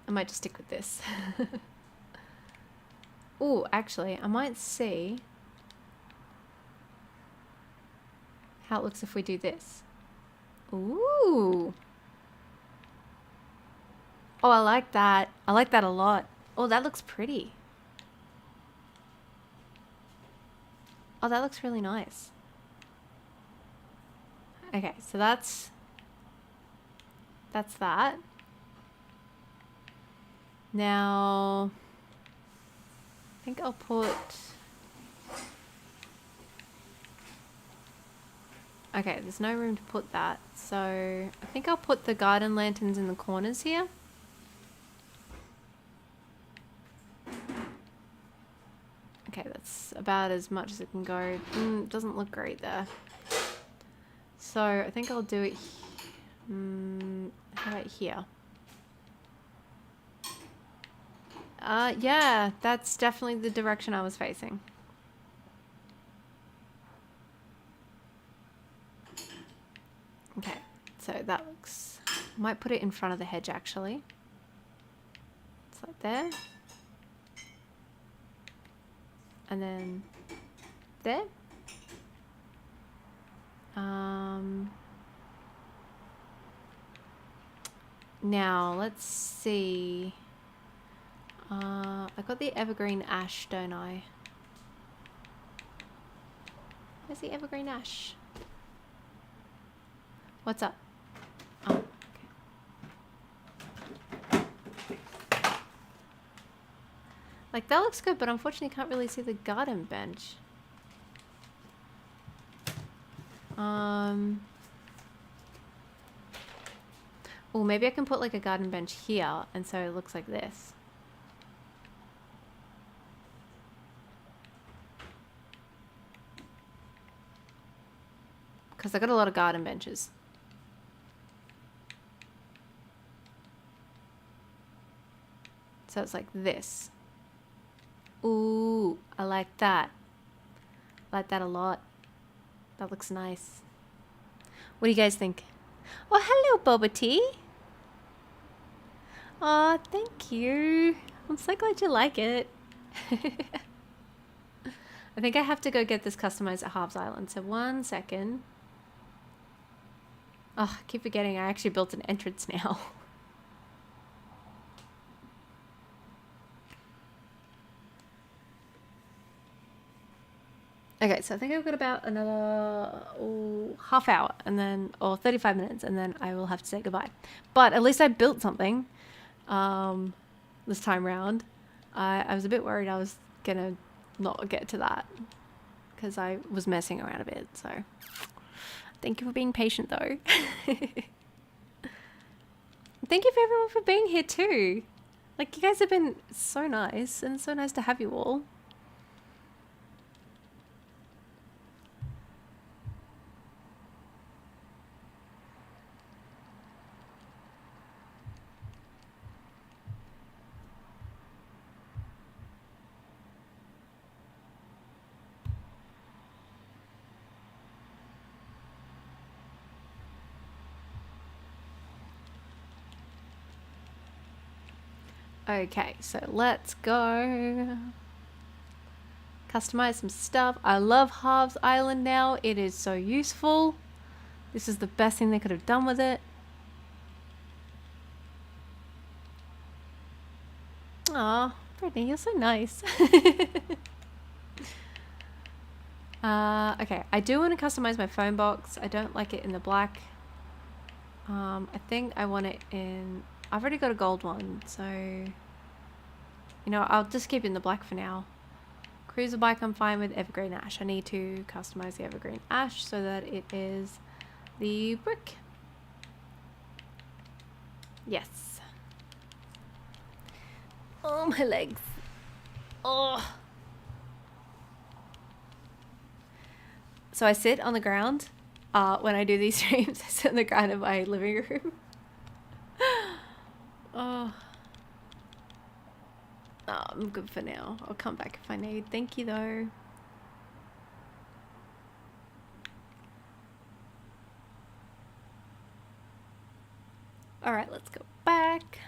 I might just stick with this. Oh, actually, I might see how it looks if we do this. Ooh. Oh, I like that. I like that a lot. Oh, that looks pretty. Oh, that looks really nice. Okay, so that's that. Now, I think I'll put... Okay, there's no room to put that. So, I think I'll put the garden lanterns in the corners here. Okay, that's about as much as it can go. Doesn't look great there. So, I think I'll do it... how about here? Yeah, that's definitely the direction I was facing. Okay, so that looks... Might put it in front of the hedge, actually. It's like there. And then there. Now, let's see. I got the evergreen ash, don't I? Where's the evergreen ash? What's up? Oh, okay. Like, that looks good, but unfortunately can't really see the garden bench. Oh, maybe I can put like a garden bench here, and so it looks like this. Because I got a lot of garden benches. So it's like this. Ooh, I like that. I like that a lot. That looks nice. What do you guys think? Oh, hello, Boba Tea. Oh, thank you. I'm so glad you like it. I think I have to go get this customized at Halves Island. So 1 second. Oh, I keep forgetting I actually built an entrance now. Okay, so I think I've got about another half hour and then, or 35 minutes, and then I will have to say goodbye. But at least I built something this time round. I was a bit worried I was going to not get to that because I was messing around a bit. So thank you for being patient though. Thank you for everyone for being here too. Like, you guys have been so nice, and it's so nice to have you all. Okay, so let's go customize some stuff. I love Halves Island now. It is so useful. This is the best thing they could have done with it. Aw, Brittany, you're so nice. Okay, I do want to customize my phone box. I don't like it in the black. I think I want it in... I've already got a gold one, so... You know, I'll just keep it in the black for now. Cruiser bike I'm fine with. Evergreen ash. I need to customize the evergreen ash so that it is the brick. Yes. Oh, my legs. Oh. So I sit on the ground when I do these streams. I sit on the ground in my living room. Oh. Oh, I'm good for now. I'll come back if I need. Thank you though. Alright, let's go back.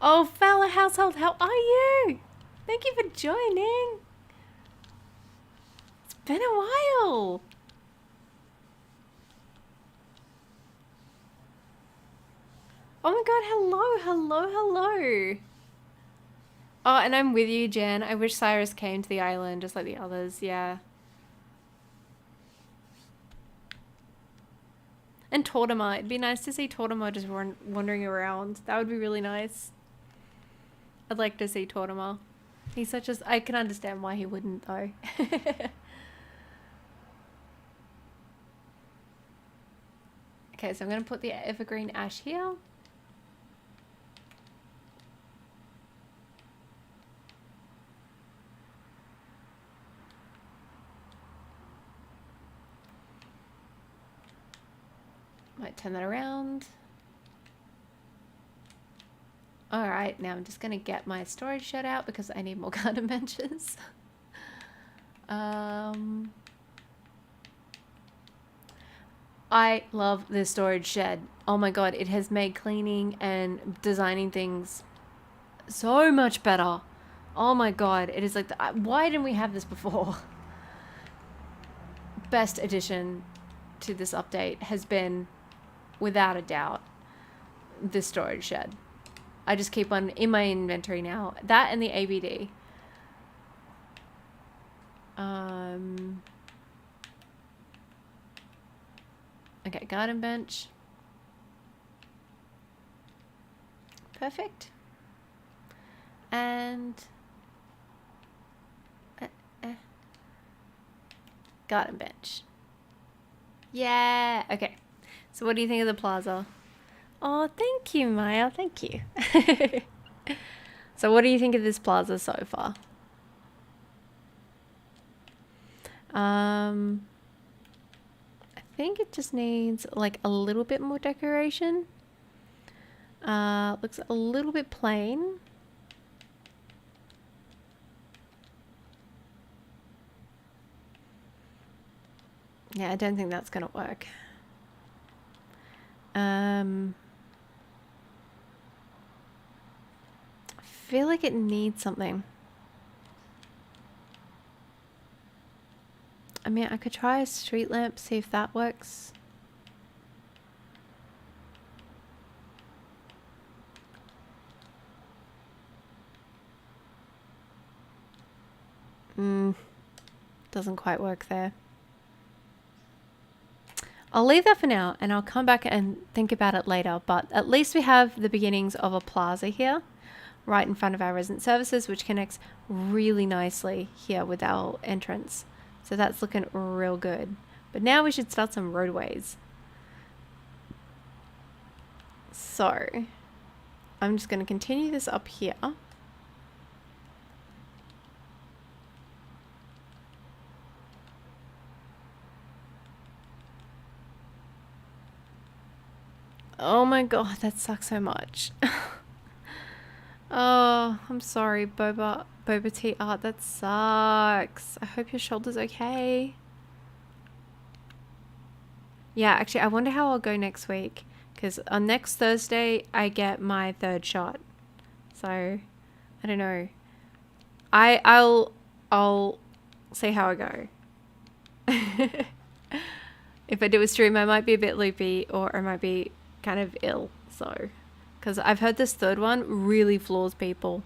Oh, fellow household, how are you? Thank you for joining. It's been a while. Oh my god, hello, hello, hello. Oh, and I'm with you, Jen. I wish Cyrus came to the island just like the others, yeah. And Tortimer. It'd be nice to see Tortimer just wandering around. That would be really nice. I'd like to see Tortimer. He's such a... I can understand why he wouldn't, though. Okay, so I'm going to put the evergreen ash here. Might turn that around. Alright, now I'm just going to get my storage shed out because I need more garden benches. I love this storage shed. Oh my god, it has made cleaning and designing things so much better. Oh my god, it is like, why didn't we have this before? Best addition to this update has been, without a doubt, this storage shed. I just keep one in my inventory now. That and the ABD. Okay, garden bench. Perfect. And garden bench. Yeah. Okay. So what do you think of the plaza? Oh, thank you, Maya. Thank you. So what do you think of this plaza so far? I think it just needs like a little bit more decoration. Looks a little bit plain. Yeah, I don't think that's gonna work. I feel like it needs something. I mean, I could try a street lamp, see if that works. Doesn't quite work there. I'll leave that for now and I'll come back and think about it later, but at least we have the beginnings of a plaza here right in front of our resident services, which connects really nicely here with our entrance. So that's looking real good. But now we should start some roadways. So I'm just going to continue this up here. Oh my god, that sucks so much. Oh, I'm sorry, Boba Tea Art. That sucks. I hope your shoulder's okay. Yeah, actually, I wonder how I'll go next week. Because on next Thursday, I get my 3rd shot. So, I don't know. I'll see how I go. If I do a stream, I might be a bit loopy or I might be kind of ill. So, because I've heard this 3rd one really floors people.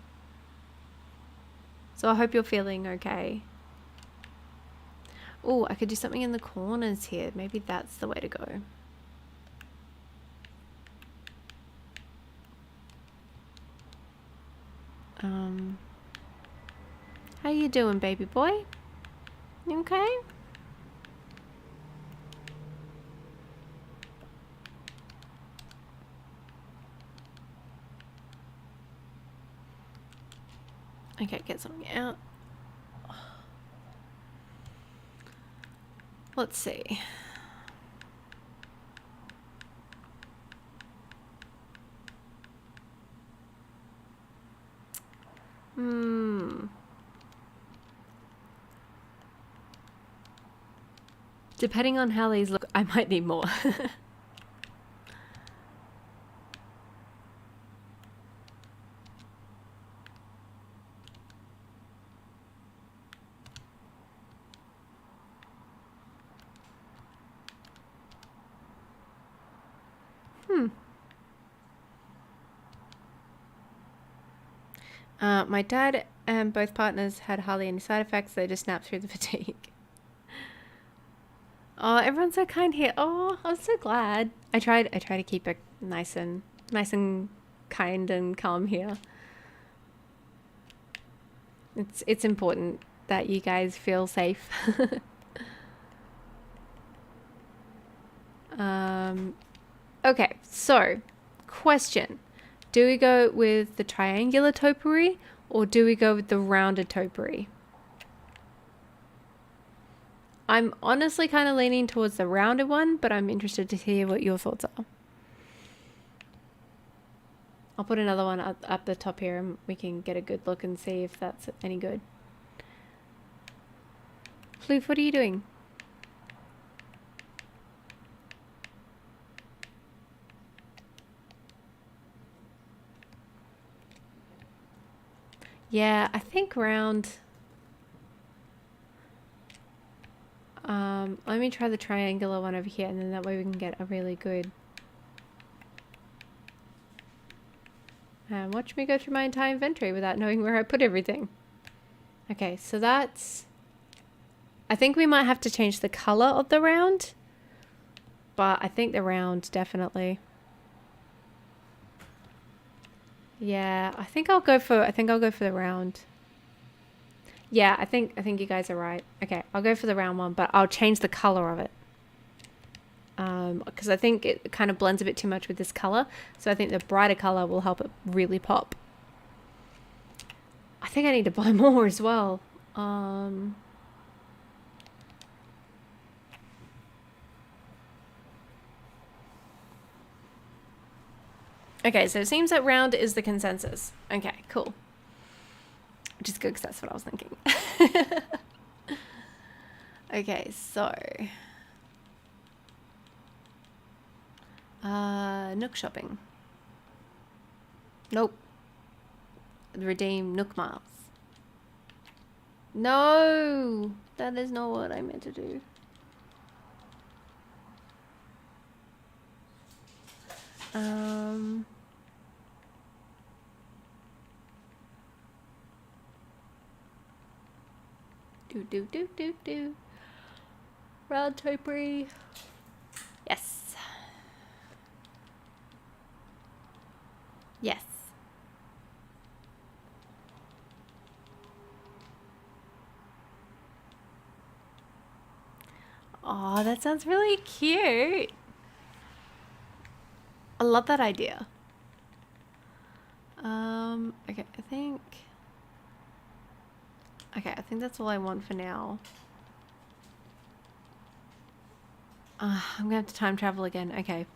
So I hope you're feeling okay. Oh, I could do something in the corners here. Maybe that's the way to go. How you doing, baby boy? You okay? Okay, get something out. Let's see. Depending on how these look, I might need more. My dad and both partners had hardly any side effects. They just snapped through the fatigue. Oh, everyone's so kind here. Oh, I'm so glad. I try to keep it nice and kind and calm here. It's important that you guys feel safe. Okay, so question. Do we go with the triangular topiary or do we go with the rounded topiary? I'm honestly kind of leaning towards the rounded one, but I'm interested to hear what your thoughts are. I'll put another one up the top here and we can get a good look and see if that's any good. Floof, what are you doing? Yeah, I think round. Let me try the triangular one over here and then that way we can get a really good. And watch me go through my entire inventory without knowing where I put everything. Okay, so that's. I think we might have to change the color of the round, but I think the round definitely. Yeah, I think I'll go for the round. Yeah, I think you guys are right. Okay, I'll go for the round one, but I'll change the color of it. Because I think it kind of blends a bit too much with this color. So I think the brighter color will help it really pop. I think I need to buy more as well. Okay, so it seems that round is the consensus. Okay, cool. Which is good because that's what I was thinking. Okay, so Nook shopping. Nope. Redeem Nook miles. No, that is not what I meant to do. Do. Round topiary. Yes. Yes. Oh, that sounds really cute. I love that idea. Okay, I think that's all I want for now. I'm gonna have to time travel again. Okay.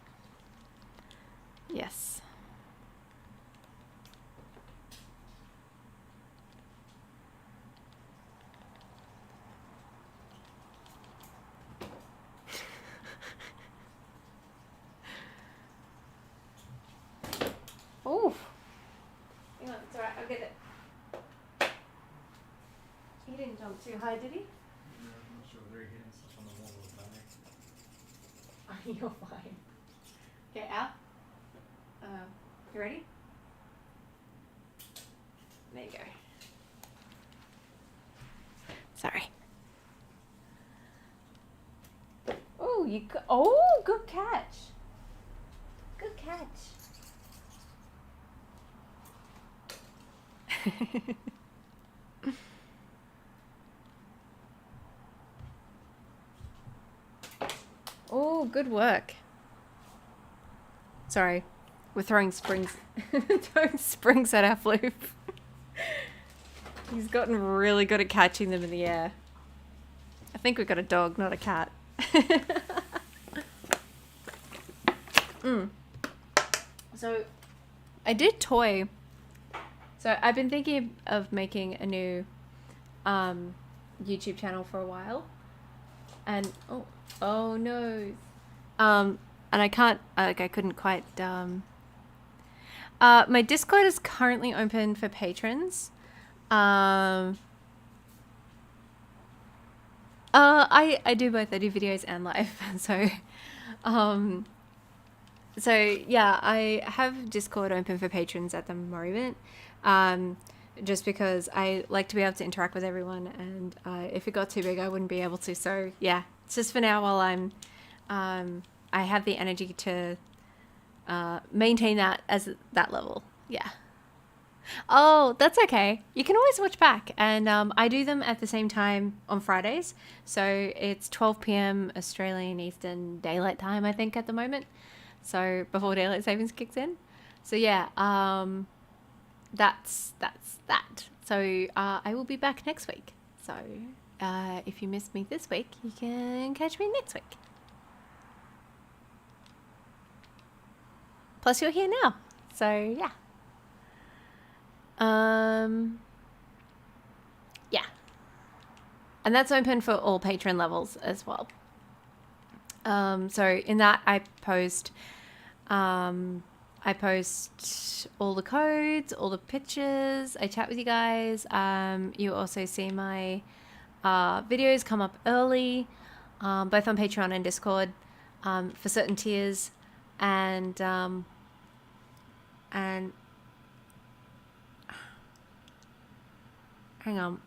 Yes. Oh. Hang on, it's alright, I'll get it. He didn't jump too high, did he? No, I'm not sure whether he hitting stuff on the wall or back. You're fine. Okay, Al. You ready? There you go. Sorry. Oh, oh, good catch. Good catch. Oh, good work. Sorry, we're throwing springs, throwing springs at our floof. He's gotten really good at catching them in the air. I think we've got a dog, not a cat. So, I did toy. So I've been thinking of making a new YouTube channel for a while, and oh no, and I can't I couldn't quite. My Discord is currently open for patrons. I do both. I do videos and live, so yeah, I have Discord open for patrons at the moment, just because I like to be able to interact with everyone, and if it got too big, I wouldn't be able to. So yeah, it's just for now while I have the energy to maintain that as that level. Yeah. Oh, that's okay. You can always watch back, and I do them at the same time on Fridays. So it's 12 p.m. Australian Eastern Daylight Time, I think, at the moment. So before daylight savings kicks in. So yeah, that's that. So I will be back next week. So if you missed me this week, you can catch me next week. Plus you're here now. So yeah. Yeah. And that's open for all patron levels as well. So in that I post all the codes, all the pictures, I chat with you guys. You also see my videos come up early, both on Patreon and Discord, for certain tiers, and hang on.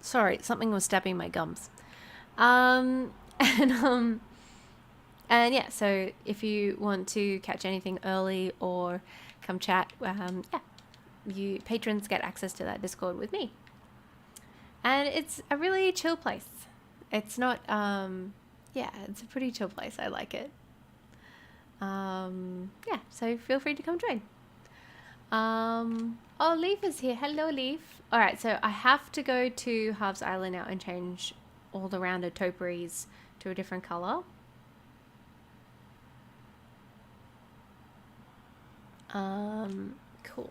Sorry, something was stabbing my gums. And yeah, so if you want to catch anything early or come chat, you patrons get access to that Discord with me. And it's a really chill place. It's not, it's a pretty chill place. I like it. So feel free to come join. Oh, Leaf is here. Hello, Leaf. All right, so I have to go to Halves Island now and change all the rounded topiaries to a different color. Cool.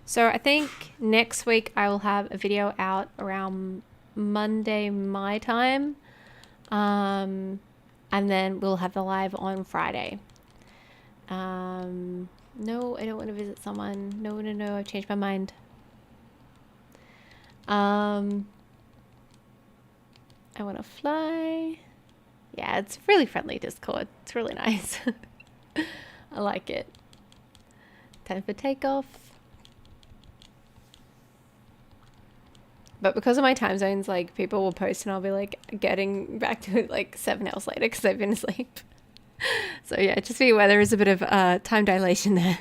So I think next week I will have a video out around Monday my time. And then we'll have the live on Friday. No, I don't want to visit someone. No, I've changed my mind. I want to fly. Yeah, it's really friendly Discord. It's really nice. I like it. Time for takeoff. But because of my time zones, like, people will post and I'll be like getting back to it like 7 hours later because I've been asleep. So yeah, just be aware there is a bit of time dilation there.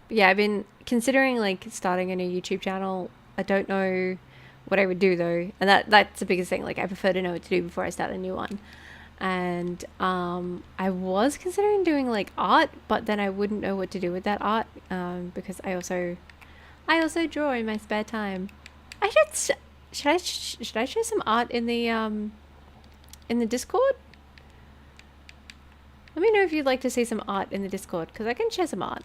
But yeah, I've been considering like starting a new YouTube channel. I don't know what I would do though, and that's the biggest thing. Like, I prefer to know what to do before I start a new one. And I was considering doing like art, but then I wouldn't know what to do with that art because I also draw in my spare time. I should I share some art in the Discord? Let me know if you'd like to see some art in the Discord because I can share some art.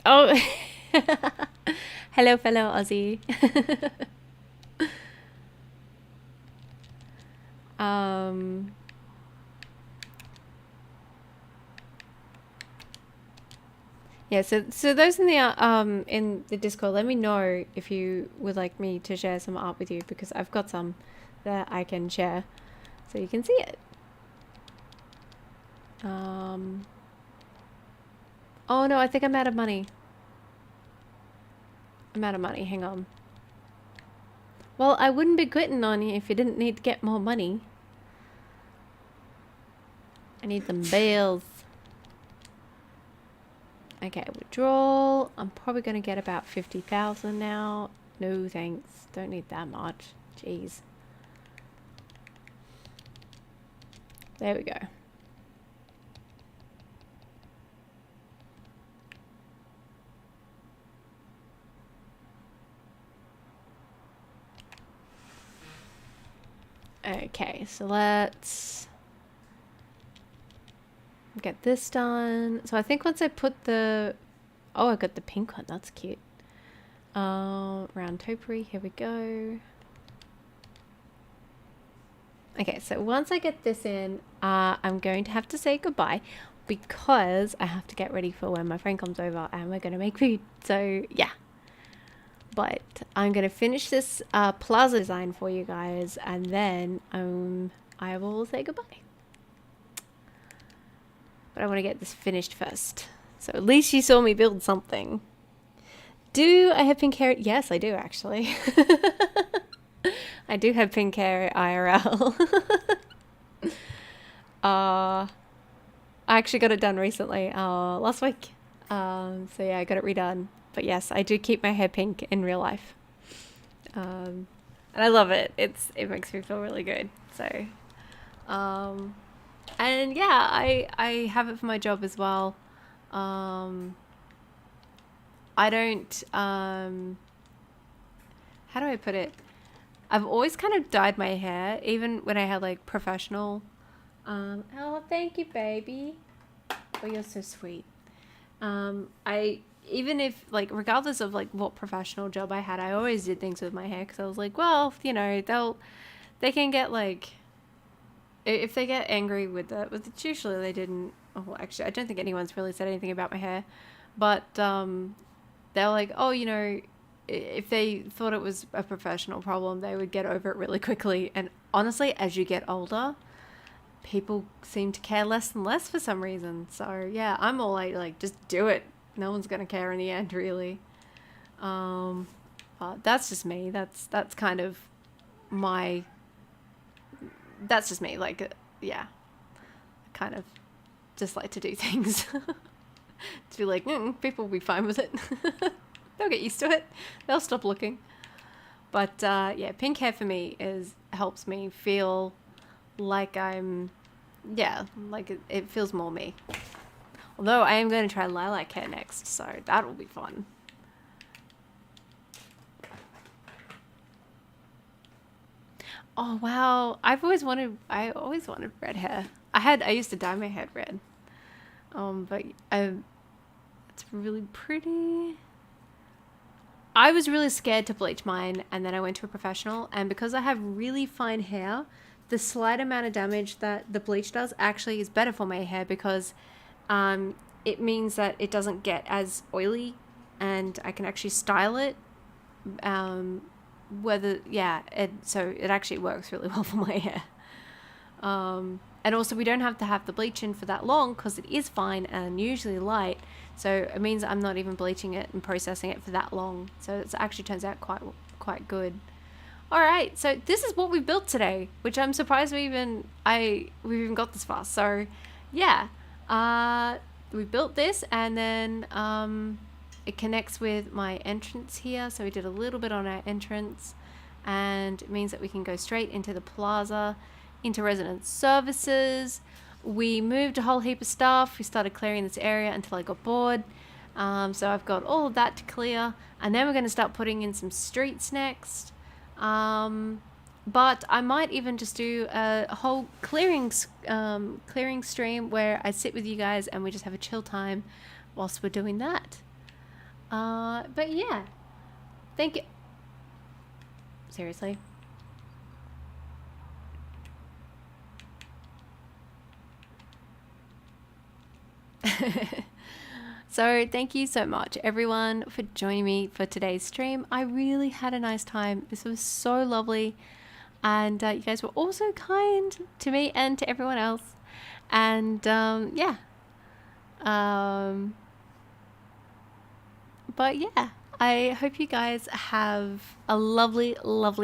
Oh. Hello, fellow Aussie. Yeah, so those in the Discord, let me know if you would like me to share some art with you because I've got some that I can share so you can see it. Oh no, I think I'm out of money. I'm out of money, hang on. Well, I wouldn't be quitting on you if you didn't need to get more money. I need some bills. Okay, withdrawal. I'm probably going to get about 50,000 now. No thanks. Don't need that much. Jeez. There we go. Okay, so let's get this done. So I think once I put the... Oh, I got the pink one. That's cute. Round topiary. Here we go. Okay, so once I get this in, I'm going to have to say goodbye because I have to get ready for when my friend comes over and we're going to make food. So, yeah. But I'm going to finish this Plaza design for you guys and then I will say goodbye. But I want to get this finished first. So at least you saw me build something. Do I have pink hair? Yes, I do actually. I do have pink hair IRL. I actually got it done recently, last week. So yeah, I got it redone. But yes, I do keep my hair pink in real life. And I love it. It makes me feel really good. So, and yeah, I have it for my job as well. I don't, how do I put it? I've always kind of dyed my hair, even when I had like professional, oh, thank you, baby. Oh, you're so sweet. Even if like, regardless of like what professional job I had, I always did things with my hair. Cause I was like, well, you know, they can get like, if they get angry with it, which usually they didn't. Oh, actually, I don't think anyone's really said anything about my hair, but, they're like, oh, you know, if they thought it was a professional problem, they would get over it really quickly. And honestly, as you get older, people seem to care less and less for some reason. So yeah, I'm all like just do it. No one's gonna care in the end, really. But that's just me. That's kind of my. That's just me. Like, yeah, I kind of just like to do things. To be like, people will be fine with it. They'll get used to it. They'll stop looking. But yeah, pink hair for me helps me feel like I'm, yeah, like it feels more me. Although I am going to try lilac hair next, so that will be fun. Oh wow, I always wanted red hair. I used to dye my hair red. But it's really pretty. I was really scared to bleach mine, and then I went to a professional, and because I have really fine hair, the slight amount of damage that the bleach does actually is better for my hair because it means that it doesn't get as oily, and I can actually style it. So it actually works really well for my hair. And also we don't have to have the bleach in for that long because it is fine and usually light. So it means I'm not even bleaching it and processing it for that long. So it actually turns out quite good. All right, so this is what we built today, which I'm surprised we've even got this far. So yeah, we built this, and then it connects with my entrance here. So we did a little bit on our entrance, and it means that we can go straight into the plaza, into resident services. We moved a whole heap of stuff. We started clearing this area until I got bored. So I've got all of that to clear, and then we're going to start putting in some streets next. But I might even just do a whole clearing stream where I sit with you guys and we just have a chill time whilst we're doing that. But yeah, thank you. Seriously. So thank you so much everyone for joining me for today's stream. I really had a nice time. This was so lovely, and you guys were also kind to me and to everyone else. And but yeah, I hope you guys have a lovely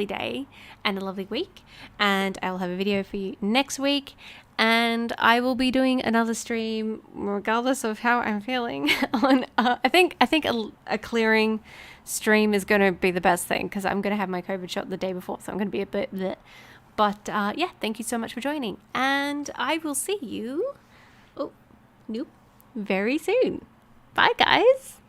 day and a lovely week, and I'll have a video for you next week. And I will be doing another stream regardless of how I'm feeling on I think a clearing stream is going to be the best thing because I'm going to have my COVID shot the day before, so I'm going to be a bit bleh. But yeah, thank you so much for joining, and I will see you very soon. Bye guys.